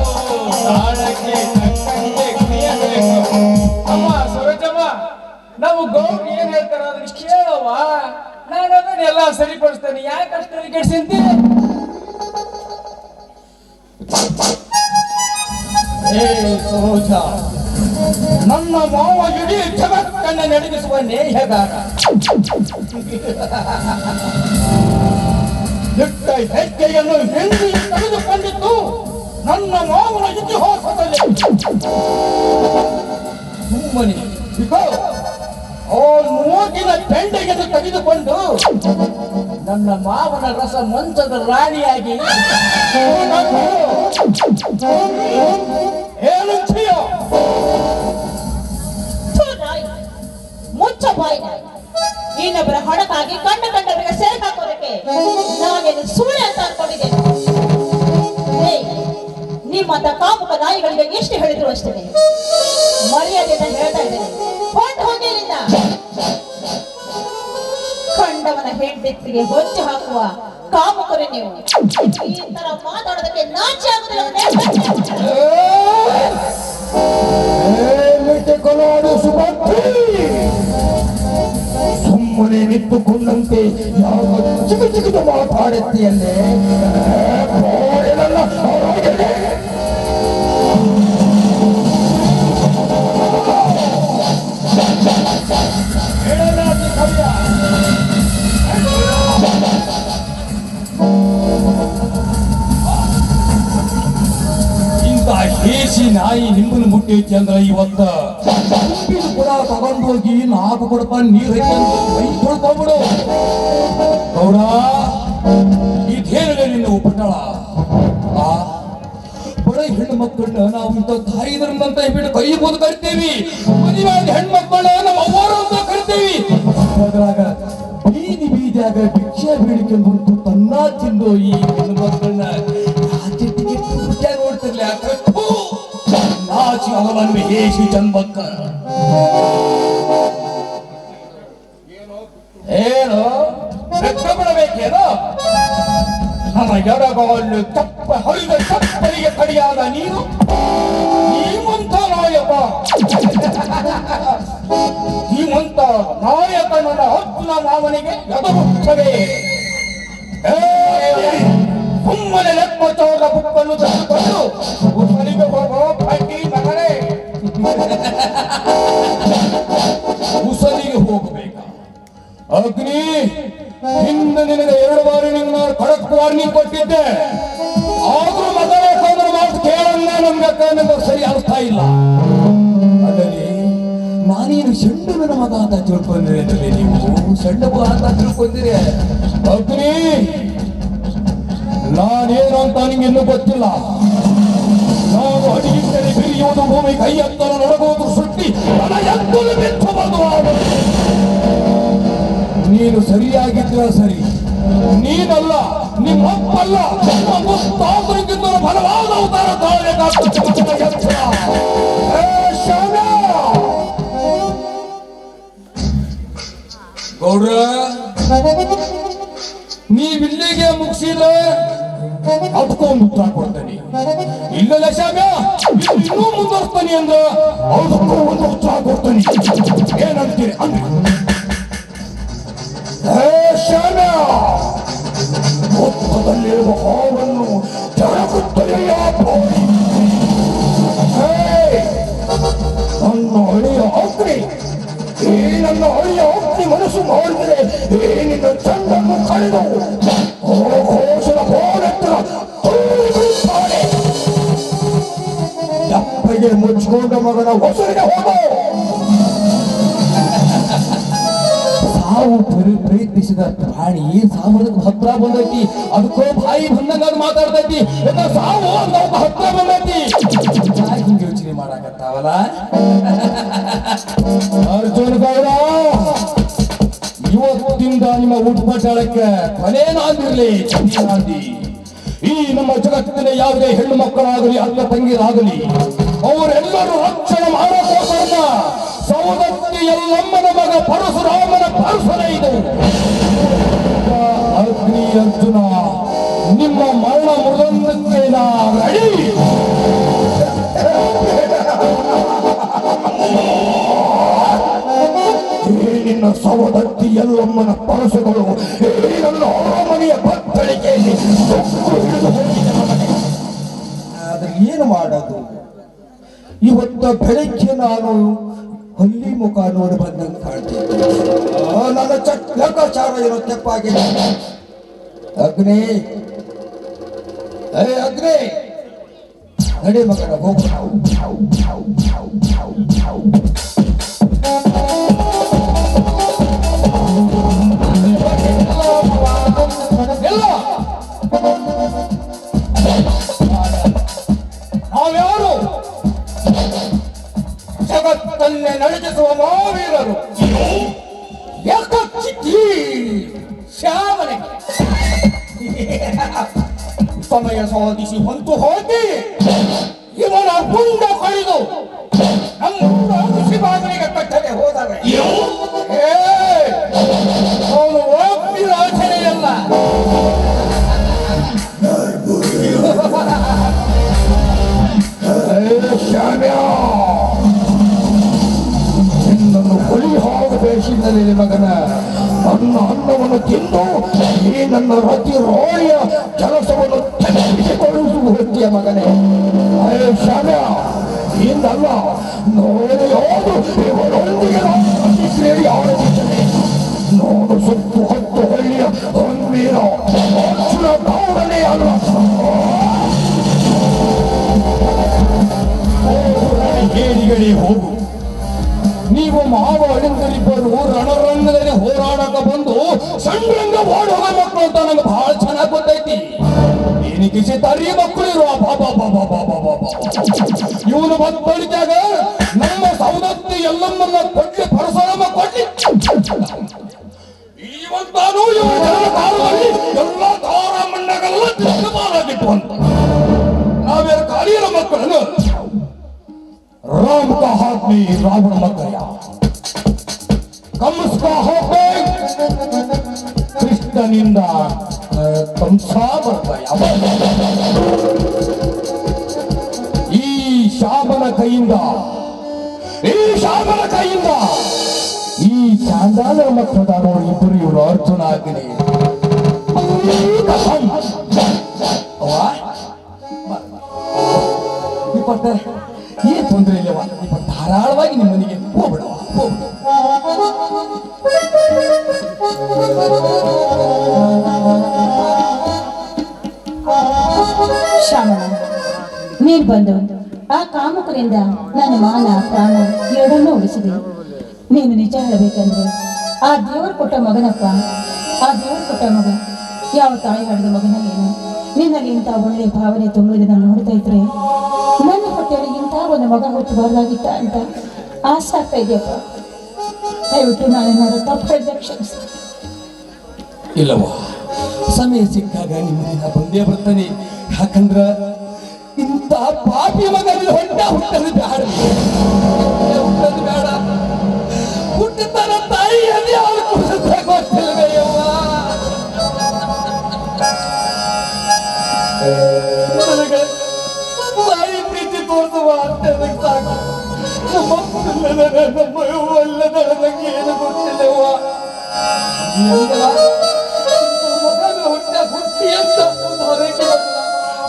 ತಾಳಕ್ಕೆ ತಕ್ಕಂತೆ ಗೌಡ್ರು ಏನ್ ಹೇಳ್ತಾರ ಅದನ್ನ ಕೇಳವ್ವ. ನಾನು ಅದನ್ನೆಲ್ಲ ಸರಿಪಡಿಸ್ತೇನೆ. ಯಾಕೆ ಅಷ್ಟು ಕೆಡ್ಸಂತಿ? ಏ ಸರೋಜ, ನನ್ನ ಮಾವ ಇಡೀ ಜಗತ್ತನ್ನ ನಡಗಿಸುವ ನೇಹಗಾರ. ಇಟ್ಟ ಹೆಜ್ಜೆಯನ್ನು ಹಿಂದಿ ತೆಗೆದುಕೊಂಡಿದ್ದು ನನ್ನ ಮಾವನ ಇತಿಹಾಸದಲ್ಲಿ. ಸುಮ್ಮನೆ ಮೂಗಿನ ಬೆಂಡೆಗೆದು ತೆಗೆದುಕೊಂಡು ನನ್ನ ಮಾವನ ರಸ ಮಂಚದ ರಾಣಿಯಾಗಿ ಏನು ಮುಚ್ಚ ಬಾಯಿ. ಇನ್ನೊಬ್ಬರ ಹಣಕ್ಕಾಗಿ ಕಂಡವರಿಗೆ ಸೇರ್ಕ್ ಹಾಕೋದಕ್ಕೆ ನಾನೇನು ಸುಳ್ಳು ಅಂತ ಅನ್ಕೊಂಡಿದ್ದೇನೆ. ನಿಮ್ಮಂತ ಕಾಮುಕ ನಾಯಿಗಳಿಗೆ ಎಷ್ಟು ಹೇಳಿದ್ರು ಅಷ್ಟೇ. ಮರ್ಯಾದೆಯಿಂದ ಹೇಳ್ತಾ ಇದ್ದೇನೆ, ಹೊರಟು ಹೋಗಿ ಇಲ್ಲಿಂದ. ಕಂಡವನ ಹೆಂಡತಿಗೆ ಹೊಚ್ಚು ಹಾಕುವ ಕಾಮುಕರು ನೀವು. ಈ ತರ ಮಾತಾಡೋದಕ್ಕೆ ನಾಚಿ ಆಗುದಿಲ್ಲ. ಸುಮ್ಮನೆ ನಿಂತುಕೊಂಡಂತೆ ಯಾವ ಚಿಕ್ಕ ಚಿಕ್ಕದ ಮಾತಾಡುತ್ತೀಯಲ್ಲೇ. ಇಂಥ ಹೇಸಿ ನಾಯಿ ನಿಮ್ಮನ್ನು ಮುಟ್ಟೈತಿ ಅಂದ್ರೆ ಇವತ್ತ ಕೂಡ ತಗೊಂಡು ಹೋಗಿ 4 ಕೊಡಪ ನೀರ್ ಹಾಕಿ ಕೈ ತೊಳ್ಕೊಂಡ್ಬಿಡು. ಗೌಡ, ಇದೇನಿದೆ ನಿನ್ನ ಉಪಟಳ? ಬಡ ಹೆಣ್ಣು ಮಕ್ಕಳನ್ನ ನಾವು ಇಂಥ ತಾಯಿದ್ರಂತ ಬಿಟ್ಟು ಕೈ ಬೋದು ಕರಿತೀವಿ. ಮದುವೆಯಾದ ಹೆಣ್ಮಕ್ಕಳನ್ನ ನಮ್ಮ ಅವ್ವರು ಅಂತ ಕರಿತೀವಿ. ಅದ್ರಾಗ ಬೀದಿ ಬೀದಿಯಾಗ ಭಿಕ್ಷೆ ಬೇಡಿಕೆ ಬಂತು ತನ್ನ ತಿಂದು ಈ ಹೆಣ್ಣು ಮಕ್ಕಳನ್ನ ನೋಡ್ತಿರ್ಲಿ. ನಾಚಿ ಅವಲಂಬಿ ಹೇಸಿ ಜನ್ಮಕ್ಕ ಏನು ಲೆಕ್ಕ ಬಿಡಬೇಕೇನೋ? ನಮ್ಮ ಎಡಗಾಲು ತಪ್ಪ ಹರಿದ ತಪ್ಪರಿಗೆ ಕಡಿಯಾದ ನೀನು ನೀವಂತ ನಾಯಕ. ನೀವಂತ ನಾಯಕನ ಹತ್ತಿನ ಮಾವನಿಗೆ ಎದುರುತ್ತವೆ. ಸುಮ್ಮನೆ ಲೆಕ್ಕಾಚಾರ ಬುಕ್ಕನ್ನು ತೆಗೆದುಕೊಂಡು ಉಸಲಿಗೆ ಹೋಗೋ ಪಟ್ಟಿ ಮಗನೇ. ಉಸಲಿಗೆ ಹೋಗಬೇಕ ಅಗ್ನಿ. ಹಿಂದೆ ನಿನಗೆ 2 ಬಾರಿ ನಿನ್ನ ಖಡಕ್ ವಾರ್ನಿಂಗ್ ಕೊಟ್ಟಿದ್ದೆ. ಆದ್ರೂ ಮಗನೇ ಸೋದರ ಮಾತು ಕೇಳಲ್ಲ. ನಮ್ಗೆ ಸರಿ ಅರ್ಥ ಇಲ್ಲ. ಅದರಲ್ಲಿ ನಾನೇನು ಸಣ್ಣ ಮಗ ಅಂತ ತಿಳ್ಕೊಂಡಿರಿ ಅಂದ್ರೆ ನೀವು ಸಣ್ಣ ಮಗ ಅಂತ ತಿಳ್ಕೊಂಡಿರಿ. ಅಗ್ನಿ, ನಾನೇನು ಅಂತ ನಿಂಗೆ ಇನ್ನೂ ಗೊತ್ತಿಲ್ಲ. ನಾನು ಅಡಿಗಿದ್ದರೆ ಬಿರಿಯುವುದು ಭೂಮಿ, ಕೈ ಎತ್ತಲು ನೊಡಗುವುದು ಸೃಷ್ಟಿ, ನನ್ನ ಎತ್ತಲು ಮೆಚ್ಚಬಾರದು. ನೀನು ಸರಿಯಾಗಿದ್ರ ಸರಿ, ನೀನಲ್ಲ, ನಿಮ್ಮಪ್ಪಲ್ಲ, ನಿಮ್ಮ ಮುತ್ತಾತರಿಗಿಂತ ಬಲವಾದ ಅವತಾರ ತಾಳಬೇಕಾಗ್ತದೆ. ಗೌಡ್ರ, ನೀವಿಲ್ಲಿಗೆ ಮುಗಿಸಿದ್ರೆ ಅದಕ್ಕೊಂದು ಉತ್ತರ ಕೊಡ್ತೇನೆ. ಇಲ್ಲ ಶಾಮ್ಯ, ಇನ್ನೂ ಮುಂದುವರ್ತಾನೆ ಅಂದ್ರೆ ಅದಕ್ಕೂ ಒಂದು ಉತ್ತರ ಕೊಡ್ತೇನೆ. ಏನಂತೀರಿ ಅಂದ್ರೆ ಶಾಮ್ಯ, ಮೊತ್ತದಲ್ಲಿರುವ ಹಾವನ್ನು ಜರಗುತ್ತಲೆಯ ನನ್ನ ಹಳೆಯ ಅಗ್ನಿ, ಈ ನನ್ನ ಹಳೆಯ ಅಗ್ನಿ ಮನಸ್ಸು ಮಾಡಿದರೆ ಏನಿನ ಚಂದನ್ನು ಕಳೆದು ಘೋಷಣ ಬೋಲೆತ್ತರ ಬಿಡುತ್ತಾನೆ. ದಪ್ಪಗೆ ಮುಚ್ಚಿಕೊಂಡ ಮಗನ ಹೊಸರಿಗೆ ಹೋಗೋ. ಸಾವು ಪ್ರಯತ್ನಿಸಿದ ಪ್ರಾಣಿ ಸಾವದಕ್ಕೆ ಹತ್ರ ಬಂದೈತಿ. ಅದಕ್ಕೋ ಬಾಯಿ ಬಂದಂಗ ಮಾತಾಡ್ತೈತಿ. ಸಾವು ಅಂತ ಹತ್ರ ಬಂದೈತಿ. ಹಿಂಗೆ ಯೋಚನೆ ಮಾಡಾಕತ್ತಾವಲ್ಲ ಅರ್ಜುನ್ ಗೌಡ. ಇವತ್ತಿಂದ ನಿಮ್ಮ ಉಟ್ಪಟಾಳಕ್ಕೆ ಕೊನೆನಾದಿರ್ಲಿ ನಾಂದಿ. ಈ ನಮ್ಮ ಜಗತ್ತಿನ ಯಾವುದೇ ಹೆಣ್ಣು ಮಕ್ಕಳಾಗಲಿ ಅಲ್ಲ ತಂಗಿರಾಗಲಿ ಅವರೆಲ್ಲರೂ ರಕ್ಷಣೆ ಮಾಡೋಕೋಸ್ಕರ ಸೌದತ್ತಿ ಎಲ್ಲಮ್ಮನ ಮಗ ಪರಶುರಾಮನ ಪರಶುರ ಇದು. ಅಗ್ನಿ ಅರ್ಜುನ, ನಿಮ್ಮ ಮರಣ ಮೃದಂಗಕ್ಕೆ ನಾವು ರೆಡಿ. ನಿನ್ನ ಸವದತ್ತಿ ಎಲ್ಲಮ್ಮನ ಪರಸುಗಳು ಈ ನನ್ನ ಅರಮನೆಯ ಬತ್ತಳಿಕೆಯಲ್ಲಿ ಹಿಡಿದು ಹೋಗಿದೆ ಮಗನೇ. ಆದ್ರೆ ಏನು ಮಾಡೋದು? ಇವತ್ತು ಬೆಳಗ್ಗೆ ನಾನು ಹಳ್ಳಿ ಮುಖ ನೋಡಿ ಬಂದಂಗೆ ಕಾಣ್ತೀನಿ. ನನ್ನ ಲೆಕ್ಕಾಚಾರ ಏನೋ ತೆಪ್ಪಾಗಿದೆ. ಅಗ್ನಿ, ಅಗ್ನಿ, ನಡಿ ಮಗನ ಹೋಗೋಣ. ನಾವ್ಯಾರು? ಜಗತ್ತನ್ನೇ ನಡಗಿಸುವ ಮಹಾವೀರರು. ಯಾಕಿ ಶ್ಯಾಮನೆ ಸಮಯ ಸಾಧಿಸಿ ಹೊಂತು ಹೋಗಿ ಇವನ ಪುಂಡ ಕಳೆದು ನಮ್ಮ ಋಷಿ ಬಾಗಿಲಿಗೆ ಕಟ್ಟದೆ ಹೋದರೆ ಅವನು ಒಬ್ಬಿ ರಾಜನೆಯಲ್ಲ. ನಿನ್ನನ್ನು ಹುಲಿ ಹಾವು ಬೇಯಿಸಿದರೆ ಮಗನ ನನ್ನ ಅನ್ನವನ್ನು ತಿಂದು ಈ ನನ್ನ ರತಿ ರೋಳಿಯ ಕೆಲಸವನ್ನು ತಪ್ಪಿಸಿಕೊಳ್ಳುವ ಮಗನೇ. ಶಾಮ್ಯ ಇಂದಲ್ಲ ನೋಡಿ ಯಾವುದು ಇವರೊಂದಿಗೆ ಸೇರಿ ಆರಂಭಿಸದೆ ನೋಡು ಸುತ್ತು ಹತ್ತು ಹಳ್ಳಿಯ ಹೊಂಬೀರ ಅರ್ಜುನ ಗೌಡನೇ ಅಲ್ಲ. ಹೇರಿಗಡೆ ಹೋಗು. ನೀವು ಮಾವ ಅಳಿಂದರಿಬ್ಬರು ರಣರಂಗದಲ್ಲಿ ಹೋರಾಡಕ ಬಂದು ಸಂಡ್ರಂಗ ಓಡುವ ಮಕ್ಕಳು ಅಂತ ನಂಗೆ ಬಹಳ ಚೆನ್ನಾಗಿ ಗೊತ್ತೈತಿ. ಏನಕ್ಕೆ ತರಿ ಮಕ್ಕಳು ಇರುವ ಬಾಬಾ ಬಾಬಾ ಬಾಬಾ ಬಾಬಾ ಇವನು ಬತ್ತಳಿದಾಗ ನಮ್ಮ ಸೌದತ್ತಿ ಎಲ್ಲಮ್ಮನ್ನ ಕೊಡ್ಲಿ ಪರಶುರಾಮ ಕೊಡ್ಲಿ ಇವಂತಾನು ಇವನ ಕಾಲದಲ್ಲಿ ಎಲ್ಲ ತಾರ ಮಣ್ಣಗಲ್ಲ ತಿರುಗಾಲಾಗಿತ್ತು ಅಂತ ನಾವ್ಯಾರ ಕಾಲಿಯರ ಮಕ್ಕಳನ್ನು राम का हाथ में रावण मत गया, कंस का हाथ में कृष्णनिंद कंसा मत गया. ಈ ಶಾಮನ ಕೈಯಿಂದ ಈ ಚಾಂದಾಲರ ಮಕ್ಕಳ ನೋಡಿ ಇಬ್ಬರು ಇವರು ಅರ್ಜುನ ಆಗ್ಲಿ ಏನ್ ತೊಂದರೆ ಇಲ್ಲವ. ಧಾರಾಳವಾಗಿ ನಿಮ್ಮ ಮನೆಗೆ ಹೋಗ್ಬಿಡವ. ಶ್ರಾವಣ, ನೀನ್ ಬಂದು ಆ ಕಾಮಕರಿಂದ ನನ್ನ ಮಾನ ಪ್ರಾಣ ಎರಡನ್ನೂ ಉಳಿಸಿದೆ. ನೀನು ನಿಜ ಹೇಳಬೇಕಂದ್ರೆ ಆ ದೇವರು ಕೊಟ್ಟ ಮಗನಪ್ಪ, ಆ ದೇವರು ಕೊಟ್ಟ ಮಗ. ಯಾವ ತಾಯಿ ಹಾಡಿದ ಮಗನ ನೀನು. ನಿನ್ನಲ್ಲಿ ಇಂಥ ಒಳ್ಳೆ ಭಾವನೆ ತುಂಬಿದ ನೋಡ್ತಾ ಇದ್ರೆ ನನ್ನ ಹೊಟ್ಟೆಯಲ್ಲಿ ಇಂಥ ಒಂದು ಮಗ ಹುಟ್ಟಬಾರ್ದಾಗಿತ್ತ ಅಂತ ಆಸೆ ಆಗ್ತಾ ಇದೆಯಪ್ಪ. ದಯವಿಟ್ಟು ನಾನೇನಾದ್ರು ತಪ್ಪು ಹೇಳಿದೆ ಕ್ಷಮಿಸಿ. ಇಲ್ಲವ, ಸಮಯ ಸಿಕ್ಕಾಗ ನಿಮ್ಮ ದಿನ ಬಂದೇ ಬರ್ತಾನೆ. ಯಾಕಂದ್ರ ಇಂಥ ಪಾಪಿ ಮಗ ಹುಟ್ಟದು ಬೇಡ, ಹುಟ್ಟದು ಬೇಡ. ಹುಟ್ಟುತ್ತಾನ ತಾಯಿಯಲ್ಲಿ ಅವಳು ಗೊತ್ತಿಲ್ಲವಯ್ಯವ್ವ. ನನಗೆ ತಾಯಿ ಪ್ರೀತಿ ತೋರಿಸುವ ಅತ್ಯಂತ ಸಾಕು. ನಮ್ಮ ಒಳ್ಳೆದ ನನಗೆ ಏನು ಗೊತ್ತಿಲ್ಲವ್ವ. ಮಗನ ಹುಟ್ಟಿ ಅಂತ ಹೊರಗೆ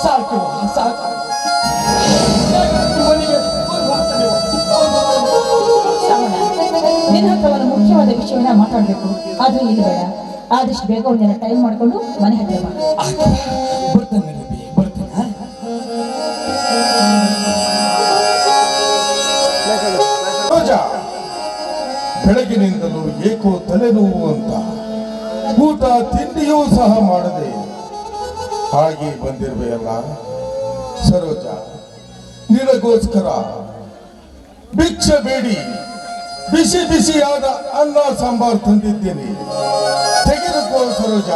ಸಾಕು ಸಾಕು. ಮನೆಗೆ ನಿನ್ನ ಹತ್ರ ಒಂದು ಮುಖ್ಯವಾದ ವಿಷಯವನ್ನ ಮಾತಾಡ್ಬೇಕು, ಆದ್ರೆ ಇಲ್ಲಿ ಬೇಡ. ಆದಷ್ಟು ಬೇಗ ಒಂದಿನ ಟೈಮ್ ಮಾಡ್ಕೊಂಡು ಮನೆ ಹತ್ರ ಬಾ. ಬರ್ತೇನೆ ಬರ್ತೇನೆ. ಬೆಳಗಿನಿಂದಲೂ ಏಕೋ ತಲೆನೋವು ಅಂತ ಊಟ ತಿಂಡಿಯೂ ಸಹ ಮಾಡದೆ ಹಾಗೆ ಬಂದಿರುವೆಯಲ್ಲ ಸರೋಜ. ನಿನಗೋಸ್ಕರ ಭಿಕ್ಷೆ ಬೇಡಿ ಬಿಸಿ ಬಿಸಿಯಾದ ಅನ್ನ ಸಾಂಬಾರ್ ತಂದಿದ್ದೇನೆ, ತೆಗೆದುಕೋ ಸರೋಜ.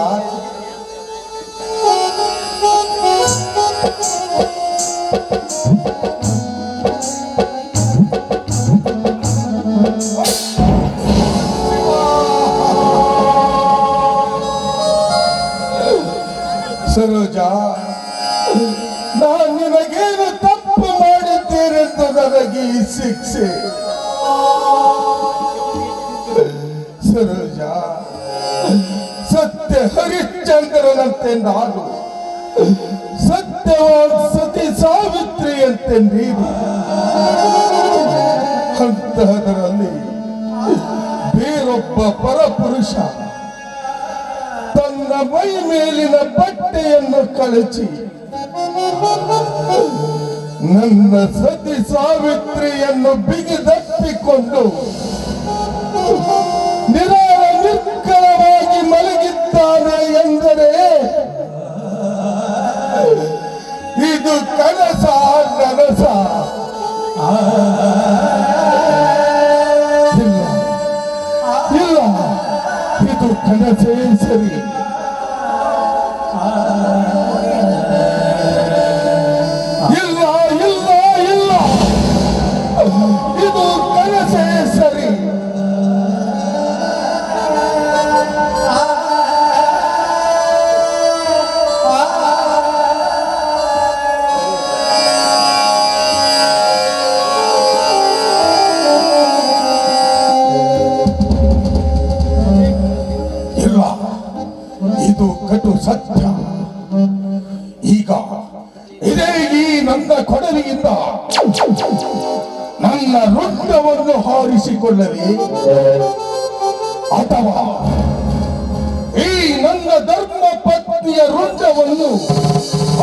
ಸರೋಜ, ನಾನು ನಿನಗೇನು ತಪ್ಪು ಮಾಡಿದ್ದೇನೆಂದು ನನಗೆ ಈ ಶಿಕ್ಷೆ. ಸರೋಜ, ಸತ್ಯ ಹರಿಶ್ಚಂದ್ರನಂತೆ ನಾನು, ಸತ್ಯವಾದ ಸತಿ ಸಾವಿತ್ರಿಯಂತೆ ನೀನು. ಅಂತಹದರಲ್ಲಿ ಬೇರೊಬ್ಬ ಪರಪುರುಷ ತನ್ನ ಮೈ ಮೇಲಿನ ಬಟ್ಟೆಯನ್ನು ಕಳಚಿ ನನ್ನ ಸತಿ ಸಾವಿತ್ರಿಯನ್ನು ಬಿಗಿದಪ್ಪಿಕೊಂಡು ನಿರ್ಮಲವಾಗಿ ಮಲಗಿದ್ದಾನೆ ಎಂದರೆ ಇದು ಕನಸ ನನಸ? ಇಲ್ಲ ಇಲ್ಲ, ಇದು ಕನಸೇ ಸರಿ. ಇಲ್ಲ ಇಲ್ಲ ಇಲ್ಲ, ಇದು ಕನಸೇ ಸರಿ. ಇಲ್ಲ, ಇದು ಕಟು ಸತ್ಯ. ಈಗ ಇದೇ ಈ ನನ್ನ ಕೊಡಲಿಯಿಂದ ನನ್ನ ರುಂಡವನ್ನು ಹಾರಿಸಿಕೊಳ್ಳಲಿ, ಅಥವಾ ಈ ನನ್ನ ಧರ್ಮ ಪತ್ನಿಯ ರುಂಡವನ್ನು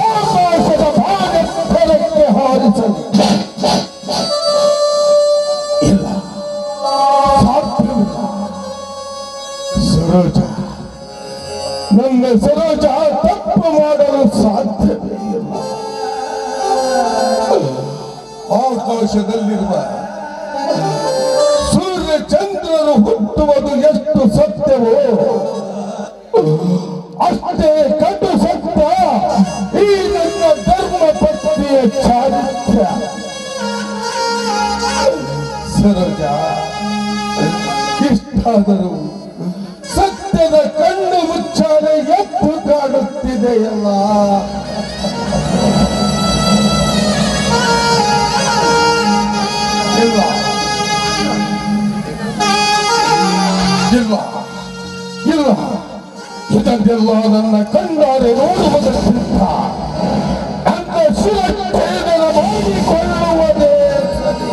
ಆಕಾಶದ ಭಾಗಕ್ಕೆ ಹಾರಿಸಲಿ. ಇಲ್ಲ, ಸಾಧ್ಯವಿಲ್ಲ. ಸರೋಜ, ನನ್ನ ಸರೋಜ ತಪ್ಪು ಮಾಡಲು ಸಾಧ್ಯವೇ ಇಲ್ಲ. ಆಕಾಶದಲ್ಲಿರುವ ಸೂರ್ಯ ಚಂದ್ರರು ಹುಟ್ಟುವುದು ಎಷ್ಟು ಸತ್ಯವೋ ಅಷ್ಟೇ ಕಟು ಸತ್ಯ ಈ ನನ್ನ ಧರ್ಮ ಪತ್ನಿಯ ಚಾರಿತ್ರ್ಯ. ಸರೋಜ, ಇಷ್ಟಾದರೂ ಸತ್ಯದ ಕಣ್ಣು ಮುಚ್ಚಾಲೆ ಎದ್ದು ಕಾಣುತ್ತಿದೆಯಲ್ಲ. ಇಲ್ಲ ಇಲ್ಲ ಇಲ್ಲ, ಇದನ್ನೆಲ್ಲ ನನ್ನ ಕಣ್ಣಾರೆ ನೋಡುವುದಕ್ಕಿಂತ ನನ್ನ ಶಿರಚ್ಛೇದನ ಮಾಡಿಕೊಳ್ಳುವುದೇ ಸರಿ.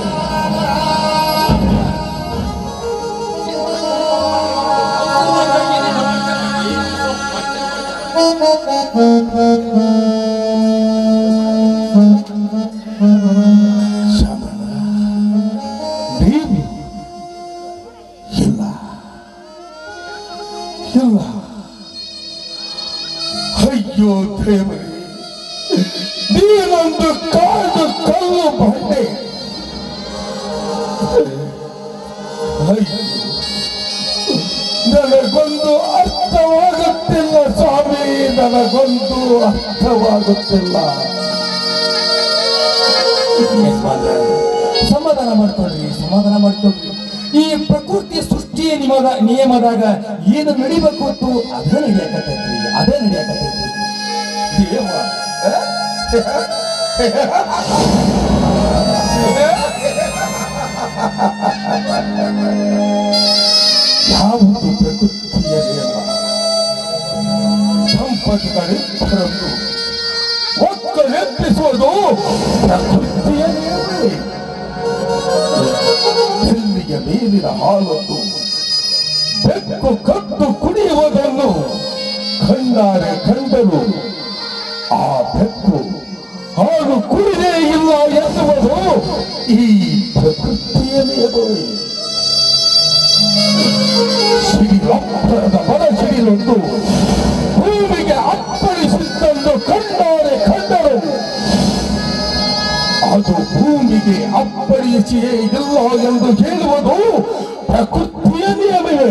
ದೇವಿ, ಇಲ್ಲ ಇಲ್ಲ, ಅಯ್ಯೋ ದೇವರೇ, ನೀನೊಂದು ಕಾಡು ಕಲ್ಲು ಬಂಡೆ. ಅಯ್ಯೋ, ನನಗೊಂದು ಅರ್ಥವಾಗುತ್ತಿಲ್ಲ ಸ್ವಾಮಿ, ನನಗೊಂದು ಅರ್ಥವಾಗುತ್ತಿಲ್ಲ. ಸಮಾಧಾನ ಮಾಡ್ಕೊಳ್ರಿ, ಸಮಾಧಾನ ಮಾಡ್ಕೊಳ್ರಿ. ಈ ಪ್ರಕೃತಿ ಸೃಷ್ಟಿಯ ನಿಯಮದಾಗ ಏನು ನಡಿಬೇಕು ಅಂತ ಅದೇ ನಡೆಯಕತ್ತೈತ್ರಿ, ಅದೇ ನಡೆಯಕತ್ತೈತ್ರಿ. ದೇವ, ಯಾವುದು ಪ್ರಕೃತಿಯ ನಿಯಮ? ಸಂಪತ್ತುಗಳಿಬ್ಬರನ್ನು ಒಕ್ಕಲೆಬ್ಬಿಸುವುದು ಪ್ರಕೃತಿಯ ನಿಯಮವೇ. ಎಲ್ಲಿಯ ಮೇಲಿನ ಹಾಲನ್ನು ಬೆಕ್ಕು ಕದ್ದು ಕುಡಿಯುವುದನ್ನು ಕಣ್ಣಾರೆ ಕಂಡರು ಆ ಬೆಕ್ಕು ಹಾಲು ಕುಡಿದೇ ಇಲ್ಲ ಎನ್ನುವುದು ಈ ಪ್ರಕೃತಿಯ ನಿಯಮವೇ. ಸಿಡಿಲಪ್ಪರದ ಬಡ ಸಿಡಿಲೊಂದು ಭೂಮಿಗೆ ಅಪ್ಪಳಿಸಿದ್ದನ್ನು ಕಣ್ಣಾರೆ ಕಂಡರು ಅದು ಭೂಮಿಗೆ ಅಪ್ಪಳಿಸಿಯೇ ಇಲ್ಲ ಎಂದು ಹೇಳುವುದು ಪ್ರಕೃತಿಯ ನಿಯಮವೇ.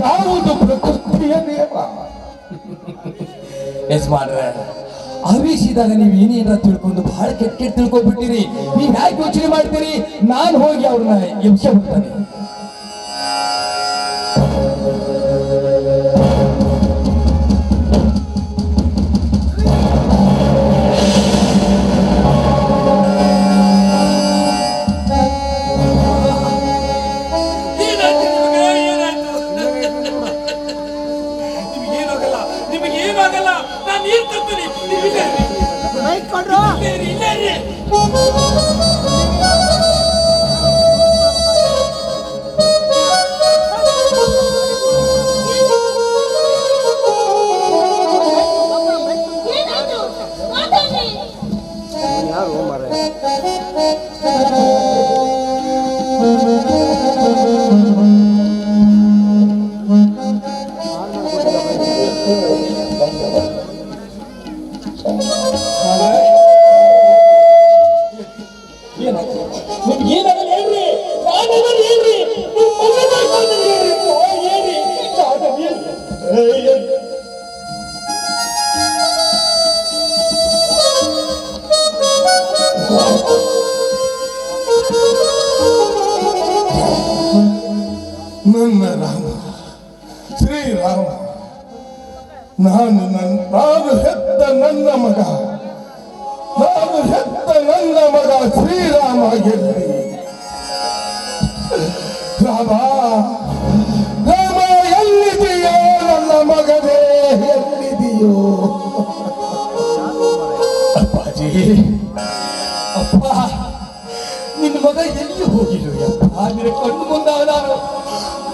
ಯಾವುದು ಪ್ರಕೃತಿಯ ನಿಯಮ? ಯಜಮಾನ್ರೆ, ಆವೇಶಿದಾಗ ನೀವು ಏನೇನ ತಿಳ್ಕೊಂಡು ಬಹಳ ಕೆಟ್ಟ ಕೆಟ್ಟ ತಿಳ್ಕೊಂಡ್ಬಿಟ್ಟಿರಿ. ನೀವ್ ಯಾಕೆ ಯೋಚನೆ ಮಾಡ್ತೀರಿ? ನಾನು ಹೋಗಿ ಅವ್ರನ್ನ ಹಿಂಸೆ ಬಿಡ್ತಾನೆ. ನಿಮಗೆ ಏನಾಗಲ್ಲ, ನಾನು ನೀರು ತರ್ತೀನಿ. ನೀವು ಇಲ್ಲೇ ಇರಿ. ಇಲ್ಲೇ ಇರಿ. ಏನಾಗಲ್ಲ ಹೇಳ್ರಿ, ನಾನೆಲ್ಲ ಹೇಳ್ರಿ, ನೀವು ಮನೆ ಹೇಳ್ರಿ, ನನ್ನ ರಾಮ ಶ್ರೀರಾಮ, ನಾನು ಹೆತ್ತ ನನ್ನ ಮಗ, ನಾನು ಹೆತ್ತ ನನ್ನ ಮಗ ಶ್ರೀರಾಮ ಗೆಲ್ಲಿ. ರಾಮ ರಾಮ ಎಲ್ಲಿದೆಯೋ ನನ್ನ ಮಗನೇ, ಎಲ್ಲಿದೆಯೋ? ಅಪ್ಪಾಜಿ, ಅಪ್ಪ, ನಿನ್ನ ಮಗ ಎಲ್ಲಿ ಹೋಗಿರುವಪ್ಪ? ನಿನ್ನ ಕಣ್ಣು ಮುಂದೆ ನಾನು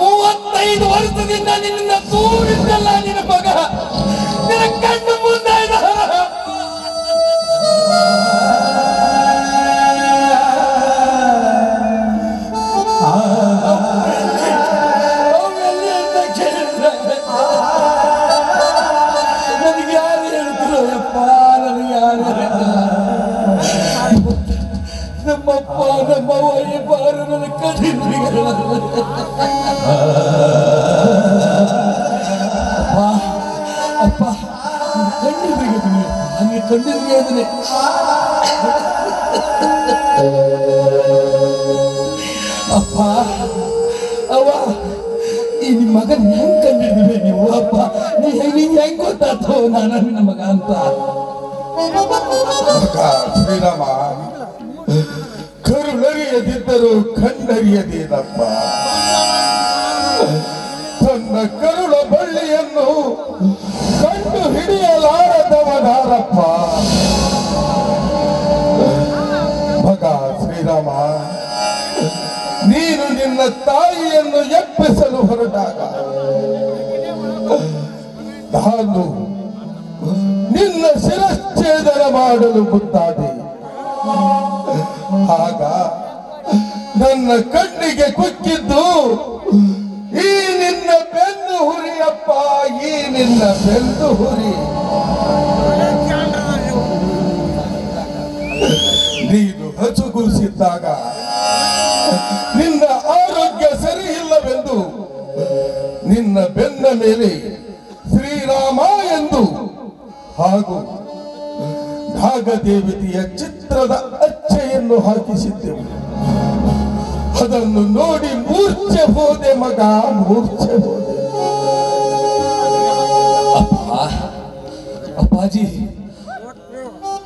35 ವರ್ಷದಿಂದ ನಿನ್ನ ದೂರಿದ್ದಲ್ಲ. ನಿನ್ನ ಮಗ ನಿನ್ನ ಕಣ್ಣು ಮುಂದೆ ನನಗೆ ಯಾರು ಹೇಳಿದ್ರು ಯಪ್ಪ? ನನಗೆ ಯಾರು ಹೇಳಿದ್ರು? ನಮ್ಮಪ್ಪ ನಮ್ಮವ್ವ ಇಬ್ಬರು ನನ್ನ ಕಣ್ಣಿಗೆ ಅಪ್ಪ, ನನಗೆ ಕಣ್ಣಿಗೆ ಅದನ್ನೇ ಅಪ್ಪ ಅವ್ವ, ಈ ನಿಮ್ಮ ಮಗನ ಹೆಂಗ್ ಕಂಡಿದ್ದೀವಿ ನೀವು? ಅಪ್ಪ, ನಿಂಗೆ ಹೆಂಗ್ ಗೊತ್ತಾಯ್ತು ನಾನು ನನ್ನ ಮಗ ಅಂತ? ಮಗ ಶ್ರೀರಾಮ, ಕರುಳರಿಯದಿದ್ದರೂ ಕಣ್ಣರಿಯದೇನಪ್ಪ. ತನ್ನ ಕರುಳ ಬಳ್ಳಿಯನ್ನು ಕಂಡು ಹಿಡಿಯಲಾರದವನಾರಪ್ಪ. ಮಗ ಶ್ರೀರಾಮ, ನೀನು ನಿನ್ನ ತಾಯಿಯನ್ನು ಎಬ್ಬಿಸಲು ಹೊರಟಾಗ ನಾನು ನಿನ್ನ ಶಿರಚ್ಛೇದನ ಮಾಡಲು ಮುಂದಾದೆ. ಆಗ ನನ್ನ ಕಣ್ಣಿಗೆ ಕುಕ್ಕಿದ್ದು ಈ ನಿನ್ನ ಬೆನ್ನು ಹುರಿಯಪ್ಪ, ಈ ನಿನ್ನ ಬೆನ್ನು ಹುರಿ. ನೀನು ಹಸುಗೂಸಿದ್ದಾಗ ನಿನ್ನ ಆರೋಗ್ಯ ಸರಿ ಇಲ್ಲವೆಂದು ನಿನ್ನ ಬೆನ್ನ ಮೇಲೆ ಶ್ರೀರಾಮ ಎಂದು ಹಾಗೂ ನಾಗದೇವತೆಯ ಚಿತ್ರದ ಅಚ್ಚೆಯನ್ನು ಹಾಕಿಸಿದ್ದೆವು. ಅದನ್ನು ನೋಡಿ ಮೂರ್ಛೆ ಹೋದೆ ಮಗ, ಮೂರ್ಛೆ ಹೋದೆ. ಅಪ್ಪಾಜಿ,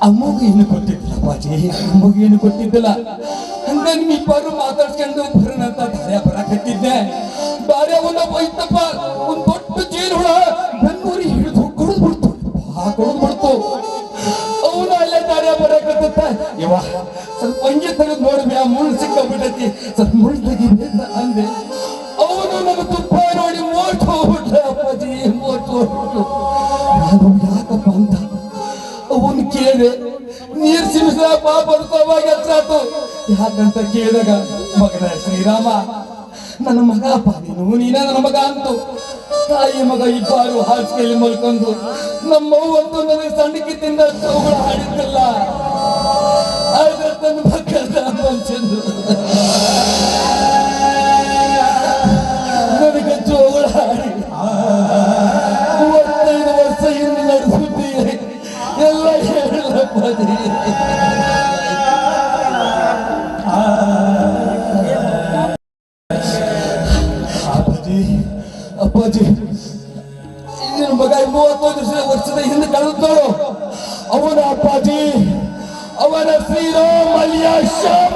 ಅಮ್ಮಗೂ ಏನು ಕೊಟ್ಟಿದ್ದಿಲ್ಲ ಅಪ್ಪಾಜಿ, ಅಮ್ಮಗೂ ಏನು ಕೊಟ್ಟಿದ್ದಿಲ್ಲ. ಹಂಗ ನಿಮ್ಮಿಬ್ಬರು ಮಾತಾಡ್ಕೊಂಡು ಬರೋಣಂತ ದಾರ್ಯ ಬರಕತ್ತಿದ್ದೆ. ದಾರ್ಯ ಒಂದಪ್ಪ ಒಂದು ದೊಡ್ಡ ಜೇನು ಹುಳ ಬೆನ್ನೂರಿ ಹಿಡಿದು ಕೊಡದ್ಬಿಡ್ತು ಅವನು ಅಲ್ಲೇ ದಾರ್ಯ ಬರಕತ್ತ. ಇವ ಸ್ವಲ್ಪ ಹಂಗೆ ತೆಗೆದು ನೋಡ್ಬಿ, ಆ ಮುಳ್ಳು ಸಿಕ್ಕಾಗ್ಬಿಟ್ಟೈತಿ, ಸ್ವಲ್ಪ ಮುಳ್ಳು ತೆಗಿಬಿ ಅಂತ ಅಂದೆ. ಅವನು ನಮ್ಮ ತುಪ್ಪ ನೋಡಿ ಮೋಟ್ ಹೋಗ್ಬಿಟ್ಟ ಅಪ್ಪಾಜಿ, ಮೋಟ್ ಹೋಗ್ಬಿಟ್ಟು. ನಾನು ಯಾಕಪ್ಪ ಅಂತ ಅವನು ಕೇಳಿದೆ. ನೀರ್ ಸಿಮಿಸ ಬಾ ಬದುಕೋವಾಗ ಎಚ್ಚಾತು. ಯಾಕಂತ ಕೇಳಿದಾಗ ಮಗನ ಶ್ರೀರಾಮ, ನನ್ನ ಮಗ ಅಪ್ಪ, ನೀನ ನನ್ನ ಮಗ ಅಂತು. ತಾಯಿ ಮಗ ಇಬ್ಬರು ಹಾಸಿಗೆಯಲ್ಲಿ ಮಲ್ಕೊಂಡು ನಮ್ಮವ್ವಂತೂ ನನಗೆ ಸಣ್ಣಕ್ಕಿಂದ ಚೌಗಳ ಹಾಡಿದ್ದಲ್ಲ. ಆದ್ರೆ ತನ್ನ ಮಕ್ಕಳ ಮನುಷ್ಯಂದು ನನಗೆ ಚೌಗಳ ಹಾಡಿ 35 ವರ್ಷ ಹಿಂದೆ ನಡೆಸುತ್ತೀ ಎಲ್ಲ ಹೇಳಪ್ಪ. ಅಪ್ಪಾಜಿ, ನಿನ್ನ ಮಗ 35 ವರ್ಷದ ಹಿಂದೆ ಕಳೆದೋಳು. ಅವನ ಅಪ್ಪಾಜಿ, ಅವನ ಶ್ರೀರಾಮ ಅಲಿಯ ಶ್ಯಾಮ.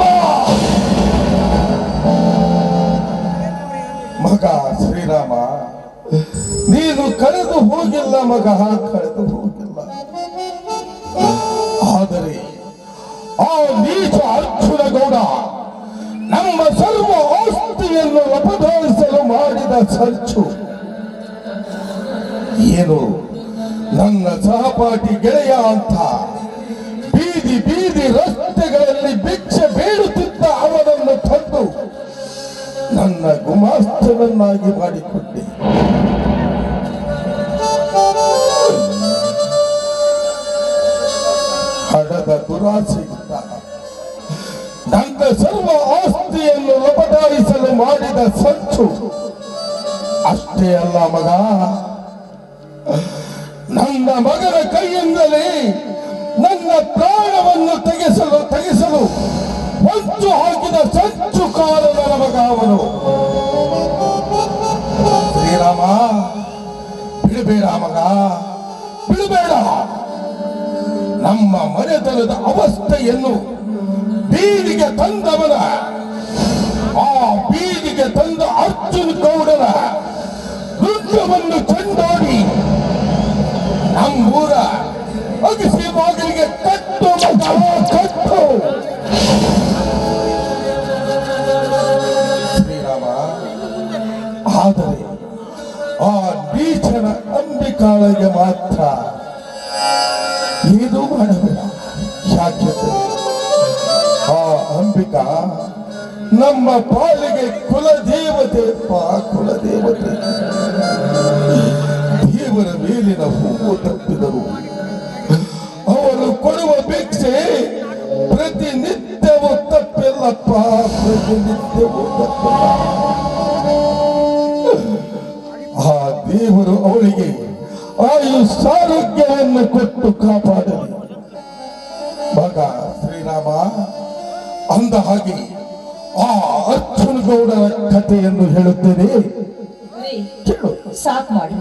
ಮಗ ಶ್ರೀರಾಮ, ನೀನು ಏನು ಕಳೆದು ಹೋಗಿಲ್ಲ ಮಗ, ಕಳೆದು ಹೋಗಿಲ್ಲ. ಆದರೆ ಆ ನೀಚ ಅರ್ಜುನ ಗೌಡ ನಮ್ಮ ಸರ್ವ ಆಸ್ತಿಯನ್ನು ಅಪಹರಿಸಲು ಮಾಡಿದ ಸಂಚು ಏನು ನನ್ನ ಸಹಪಾಠಿ ಗೆಳೆಯ ಅಂತ ಬೀದಿ ಬೀದಿ ರಸ್ತೆಗಳಲ್ಲಿ ಭಿಕ್ಷೆ ಬೇಡುತ್ತಿದ್ದ ಅವನನ್ನು ತಂದು ನನ್ನ ಗುಮಾಸ್ತನನ್ನಾಗಿ ಮಾಡಿಕೊಂಡೆ. ಹಣದ ದುರಾಸೆಯಿಂದ ನನ್ನ ಸರ್ವ ಆಸ್ತಿಯನ್ನು ಲಪಟಾಯಿಸಲು ಮಾಡಿದ ಸಂಚು ಅಷ್ಟೇ ಅಲ್ಲ ಮಗ, ನನ್ನ ಮಗನ ಕೈಯಿಂದಲೇ ನನ್ನ ಪ್ರಾಣವನ್ನು ತೆಗೆಸಲು ಹೊಂಚು ಹಾಕಿದ ಸಂಚುಕಾರನ ಮಗ ಅವನು. ಶ್ರೀರಾಮ, ಬಿಡಬೇಡ ಮಗ, ಬಿಡಬೇಡ. ನಮ್ಮ ಮನೆತನದ ಅವಸ್ಥೆಯನ್ನು ಬೀದಿಗೆ ತಂದವನ, ಆ ಬೀದಿಗೆ ತಂದ ಅರ್ಜುನ್ ಗೌಡನ ರುದ್ರವನ್ನು ಚೆಂಡಾಡಿ ನಮ್ಮೂರ ಅಗಸಿ ಬಾಗಿಲಿಗೆ ಕಟ್ಟು ಕಟ್ಟು. ಶ್ರೀರಾಮ, ಆದರೆ ಆ ನೀಚನ ಅಂಬಿಕಾಳಿಗೆ ಮಾತ್ರ ಇದು ಮಾಡಬೇಡ. ಯಾಕೆಂದರೆ ಆ ಅಂಬಿಕಾ ನಮ್ಮ ಪಾಲಿಗೆ ಕುಲದೇವತೆ, ಕುಲದೇವತೆ. ದೇವರ ಮೇಲಿನ ಹೂವು ತಪ್ಪಿದರು ಅವರು ಕೊಡುವ ಭಿಕ್ಷೆ ಪ್ರತಿನಿತ್ಯವೂ ತಪ್ಪಿಲ್ಲಪ್ಪ, ಪ್ರತಿನಿತ್ಯವೂ ತಪ್ಪಿಲ್ಲ. ಆ ದೇವರು ಅವಳಿಗೆ ಆಯುಷ್ಯಾರೋಗ್ಯವನ್ನು ಕೊಟ್ಟು ಕಾಪಾಡಲಿ ಮಗ. ಶ್ರೀರಾಮ, ಅಂದ ಹಾಗೆ ಆ ಅರ್ಜುನ್ ಗೌಡರ ಕಥೆಯನ್ನು ಹೇಳುತ್ತೇನೆ, ಕೇಳು. ಸಾಕ್ ಮಾಡಿ,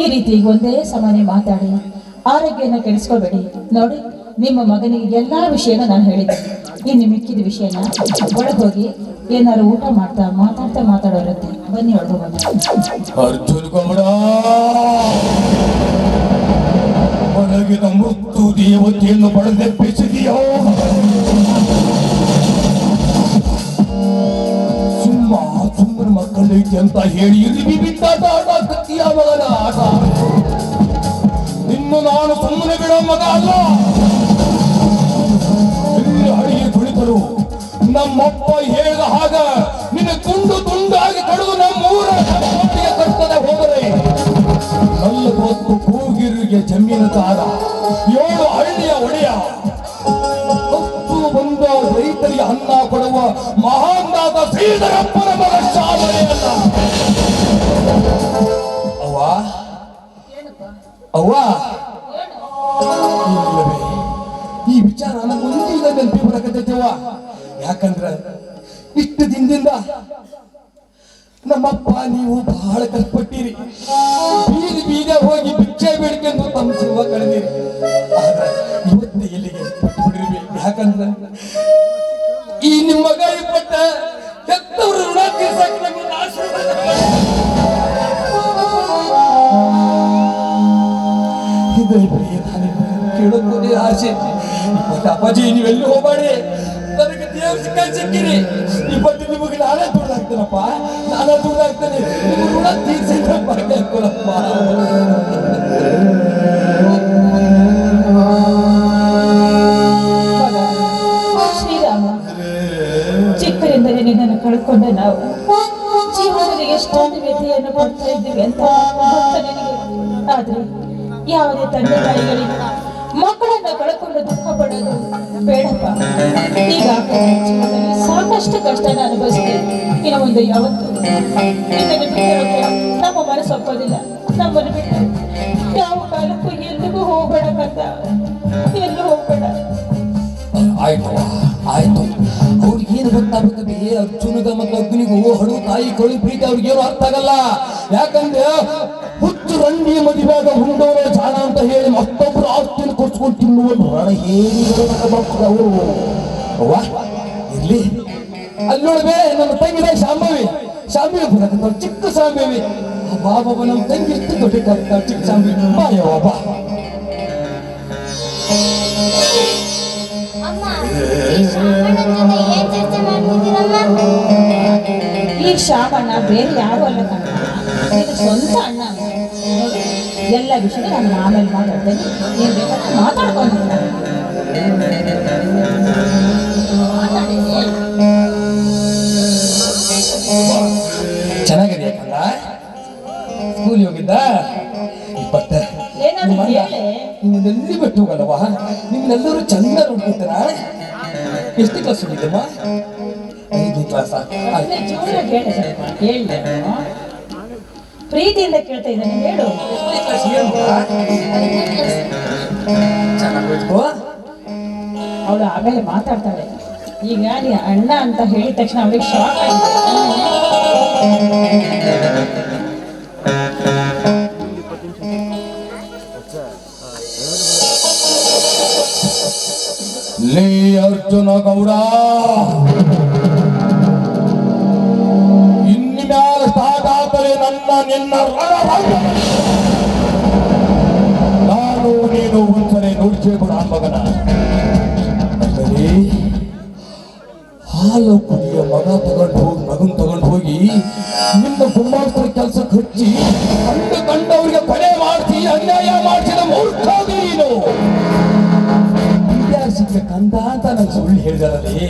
ಈ ರೀತಿ ಒಂದೇ ಸಮಾನೆ ಮಾತಾಡಿ ಆರೋಗ್ಯನ ಕೆಡಿಸ್ಕೋಬೇಡಿ. ನೋಡಿ, ನಿಮ್ಮ ಮಗನಿಗೆ ಎಲ್ಲಾ ವಿಷಯನ ನಾನು ಹೇಳಿದ್ದೆ. ಇನ್ನು ಮಿಕ್ಕಿದ ವಿಷಯನ ಒಳಗೆ ಹೋಗಿ ಏನಾದ್ರು ಊಟ ಮಾತಾಡೋರುತ್ತೆ. ಬನ್ನಿ ಒಳಗೆ ಬನ್ನಿ. ಅರ್ಜುನ್ ಗೌಡ, ಒಳಗಿನ ಮೃತ್ಯು ದೇವತೆಯನ್ನು ಬಡದೆಪ್ಪಿಸಿದೆಯೋ? ಸುಮ್ಮನೆ ಮಕ್ಕಳೈತಿ ಅಂತ ಹೇಳಿ ಇಲ್ಲಿ ಬಿಟ್ಟಾಟ ಆಟ ಮಗನ ಆಟ. ಇನ್ನು ನಾನು ಸುಮ್ಮನೆ ಬಿಡೋ ಮಗ ಅಲ್ಲ. ಇಲ್ಲಿ ಅಡಿಗೆ ಕುಳಿತರು ನಮ್ಮಪ್ಪ ಹೇಳಿದ ಹಾಗ ನಿನ್ನ ತುಂಡು ತುಂಡಾಗಿ ಕಡಿದು ನಮ್ಮೂರ ಕಟ್ಟದೆ ಹೋದರೆ 40 ಕೂಗಿರಿಗೆ ಜಮೀನು ತಾರ, 7 ಹಳ್ಳಿಯ ಒಡೆಯ, 10 ಬಂದ ರೈತರಿಗೆ ಅನ್ನ ಕೊಡುವ ಮಹಾಂದಾದ ಶ್ರೀಧರಪ್ಪನ ಮಗ ಶಾಮನೆಯಲ್ಲ. ಅವ್ವ, ಈ ವಿಚಾರ ನನಗೊಂದೀಗ ನೆನಪಿ ಬರಕತ್ತೈತವ್ವ. ಯಾಕಂದ್ರ ಇಷ್ಟು ದಿನದಿಂದ ನಮ್ಮಪ್ಪ ನೀವು ಬಹಳ ಕಷ್ಟಪಟ್ಟಿರಿ. ಬೀದಿ ಬೀದಿ ಹೋಗಿ ಭಿಕ್ಷೆ ಬೇಡ್ಕೊಂಡು ತಮ್ಮ ಜೀವ ಕಳೆದಿರಿ. ಆದ್ರೆ ಇವತ್ತು ಎಲ್ಲಿಗೆ ಬಿಟ್ಬಿಡ್ರಿ. ಯಾಕಂದ್ರ ಈ ನಿಮ್ಮ ಮಗ ಇಪ್ಪಟ್ಟ ಹೆತ್ತವ್ರ ಋಣ ತೀರ್ಸಕ್ಕೆ ನಮಗೆ ಆಶೀರ್ವಾದ ಮಾಡಿ. ಕೇಳೋದೇ ಆಸೆ. ಇವತ್ತು ಅಪ್ಪಾಜಿ ನೀವೆಲ್ಲಿ ಹೋಗ್ಬೇಡಿ, ನನಗೆ ದೇವ್ರ ಸಿಕ್ಕಿರಿ. ಇವತ್ತು ನಿಮಗೆ ನಾನೇ ದುಡ್ದಾಗ್ತೇನಪ್ಪ, ನಾನೇ ದುಡ್ದಾಗ್ತೇನೆ. ನಿಮಗೆ ಋಣ ತೀರ್ಸಿದ್ರಪ್ಪ, ಕೇಳ್ಕೊಳಪ್ಪ. ಶ್ರೀರಾಮ, ಚಿಕ್ಕರಿಂದಲೇ ನಿನ್ನನ್ನು ಕಳ್ಕೊಂಡ ನಾವು ಜೀವನದಲ್ಲಿ ಎಷ್ಟೊಂದು ವ್ಯಥೆಯನ್ನು ಪಡ್ತಾ ಇದ್ದೀವಿ ಅಂತ ಗೊತ್ತ ನಿನಗೆ. ಆದ್ರೆ ಯಾವುದೇ ತಂದೆ ತಾಯಿಗಳಿಗೆ ಮಕ್ಕಳನ್ನ ಕಳ್ಕೊಂಡು ದುಃಖ ಪಡೋದು ಬೇಡಪ್ಪ. ಈಗಾಗಲೇ ಜೀವನದಲ್ಲಿ ಸಾಕಷ್ಟು ಕಷ್ಟನ ಅನುಭವಿಸಿದೆ. ಇನ್ನು ಮುಂದೆ ಯಾವತ್ತು ನಿನ್ನನ್ನು ಬಿಟ್ಟಿರೋಕೆ ನಮ್ಮ ಮನಸ್ಸು ಒಪ್ಪೋದಿಲ್ಲ. ನಮ್ಮನ್ನು ಬಿಟ್ಟು ಯಾವ ಕಾಲಕ್ಕೂ ಎಲ್ಲಿಗೂ ಹೋಗ್ಬೇಡ ಕಂದ, ಎಲ್ಲೂ ಹೋಗ್ಬೇಡ. ಆಯ್ತು ಆಯ್ತು, ಅವ್ರಿಗೇನು ಗೊತ್ತಾಗ್ಬೇಕಂದ್ರೆ ಅರ್ಜುನಗ ಮತ್ತು ಅಗ್ನಿಗೂ ಹಡು ತಾಯಿ ಕಳು ಪ್ರೀತಿ ಅವ್ರಿಗೇನು ಅರ್ಥ ಆಗಲ್ಲ. ಯಾಕಂದ್ರೆ ಹುಚ್ಚು ರಂಡಿ ಮದುವೆಯಾಗ ಹುಂಡೋರ ಜಾಣ ಅಂತ ಹೇಳಿ ಮತ್ತೊಬ್ರು ಆಸ್ತಿಯನ್ನು ಕೊಡ್ಸ್ಕೊಂಡು ತಿನ್ನುವ ರಣ ಅವರು. ಅವ್ವ ಇರ್ಲಿ, ಅಲ್ಲಿ ನೋಡ್ಬೇ ನನ್ನ ತಂಗಿದ ಶಾಂಭವಿ ಬರಕತ್ತ, ಚಿಕ್ಕ ಶಾಂಭವಿ. ಬಾಬಾ ನಮ್ಮ ತಂಗಿ ಎಷ್ಟು ದೊಡ್ಡ ಚಿಕ್ಕ ಬಾಯವ್ವ ಬಾ. ಈ ಶಾಮಣ್ಣ ಬೇರೆ ಯಾರು ಅಲ್ಲ ಕಣ್ಣ, ಇದು ಸ್ವಂತ ಅಣ್ಣ. ನೋಡಿ, ಎಲ್ಲ ವಿಷಯ ನಾನು ಆಮೇಲೆ ಮಾತಾಡ್ತೇನೆ, ನೀನ್ ಬೇಕಾದ್ರೆ ಮಾತಾಡ್ಕೊಂಡು ಚೆನ್ನಾಗಿದೆ ಯಾಕಂದ ಸ್ಕೂಲ್ ಹೋಗಿದ್ದ ಬಟ್ಟೆ ಏನಾದ್ರು ಹೇಳಿ. ನಿಮ್ಮನ್ನೆಲ್ಲಿ ಬಿಟ್ಟು ಹೋಗಲ್ಲವಾ? ನಿಮ್ಮನ್ನೆಲ್ಲರೂ ಚಂದ ನೋಡ್ಕೊತಾರ. ಎಷ್ಟು ಕ್ಲಾಸ್ ಹೋಗಿದ್ದಮ್ಮ? 5ನೇ ಕ್ಲಾಸ. ಜೋರಾಗಿ ಹೇಳಿ, ಸ್ವಲ್ಪ ಹೇಳಿ. ಪ್ರೀತಿಯಿಂದ ಕೇಳ್ತಾ ಇದ್ದಾನೆ, ಹೇಳು. ಚೆನ್ನಾಗೋಯ್ತು. ಅವಳು ಆಮೇಲೆ ಮಾತಾಡ್ತಾಳೆ. ಈಗ ನೀ ಅಣ್ಣ ಅಂತ ಹೇಳಿದ ತಕ್ಷಣ ಅವಳಿಗೆ ಶಾಕ್ ಆಗಿದೆ. ಲೇ ಅರ್ಜುನ ಗೌಡ, ಇನ್ಮ್ಯಾಲ ಸ್ಟಾರ್ಟ್ ಆದರೆ ನಿನ್ನ ನಾನು ನೀನು ಒಂದ್ಸರಿ ನೋಡ್ಸೇಬಿಡ ಮಗನ. ಅಂದರೆ ಹಾಲು ಕುಡಿಯ ಮಗನ್ ತಗೊಂಡು ಹೋಗಿ ನಿನ್ನ ಗುಮ್ಮಾಸ್ತರ ಕೆಲಸಕ್ಕೆ ಹಚ್ಚಿ ಕಂಡವರಿಗೆ ಕೊಲೆ ಮಾಡಿಸಿ ಅನ್ಯಾಯ ಮಾಡಿಸಿದ ಮೂರ್ಖ ನೀನು. ಸಿಕ್ಕ ಕಂದ ಅಂತ ನಂಗೆ ಸುಳ್ಳು ಹೇಳಿದಾರಲ್ಲಿ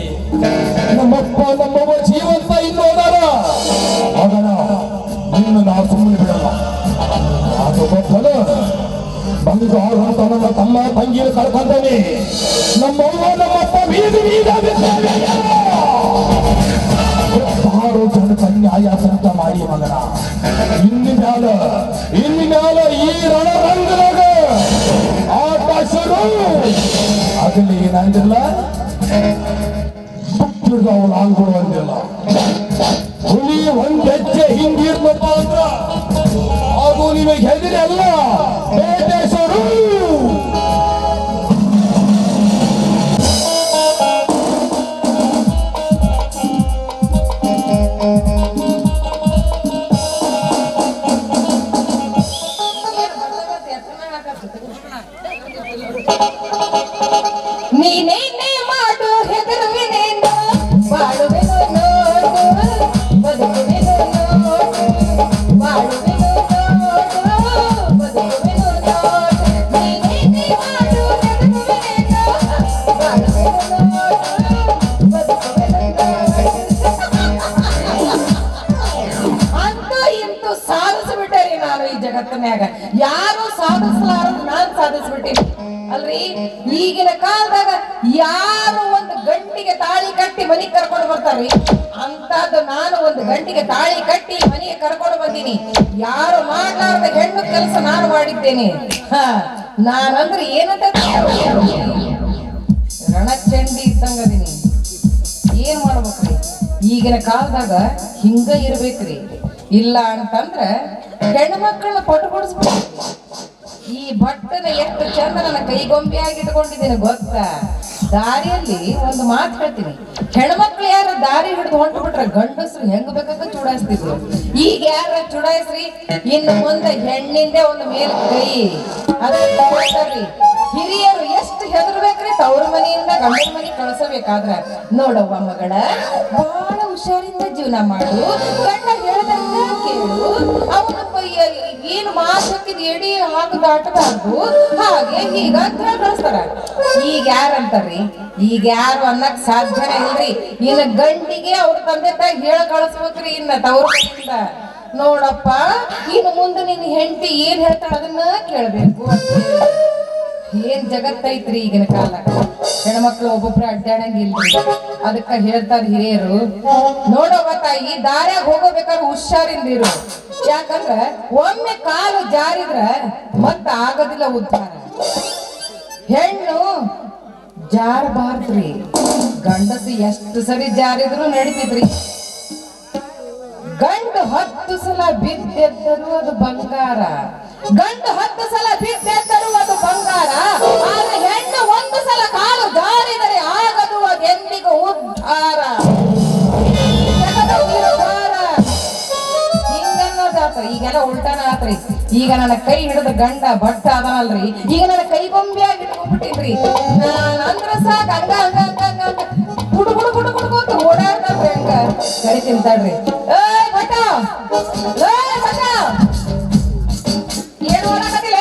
ನಮ್ಮಪ್ಪ ನಮ್ಮವ್ವ ಜೀವಂತ ಇನ್ನೋದಾರ ಮಗನ. ನಿನ್ನ ನಾವು ಸುಮ್ಮನೆ ಬಿಡಲ್ಲ. ಅದು ಗೊತ್ತಲ್ಲ, ಬಂಗಾರ ಅಂತ ನನ್ನ ತಮ್ಮ ತಂಗಿಯ ಕಳ್ಕೊಂಡೇನೆ. ನಮ್ಮವ್ವ ನಮ್ಮಪ್ಪ ಬೀದಿ ಬಾರೋ ಜನಕ್ಕೆ ಅನ್ಯಾಯ ಸಂತ ಮಾಡಿ ಮಗನ. ಇನ್ನು ಮ್ಯಾಲ ಈ ರಣರಂಗದಾಗ ಆಟ ಶುರು ಆಗಲಿ. ಏನಂದಿಲ್ಲ, ಅವಳು ಆಗ್ಬಿಡು ಅಂದಿಲ್ಲ. ಹುಲಿ ಒಂದ್ ಹೆಜ್ಜೆ ಹಿಂಗಿರ್ಬೇಕು ಅಂದ್ರ ಅದು ನಿಮಗೆ ಹೆದರಿ ಅಲ್ಲ, ಬೇಟೆ ಶುರು. ನೀನೇನೇ ಮಾಡು ಹೆದರುವಿನೇನು, ಬಾಳುವೆನು ನೋಡು, ಬದುಕುವೆನು ನೋಡು, ಬಾಳುವೆನು ನೋಡು, ಬದುಕುವೆನು ನೋಡು. ನೀನೇನೇ ಮಾಡು ಹೆದರುವಿನೇನು, ಬಾಳುವೆನು ನೋಡು, ಬದುಕುವೆನು ನೋಡು. ಅಂತೂ ಇಂತೂ ಸಾಧಿಸ್ಬಿಟ್ಟರಿ ನಾನು ಈ ಜಗತ್ತಿನ್ಯಾಗ. ಯಾರು ಸಾಧಿಸಲಾರದು ನಾನು ಸಾಧಿಸ್ಬಿಟ್ಟಿನಿ ಅಲ್ರಿ. ಈಗಿನ ಕಾಲದಾಗ ಯಾರು ಒಂದು ಗಂಟಿಗೆ ತಾಳಿ ಕಟ್ಟಿ ಮನೆಗೆ ಕರ್ಕೊಂಡು ಬರ್ತಾರ್ರಿ, ಅಂತದ್ದು ನಾನು ಒಂದು ಗಂಟಿಗೆ ತಾಳಿ ಕಟ್ಟಿ ಮನೆಗೆ ಕರ್ಕೊಂಡು ಬಂದೀನಿ. ಯಾರು ಮಾಡ್ಲಾರ್ದ ಹೆಣ್ಣು ಕೆಲಸ ನಾನು ಮಾಡಿದ್ದೇನೆ. ನಾನಂದ್ರೆ ಏನಂತ ರಣಚಂಡಿ ಇದ್ದಂಗದೀನಿ. ಏನ್ ಮಾಡ್ಬೇಕ್ರಿ ಈಗಿನ ಕಾಲದಾಗ? ಹಿಂಗ ಇರ್ಬೇಕ್ರಿ. ಇಲ್ಲ ಅಂತಂದ್ರ ಹೆಣ್ಮಕ್ಳನ್ನ ಪಟುಕೊಡಿಸ್ಬೇಕು. ಈ ಭಟ್ಟನ ಎಷ್ಟು ಚಂದ ನನ್ನ ಕೈಗೊಂಬೆಯಾಗಿ ಇಟ್ಕೊಂಡಿದ್ದೀನಿ ಗೊತ್ತಾ? ದಾರಿಯಲ್ಲಿ ಒಂದು ಮಾತು ಹೇಳ್ತೀನಿ, ಹೆಣ್ಮಕ್ಳು ಯಾರ ದಾರಿ ಹಿಡಿದು ಹೊಂಟು ಬಿಟ್ರೆ ಗಂಡಸರು ಹೆಂಗ್ ಬೇಕಾಗ ಚುಡಾಯಿಸ್ತಿದ್ರು. ಈಗ ಯಾರ ಚುಡಾಯಿಸ್ರಿ, ಇನ್ನು ಮುಂದೆ ಹೆಣ್ಣಿಂದೆ ಒಂದು ಮೇಲೆ ಕೈ. ಅದ್ರಿ ಹಿರಿಯರು ಎಷ್ಟು ಹೆದರ್ಬೇಕ್ರಿ ತವ್ರ ಮನೆಯಿಂದ ಗಂಡನ ಮನೆ ಕಳಿಸಬೇಕಾದ್ರ. ನೋಡವ್ವ ಮಗಳ, ಬಹಳ ಹುಷಾರಿಂದ ಜೀವನ ಮಾಡು, ಗಂಡ ಹೇಳ್ದಂಗ ಕೇಳು, ಅವನ ಏನು ಮಾತಕ್ಕಿದ್ ಎಡಿ ಹಾಕು ದಾಟಬಾರ್ದು, ಹಾಗೆ ಹೀಗ ಅಂತ ಕಳಿಸ್ತಾರ. ಈಗ ಯಾರಂತಾರ್ರಿ? ಈಗ ಯಾರು ಅನ್ನಕ್ ಸಾಧ್ಯನೇ ಇಲ್ರಿ. ಇನ್ನು ಗಂಡಿಗೆ ಅವ್ರ ತಂದೆ ತಾಯಿ ಹೇಳ ಕಳಿಸ್ಬೇಕ್ರಿ ಇನ್ನ ತವ್ರ ಮನೆಯಿಂದ. ನೋಡಪ್ಪ, ಇನ್ನು ಮುಂದೆ ನಿನ್ ಹೆಂಡತಿ ಏನ್ ಹೇಳ್ತಾಳ ಅದನ್ನ ಕೇಳ್ಬೇಕು. ಏನ್ ಜಗತ್ತೈತ್ರಿ ಈಗಿನ ಕಾಲ. ಹೆಣ್ಮಕ್ಳು ಒಬ್ಬೊಬ್ರು ಅಡ್ಡಾಡಂಗಿಲ್ರಿ. ಅದಕ್ಕ ಹೇಳ್ತಾರ ಹಿರಿಯರು, ನೋಡವ್ವ ತಾಯಿ, ದಾರ್ಯಾಗ ಹೋಗಬೇಕಾದ್ರೆ ಹುಷಾರಿಂದಿರು. ಯಾಕಂದ್ರ ಒಮ್ಮೆ ಕಾಲು ಜಾರಿದ್ರ ಮತ್ತ ಆಗೋದಿಲ್ಲ ಉದ್ಧಾರ. ಹೆಣ್ಣು ಜಾರಬಾರ್ದ್ರಿ. ಗಂಡಸು ಎಷ್ಟು ಸರಿ ಜಾರಿದ್ರು ನಡೀತಿದ್ರಿ. ಗಂಡು 10 ಸಲ ಬಿದ್ದೆದ್ದರು ಅದು ಬಂಗಾರ. ಗಂಡು 10 ಸಲ ಬಿದ್ದೆದ್ದರು ಅದು ಬಂಗಾರ. ಆದ್ರೆ ಹೆಣ್ಣು 1 ಸಲ ಕಾಲು ಜಾರಿದರೆ ಆಗದು ಅದೆಂದಿಗೂ ಉದ್ಧಾರ. ಹಿಂಗನ್ನೋದಾತ. ಈಗೆಲ್ಲ ಉಲ್ಟಾ ಆತ್ರಿ. ಈಗ ನನ್ನ ಕೈ ಹಿಡಿದ ಗಂಡ ಭಟ್ಟ ಅದನಲ್ರಿ, ಈಗ ನನ್ನ ಕೈ ಗೊಂಬೆಯಾಗಿ ಇಟ್ಕೊಂಡ್ಬಿಟ್ಟಿನ್ರಿ. ಅಂದ್ರ ಸಾಕ್ ಹಂಗ ಹಂಗ ಹಂಗ ಹಂಗ ಗುಡು ಗುಡು ಗುಡು ಗುಡ್ಕೊಂತ ಓಡಾಡ್ತಾರ್ರಿ. ಹಂಗ ಕರಿ ತಿಂತಾಡ್ರಿ. ಏಯ್ ಭಟ್ಟ, ಏಯ್ ಭಟ್ಟ, ಏನು ಓಡಾಕತ್ತಿಲ್ಲ?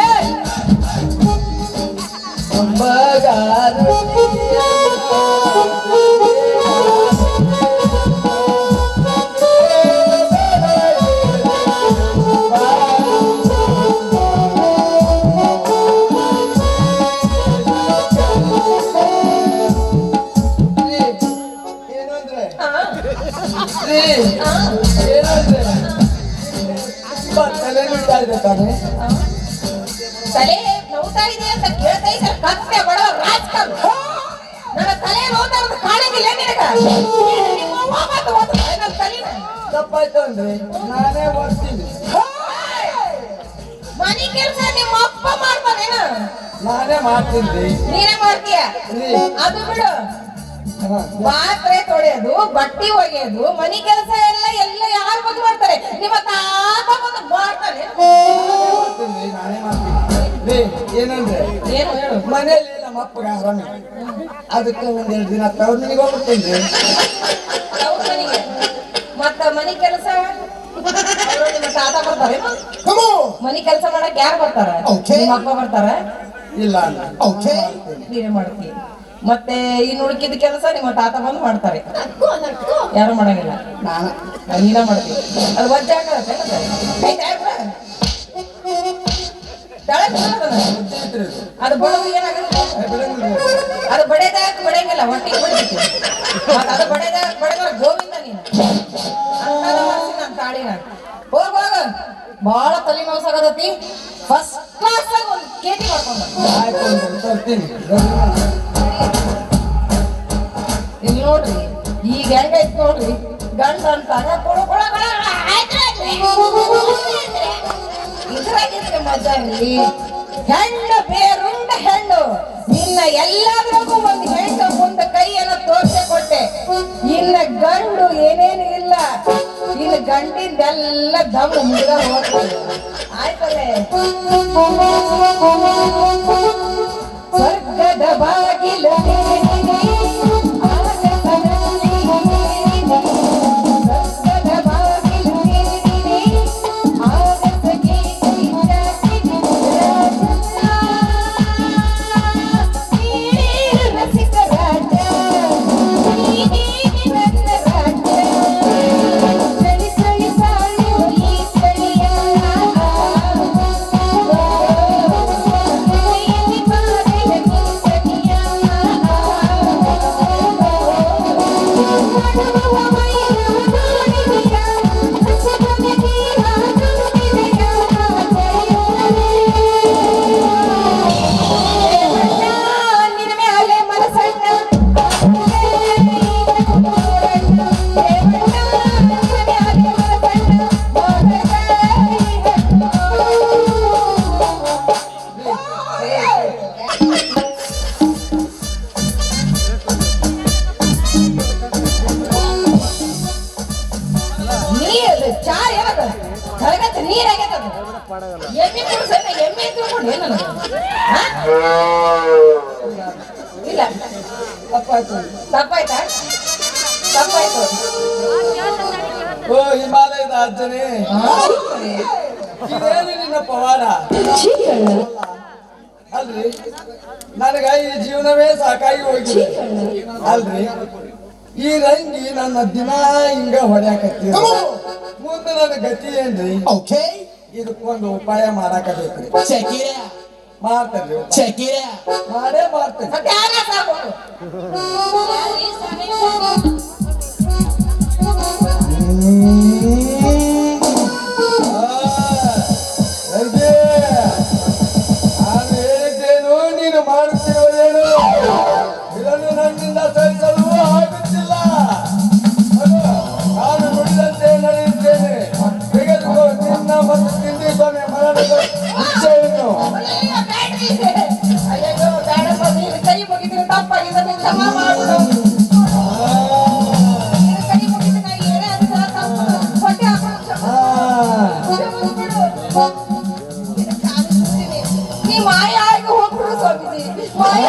ತಲೆ ನೋವ್ತಾ ಇದೆ ಅಂತ ಕೇಳ್ತಾ ಇದ್ದಾರೆ. ಕತ್ತೆ ಬಡ ರಾಜಕಾರಣ ನನ್ನ ತಲೆ ನೋವ್ತಾ ಇರೋದು ಕಾಣಿಗಿಲ್ಲ ನಿನಗ? ನಿಮ್ಮ ಅವ್ವ ಮಾತು ಓದ್ತಾಳೆ ನನ್ನ ತಲೆನ. ತಪ್ಪಾಯ್ತು ಅಂದ್ರೆ ನಾನೇ ಮಾಡ್ತೀನಿ. ಮನೆ ಕೆಲಸ ನಿಮ್ಮ ಅಪ್ಪ ಮಾಡ್ತಾನೇನ? ನಾನೇ ಮಾಡ್ತೀನಿ. ನೀನೇ ಮಾಡ್ತೀಯ? ಅದು ಬಿಡು. ಪಾತ್ರೆ ತೊಳೆಯೋದು, ಬಟ್ಟಿ ಒಗೆಯೋದು, ಮನೆ ಕೆಲಸ ಎಲ್ಲ ಯಾರು ಬಂದು ಮಾಡ್ತಾರೆ? ನಿಮ್ಮ ತಾತ ಬಂದು ಮಾಡ್ತಾನೆ. ನಾನೇ ಮಾಡ್ತೀನಿ. ಏನಂದ್ರೆ ಏನು ಹೇಳು? ಮನೆಯಲ್ಲಿ ನಮ್ಮ ಅಪ್ಪಗ ಆರಾಮಿಲ್ಲ, ಅದಕ್ಕೆ ಒಂದೆರಡು ದಿನ ತವ್ರ ಮನೆಗೆ ಹೋಗ್ಬಿಡ್ತೀನಿ. ಅವ್ರ ಮನೆಗೆ ಮತ್ತ ಮನೆ ಕೆಲಸ ನಿಮ್ಮ ತಾತ ಬರ್ತಾರೆ? ಮನೆ ಕೆಲಸ ಮಾಡಕ್ ಯಾರು ಬರ್ತಾರ? ನಿಮ್ಮ ಅಪ್ಪ ಬರ್ತಾರ? ಇಲ್ಲ ನೀವೇ ಮಾಡ್ತೀವಿ. ಮತ್ತೆ ಇನ್ನು ಉಳ್ಕಿದ ಕೆಲಸ ನಿಮ್ಮ ತಾತ ಬಂದು ಮಾಡ್ತಾರೆ, ಯಾರು ಮಾಡಂಗಿಲ್ಲ. ನೀನ ಮಾಡ್ತೀವಿ. ಅದು ವಜ್ಜ ಆಗತ್ತೆ. ಅದು ಬಡವು ಏನಾಗುತ್ತೆ? ಅದು ಬಡೆದಾಗ ಬಡೆಯಂಗಿಲ್ಲ, ಹೊಟ್ಟಿಗೆ ಬಡಿತೀವಿ. ಮತ್ತೆ ಅದು ಬಡೆದಾಗ ಬಡೆದ್ರ ಗೋವಿಂದ ನೀನು ಅಂತ ತಾಳಿನ. ಹೋಗ ಬಹಳ ತಲೆ ನೋಸಾಗತಿ. ಫಸ್ಟ್ ಕ್ಲಾಸ್ ಒಂದು ಕೇಟಿ ಮಾಡ್ಕೊಂಡ. ಇಲ್ಲಿ ನೋಡ್ರಿ, ಈಗ ಹೆಂಗೈತ್ ನೋಡ್ರಿ. ಗಂಡ ಅಂತಾರ ಇದ್ರಾಗಿದ್ರೆ ಮಜಾ ಇಲ್ಲಿ. ಹೆಣ್ಣು ಬೇರುಂಡ ಹೆಣ್ಣು. ನಿನ್ನ ಎಲ್ಲಾದ್ರಾಗೂ ಒಂದು ಹೆಣ್ಣು ಮುಂದೆ ಕೈಯನ್ನು ತೋರ್ಸೆ ಕೊಟ್ಟೆ. ಇನ್ನ ಗಂಡು ಏನೇನು ಇಲ್ಲ. ಇನ್ನು ಗಂಡಿಂದೆಲ್ಲ ದಮ್ ಮುಗಿದ ಹೋಗ್ತದೆ. ಆಯ್ತಲ್ಲೇ? ಸ್ವರ್ಗದ ಬಾಗಿಲ ಇಲ್ಲ ತಪ್ಪಾಯ್ತಾ? ತಪ್ಪಾಯ್ತು. ಓ ಹಿಮಾಲಯದ ಅಜ್ಜನೇ, ಇದೇನು ನಿನ್ನ ಪವಾಡ ಅಲ್ರಿ? ನನಗ ಈ ಜೀವನವೇ ಸಾಕಾಗಿ ಹೋಗಿದೆ ಅಲ್ರಿ. ಈ ರಂಗಿ ನನ್ನ ದಿನ ಹಿಂಗ ಹೊಡ್ಯಾಕತ್ತಿ. ಮುಂದೆ ನನ್ನ ಗತಿ ಏನ್ರಿ? ಇದಕ್ಕೊಂದು ಉಪಾಯ ಮಾಡಾಕಬೇಕ್ರಿ. ಮಾಡ್ತೇನ್ರಿ, ಮಾಡೇ ಮಾಡ್ತೇನೆ. ನಾನು ಹೇಳಿದ್ದೇನು, ನೀನು ಮಾಡುತ್ತಿರುವುದೇನು? ಇದನ್ನು ನನ್ನಿಂದ ಸಹಿಸಲು ಆಗುತ್ತಿಲ್ಲ. ನಾನು ನುಡಿದಂತೆ ನಡೆಯುತ್ತೇನೆ. ತೆಗೆದುಕೋ ನಿನ್ನ ಮತ್ತು ತಿಂಡಿ ಸ್ವಾಮಿ ಮರಣದ ಇಚ್ಛೆಯನ್ನು. ಅಯ್ಯೋ ಬೇಡಪ್ಪ, ನೀನು ಕೈ ಮುಗಿದ್ರೆ ತಪ್ಪಾಗಿದೆ, ಕ್ಷಮ ಮಾಡ್ಬಿಡು. ಕೈ ಮುಗಿದ್ರೆ ಏನೇ ಅದು ತಪ್ಪು ಹೊಟ್ಟೆ ಹಾಕೊಂಡು ಕ್ಷಮ ಬಿಡು. ನೀ ಮಾಯ ಆಗಿ ಹೋಗ್ಬಿಡು ಸ್ವಾಮೀಜಿ ಮಾಯ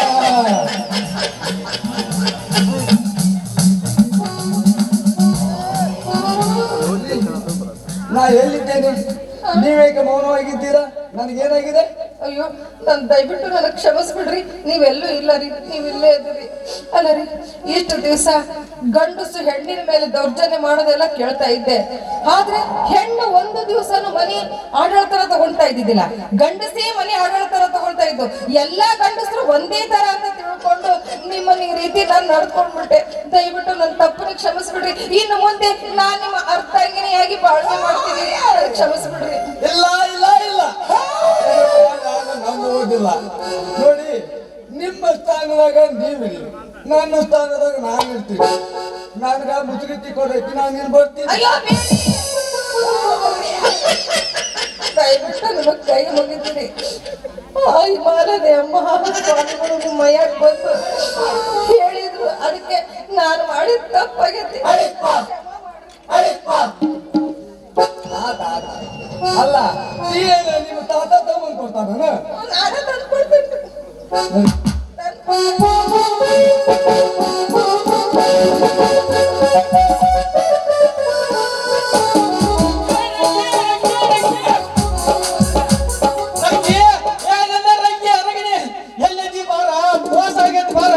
ನಾ ಎಲ್ಲಿದ್ದೇನೆ ನೀವೇಕೆ ಮೌನವಾಗಿದ್ದೀರಾ ನನಗೇನಾಗಿದೆ ಅಯ್ಯೋ ದಯವಿಟ್ಟು ನನಗೆ ಕ್ಷಮಿಸ್ಬಿಡ್ರಿ ನೀವೆಲ್ಲೂ ಇಲ್ಲ ರೀ ನೀವಿಲ್ಲೇ ಇದ್ರಿ ಅಲ್ಲ ರೀ ಇಷ್ಟು ದಿವಸ ಗಂಡಸು ಹೆಣ್ಣಿನ ಮೇಲೆ ದೌರ್ಜನ್ಯ ಮಾಡೋದೆಲ್ಲ ಕೇಳ್ತಾ ಇದ್ದೆ ಆದ್ರೆ ಹೆಣ್ಣು ಒಂದು ದಿವಸನು ಮನೆ ಆಡಳಿತರ ತಗೊಳ್ತಾ ಇದ್ದಿದ್ದಿಲ್ಲ ಗಂಡಸೇ ಮನೆ ಆಡಳಿತರ ತಗೊಳ್ತಾ ಇದ್ದು ಎಲ್ಲಾ ಗಂಡಸರು ಒಂದೇ ತರ ಅಂತ ತಿಳ್ಕೊಂಡು ನಿಮ್ಮನ್ನ ಈ ರೀತಿ ನಾನು ನಡ್ಕೊಂಡ್ಬಿಟ್ಟೆ ದಯವಿಟ್ಟು ನನ್ನ ತಪ್ಪನ್ನ ಕ್ಷಮಿಸ್ಬಿಡ್ರಿ ಇನ್ನು ಮುಂದೆ ನಾನ್ ನಿಮ್ಮ ಅರ್ಥಾಂಗಿನಿಯಾಗಿ ಬಾಳ್ವೆ ಮಾಡ್ತೀನಿ ಕ್ಷಮಿಸ್ಬಿಡ್ರಿ ಇಲ್ಲ ಇಲ್ಲ ಇಲ್ಲ ನಾನು ನಂಬುವುದಿಲ್ಲ ನೋಡಿ ನಿಮ್ಮ ಸ್ಥಾನದಾಗ ನೀವಿರಿ ನನ್ನ ಸ್ಥಾನದಾಗ ನಾನು ಇರ್ತೀನಿ ನನಗ ಮುಸುರಿ ಕೊಡಕ್ಕೆ ನಾನು ಇಲ್ಲಿ ಬರ್ತೀನಿ ಅಯ್ಯೋ ಬೇಡಿ. ದಯವಿಟ್ಟು ನಿಮಗೆ ಕೈ ಮುಗಿತೀನಿ ಹಿಮಾಲಯದ ಅಮ್ಮ ಸ್ವಾಮಿಗಳು ನಿಮ್ಮ ಮೈಯಾಗ ಬಂದು ಹೇಳಿದ್ರು ಅದಕ್ಕೆ ನಾನು ಮಾಡಿದ ತಪ್ಪಾಗೈತಿ ಅಲ್ಲ ಏನು ನಿಮ್ಮ ತಾತ ತಗೊಂಡ್ ಕೊಡ್ತಾನ ನಾನೇ ತಂದ್ಕೊಡ್ತೀನಿ ರಂಗಿ, ಏ ನನ್ನ ರಂಗಿ ಅರಗಿಣಿ, ಎಲ್ಲೆದಿ ಬಾರ, ಮೋಸ ಆಗೈತಿ ಬಾರ.